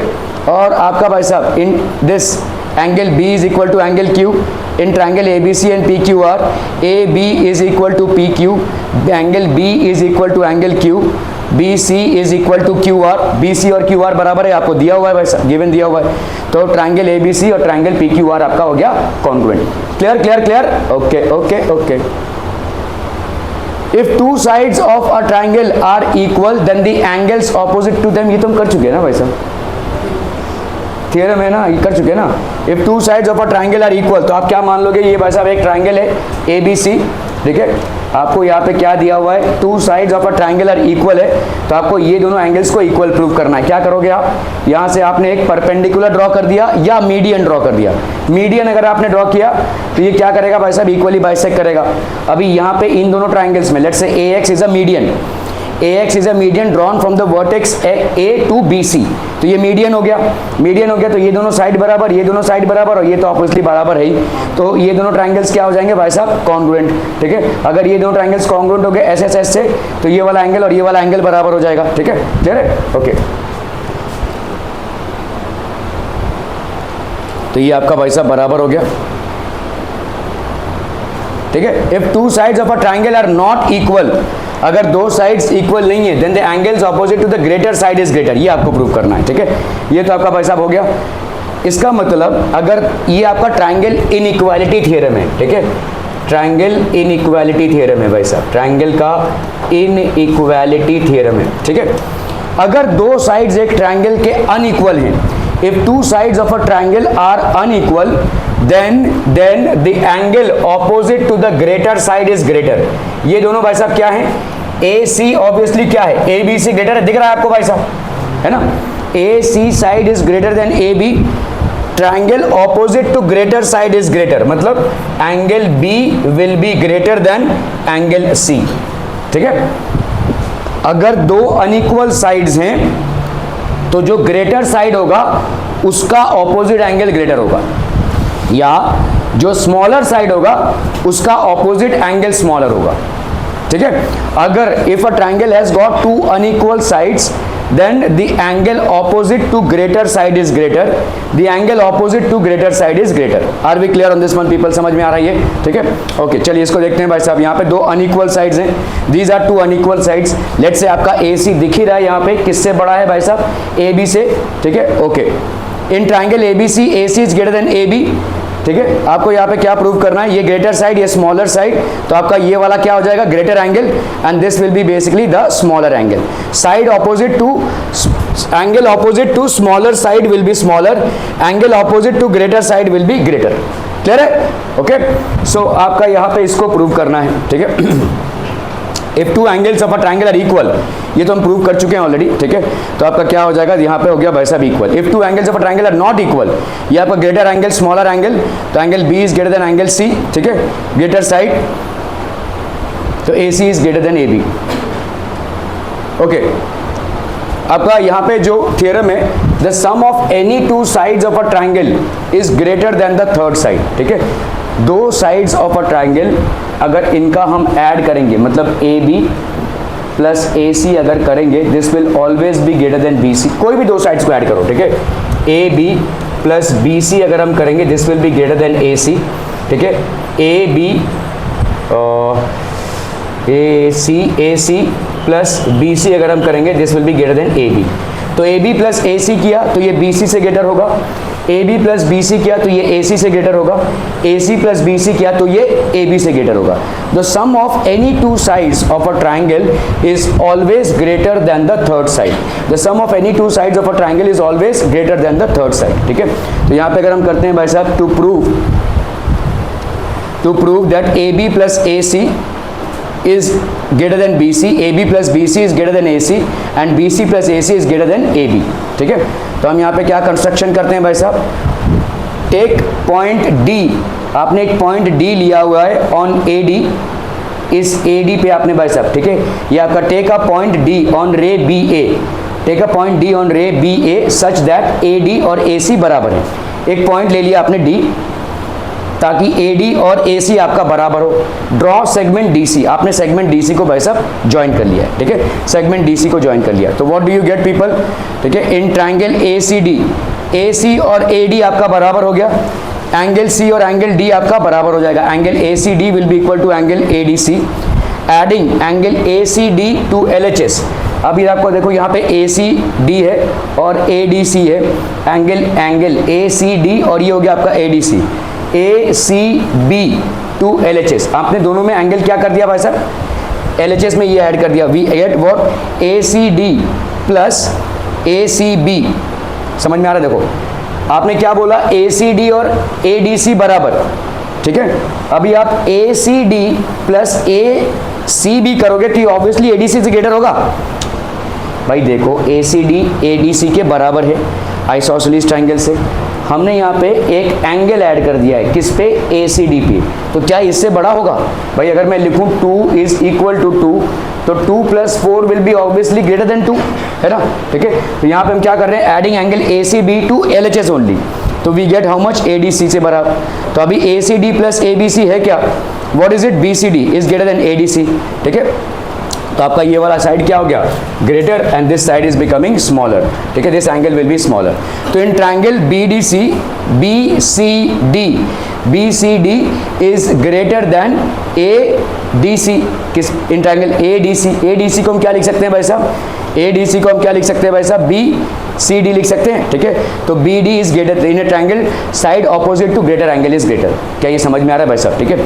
और आपका भाई साहब in this angle B is equal to angle Q in triangle ABC and PQR, AB is equal to PQ, angle B is equal to angle Q, BC is equal to QR, BC और QR बराबर है, आपको दिया हुआ है भाई साहब, given दिया हुआ है। तो ट्राइंगल ABC और ट्राइंगल PQR आपका हो गया congruent. Clear clear clear, okay okay okay. If two sides of a triangle are equal, then the angles opposite to them, ये तो हम कर चुके हैं ना भाई साहब, थ्योरम है ना, ये कर चुके हैं ना। If two sides of a triangle are equal, तो आप क्या मान लोगे, ये भाई साहब एक ट्राइंगल है ABC, ठीक है, आपको यहाँ पे क्या दिया हुआ है, two sides of a triangle are equal है, तो आपको ये दोनों एंगल्स को इक्वल प्रूव करना है। क्या करोगे आप, यहाँ से आपने एक परपेंडिकुलर ड्रॉ कर दिया या मीडियन ड्रॉ कर दिया। मीडियन अगर आपने ड्रॉ किया तो ये क्या करेगा भाई साहब, इक्वली बाइसेक्ट करेगा। अभी यहाँ पे इन दोनों ट्राइंगल्स में let's say AX is a median, AX is a median drawn from the vertex A to BC। तो ये मीडियन हो गया, मीडियन हो गया, तो ये दोनों साइड बराबर, ये दोनों साइड बराबर, और ये तो ऑब्वियसली बराबर है ही। तो ये दोनों ट्राइंगल्स क्या हो जाएंगे भाई साहब, कॉन्ग्रुएंट। ठीक है, अगर ये दोनों ट्राइंगल्स कॉन्ग्रुएंट हो गए SSS से, तो ये वाला एंगल और ये वाला एंगल बराबर हो जाएगा। ठीक है, क्लियर है? ओके, तो ये आपका भाई साहब बराबर हो गया। ठीक है, if two sides of a triangle are not equal, अगर दो साइड्स इक्वल नहीं है, then the angles opposite to the greater side is greater. ये आपको प्रूव करना है। ठीक है, ये तो आपका भाई साहब हो गया। इसका मतलब अगर ये आपका ट्राइंगल इनइक्वालिटी थ्योरम है, ठीक है, ट्राइंगल इनइक्वालिटी थ्योरम है भाई साहब, ट्राइंगल का इनइक्वालिटी थ्योरम है। ठीक है, अगर दो साइड्स एक ट्राइंगल के अनइक्वल हैं, if two sides of a triangle are unequal, then the angle opposite to the greater side is greater। ये दोनों भाई साहब क्या हैं, AC ऑब्वियसली क्या है, ABC ग्रेटर है, दिख रहा है आपको भाई साहब, है ना। AC side is greater than AB, triangle opposite to greater side is greater, मतलब angle B will be greater than angle C। ठीक है, अगर दो अनइक्वल साइड्स हैं तो जो ग्रेटर साइड होगा उसका ऑपोजिट एंगल ग्रेटर होगा, या जो स्मॉलर साइड होगा उसका ऑपोजिट एंगल स्मॉलर होगा। ठीक है, अगर if a triangle has got two unequal sides, then the angle opposite to greater side is greater, the angle opposite to greater side is greater। Are we clear on this one people? समझ में आ रहा है ये? ठीक है, okay, चलिए इसको देखते हैं भाई साहब। यहाँ पे दो अनइक्वल साइड्स हैं, these are two unequal sides। Let's say आपका AC दिख ही रहा है यहाँ पे, किससे बड़ा है भाई साहब, AB से। ठीक है, okay, in triangle ABC AC is greater than AB। ठीक है, आपको यहाँ पे क्या प्रूव करना है, ये ग्रेटर साइड, ये स्मॉलर साइड, तो आपका ये वाला क्या हो जाएगा, greater angle, and this will be basically the smaller angle. Side opposite to angle opposite to smaller side will be smaller, angle opposite to greater side will be greater. Clear है? Okay, so आपका यहाँ पे इसको prove करना है। ठीक है, if two angles of a triangle are equal, ये तो हम प्रूव कर चुके हैं ऑलरेडी। ठीक है, तो आपका क्या हो जाएगा, यहाँ पे हो गया भाई साहब equal. If two angles of a triangle are not equal, ये आपका ग्रेटर एंगल स्मॉलर एंगल, तो angle B is greater than angle C। ठीक है, ग्रेटर साइड, तो AC is greater than AB। ओके, आपका यहाँ पे जो थ्योरम है, the sum of any two sides of a triangle is greater than the third side. ठीक है, दो साइड्स ऑफ अ ट्राइंगल अगर इनका हम ऐड करेंगे, मतलब AB प्लस AC अगर करेंगे, this will always be greater than BC। कोई भी दो साइड्स को ऐड करो, ठीक है, AB प्लस BC अगर हम करेंगे, this will be greater then AC। ठीक है, AC प्लस BC अगर हम करेंगे, this will be greater than AB। तो AB प्लस AC किया तो ये BC से ग्रेटर होगा, AB प्लस BC किया तो ये AC से ग्रेटर होगा, AC प्लस BC किया तो ये AB से ग्रेटर होगा। The sum of any two sides of a triangle is always greater than the third side. The sum of any two sides of a triangle is always greater than the third side. ठीक है, तो यहाँ पे अगर हम करते हैं भाई साहब, to prove that AB plus AC is greater than BC, AB plus BC is greater than AC, and BC plus AC is greater than AB। ठीक है, तो हम यहाँ पे क्या कंस्ट्रक्शन करते हैं भाई साहब, टेक पॉइंट D, आपने एक पॉइंट D लिया हुआ है ऑन AD, इस AD पे आपने भाई साहब, ठीक है, ये आपका take a point D on ray BA, take a point D on ray BA such that AD और AC बराबर है। एक पॉइंट ले लिया आपने D, ताकि AD और AC आपका बराबर हो। ड्रॉ सेगमेंट DC, आपने सेगमेंट DC को भाई साहब ज्वाइन कर लिया है। ठीक है, सेगमेंट DC को ज्वाइन कर लिया, तो what do you get people, ठीक है, इन ट्राइंगल ACD, AC और AD आपका बराबर हो गया, एंगल C और एंगल D आपका बराबर हो जाएगा, angle ACD will be equal to angle ADC, adding angle ACD to LHS। अभी आपको देखो यहाँ पे ACD है और ADC है, एंगल ACD और ये हो गया आपका ADC, ACB टू LHS। आपने दोनों में एंगल क्या कर दिया भाई साहब, LHS में ये ऐड कर दिया, we get what, ACD plus ACB। समझ में आ रहा है? देखो आपने क्या बोला, ACD और ADC बराबर। ठीक है, अभी आप ACD प्लस ACB करोगे तो ऑब्वियसली ADC से ग्रेटर होगा। भाई देखो ACD ADC के बराबर है आइसोसेलेस ट्राइंगल से, हमने यहाँ पे एक एंगल ऐड कर दिया है, किस पे, ACD पे, तो क्या इससे बड़ा होगा भाई? अगर मैं लिखूं 2 इज इक्वल टू 2, तो 2 + 4 will be obviously greater than 2, है ना? ठीक है, तो यहाँ पे हम क्या कर रहे हैं, adding angle ACB to LHS only, तो we get how much, ADC से बराबर। तो अभी ACD प्लस ABC है क्या, what is it, BCD is greater than ADC, ठीक है? तो आपका ये वाला साइड क्या हो गया, greater, and this side is becoming smaller, ठीक है, this angle will be smaller. तो in triangle BCD is greater than ADC, किस, इन ट्रायंगल ADC को हम क्या लिख सकते हैं भाई साहब, ADC को हम क्या लिख सकते हैं भाई साहब, BCD लिख सकते हैं, ठीक है? तो BD is greater in a triangle, side opposite to greater angle is greater. क्या ये समझ में आ रहा है भाई साहब? ठीक है,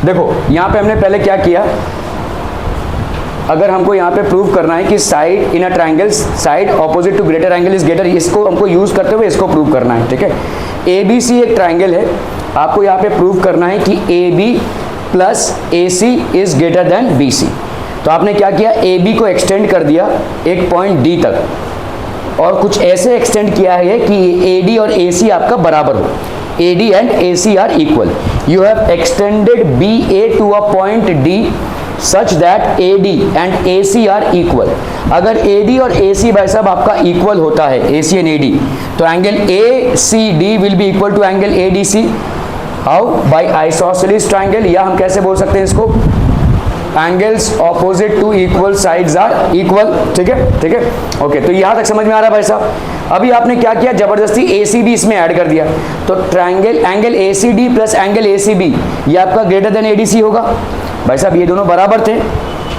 देखो यहाँ पे हमने पहले क्या किया, अगर हमको यहाँ पे प्रूव करना है कि side in a triangle, side opposite to greater angle is greater, इसको हमको यूज करते हुए इसको प्रूव करना है, ठीक है? ABC एक ट्रायंगल है, आपको यहाँ पे प्रूव करना है कि AB plus AC is greater than BC। तो आपने क्या किया, AB को एक्सटेंड कर दिया एक पॉइंट D तक, और कुछ ऐसे एक्सटेंड किया है कि AD और AC आपका बराबर हो, AD and AC are equal. You have extended BA to a point D such that AD and AC are equal. अगर AD और AC भाई साहब आपका इक्वल होता है, AC and AD, तो angle ACD will be equal to angle ADC. How, by isosceles triangle, या हम कैसे बोल सकते हैं इसको, angles opposite to equal sides are equal, ठीक है, ठीक है, ओके। तो यहां तक समझ में आ रहा है भाई साहब? अभी आपने क्या किया, जबरदस्ती ACB इसमें ऐड कर दिया, तो triangle angle ACD plus angle ACB ये आपका ग्रेटर देन ADC होगा। भाई साहब ये दोनों बराबर थे,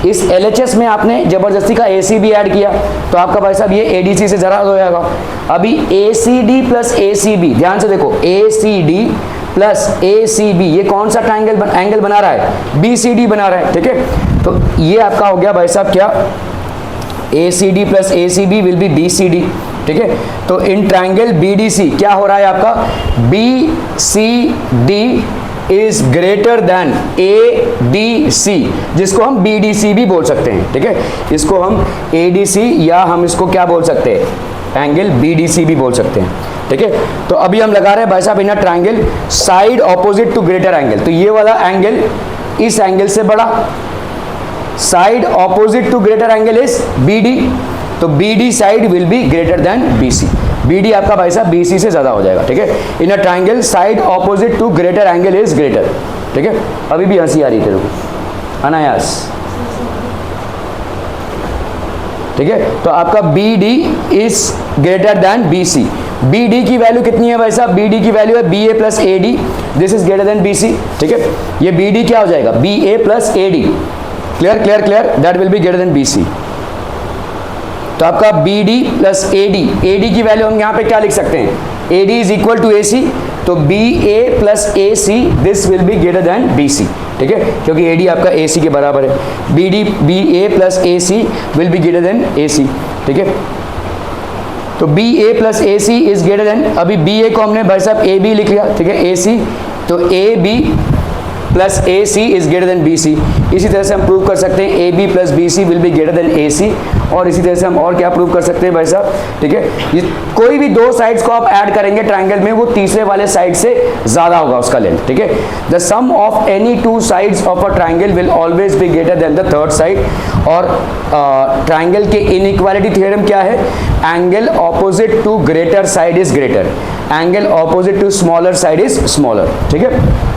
इस LHS में आपने जबरदस्ती का ACB ऐड किया, तो आपका भाई साहब ये ADC से जरा हो जाएगा। अभी ACD प्लस ACB, ध्यान से देखो, ACD प्लस ACB ये कौन सा ट्रायंगल एंगल बना रहा है, BCD बना रहा है, ठीक है? तो ये आपका हो गया भाई साहब क्या, ACD plus ACB will be BCD, ठीक है? तो इन ट्रायंगल BDC क्या हो रहा है आपका, BCD is greater than ADC, जिसको हम BDC भी बोल सकते हैं, ठीक है? इसको हम ADC या हम इसको क्या बोल सकते हैं, एंगल BDC भी बोल सकते हैं, ठीक है? तो अभी हम लगा रहे हैं भाई साहब in triangle side opposite to greater angle, तो ये वाला एंगल इस एंगल से बड़ा, side opposite to greater angle is BD, तो BD side will be greater than BC, BD आपका भाई साहब BC से ज्यादा हो जाएगा, ठीक है? In a triangle side opposite to greater angle is greater, ठीक है? अभी भी हंसी आ रही तेरे को, अनायास, ठीक है? तो आपका BD is greater than BC। BD की वैल्यू कितनी है भाई साहब, BD की वैल्यू है BA plus AD, this is greater than BC, ठीक है? ये BD क्या हो जाएगा, BA plus AD, clear clear clear, that will be greater than BC। तो आपका BD प्लस AD की वैल्यू हम यहाँ पे क्या लिख सकते हैं, AD is equal to AC, तो BA plus AC this will be greater than BC, ठीक है? क्योंकि AD आपका AC के बराबर है, BA plus AC will be greater then AC, ठीक है? तो BA plus AC is greater then, अभी BA को हमने भाई साहब AB लिख लिया, ठीक है? AC, तो AB plus AC is greater than BC। इसी तरह से हम प्रूव कर सकते हैं AB plus BC will be greater then AC, और इसी तरह से हम और क्या प्रूव कर सकते हैं भाई साहब, ठीक है? ये कोई भी दो साइड्स को आप ऐड करेंगे ट्रायंगल में, वो तीसरे वाले साइड से ज्यादा होगा उसका लेंथ, ठीक है? The sum of any two sides of a triangle will always be greater than the third side. और ट्रायंगल के इनइक्वालिटी थ्योरम क्या है, angle opposite to greater side is greater, angle opposite to smaller side is smaller, ठीक है?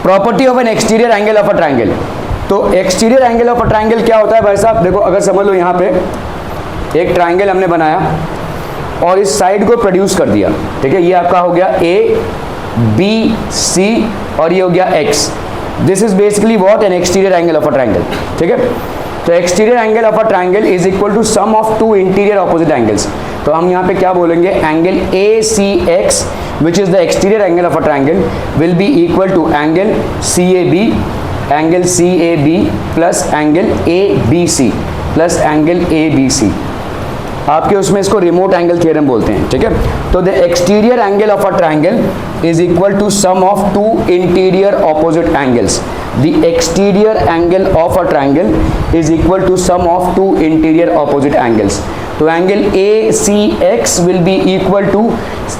Property of an exterior angle of a triangle, तो exterior angle of a triangle क्या होता है भाई साहब, देखो अगर समझ लो यहाँ पे एक ट्रायंगल हमने बनाया और इस साइड को प्रोड्यूस कर दिया, ठीक है? ये आपका हो गया A B C और ये हो गया X, this is basically what, an exterior angle of a triangle, ठीक है? तो exterior angle of a triangle is equal to sum of two interior opposite angles. तो हम यहाँ पे क्या बोलेंगे, angle ACX which is the exterior angle of a triangle will be equal to angle CAB plus angle ABC plus angle ABC। आपके उसमें इसको remote angle theorem बोलते हैं, ठीक है? तो the exterior angle of a triangle is equal to sum of two interior opposite angles. The exterior angle of a triangle is equal to sum of two interior opposite angles. तो तो angle ACX will be equal to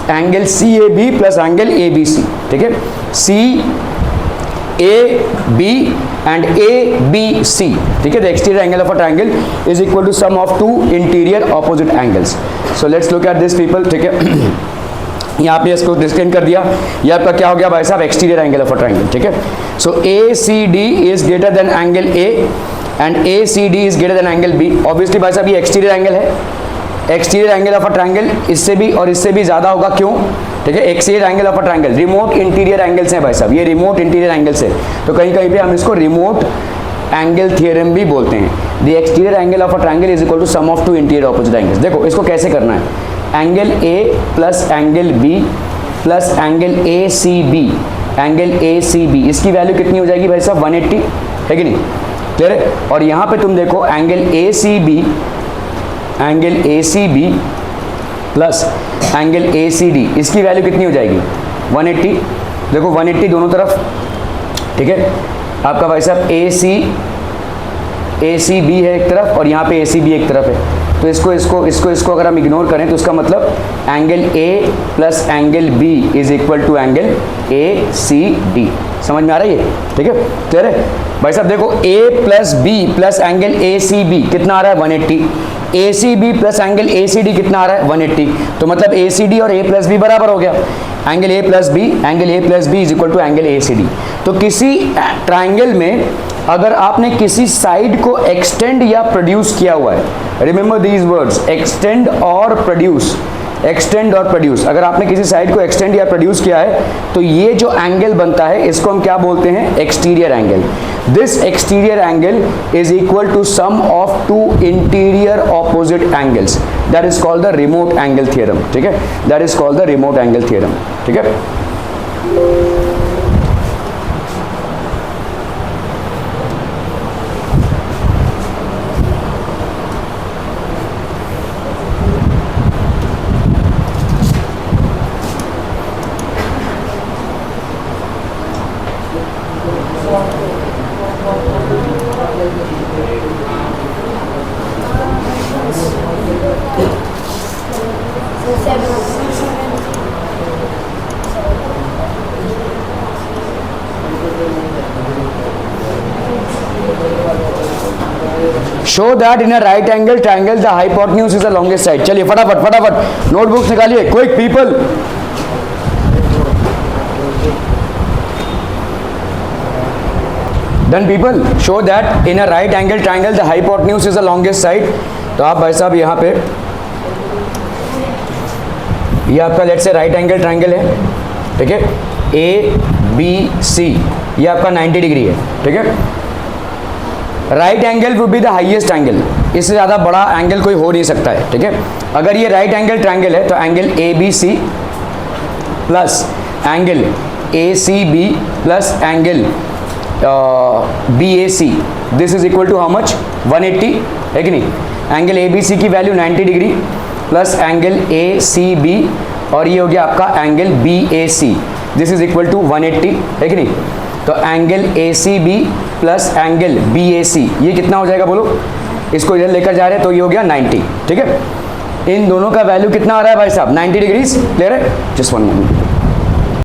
angle CAB plus angle ABC, ठीक है। CAB and ABC, ठीक है। The exterior angle of a triangle is equal to sum of two interior opposite angles. So let's look at this people, ठीक है। यहाँ पे इसको describe कर दिया, ये आपका क्या हो गया भाई साहब, exterior angle of a triangle, ठीक है। सो ACD is greater than angle A and ACD is greater than angle B। Obviously भाई साहब ये एक्सटीरियर एंगल है, exterior angle of a triangle इससे भी और इससे भी ज्यादा होगा, क्यों, ठीक है। Exterior angle of a triangle, remote interior angles हैं भाई साहब, ये रिमोट इंटीरियर एंगल्स है, तो कहीं कहीं पे हम इसको रिमोट एंगल थ्योरम भी बोलते हैं। The exterior angle of a triangle is equal to sum of two interior opposite angles. देखो इसको कैसे करना है, angle A plus angle B plus angle ACB, angle ACB इसकी वैल्यू कितनी हो जाएगी भाई साहब, 180, है कि नहीं, क्लियर है। और यहाँ पे तुम देखो angle ACB plus angle ACD इसकी वैल्यू कितनी हो जाएगी, 180। देखो 180 दोनों तरफ, ठीक है। आपका भाई साहब ACB है एक तरफ और यहाँ पे ACB एक तरफ है, तो इसको अगर हम इग्नोर करें तो इसका मतलब angle A plus angle B is equal to angle ACD। समझ में आ रहा है ये, ठीक है, क्लियर है भाई साहब। देखो A plus B plus angle ACB कितना आ रहा है, 180। ACB प्लस एंगल ACD कितना आ रहा है, 180। तो मतलब ACD और A प्लस B बराबर हो गया, angle A plus B is equal to angle ACD। तो किसी ट्राइंगल में अगर आपने किसी साइड को एक्सटेंड या प्रोड्यूस किया हुआ है, रिमेंबर दीज वर्ड्स, एक्सटेंड और प्रोड्यूस, एक्सटेंड और प्रोड्यूस, अगर आपने किसी साइड को एक्सटेंड या प्रोड्यूस किया है तो ये जो एंगल बनता है इसको हम क्या बोलते हैं, exterior angle. This exterior angle is equal to sum of two interior opposite angles, that is called the remote angle theorem, ठीक है, that is called the remote angle theorem, ठीक है। Show that in a right angle triangle the hypotenuse is the longest side. चलिए फटाफट notebooks निकालिए, quick people. Done people, show that in a right angle triangle the hypotenuse is the longest side. तो आप भाई साहब यहाँ पे ये आपका let's say right angle triangle है, ठीक है, ABC, ये आपका 90 डिग्री है, ठीक है। Right angle would be the highest angle, इससे ज़्यादा बड़ा एंगल कोई हो नहीं सकता है, ठीक है। अगर ये राइट एंगल ट्रायंगल है तो angle ABC plus angle ACB plus angle BAC, this is equal to how much, 180, है कि नहीं। एंगल ABC की value 90 degree plus angle ACB और ये हो गया आपका angle BAC, this is equal to 180, है कि नहीं। तो angle ACB plus angle BAC ये कितना हो जाएगा बोलो, इसको इधर लेकर जा रहे हैं तो ये हो गया 90, ठीक है। इन दोनों का वैल्यू कितना आ रहा है भाई साहब, 90 डिग्रीज, क्लियर है। Just one minute,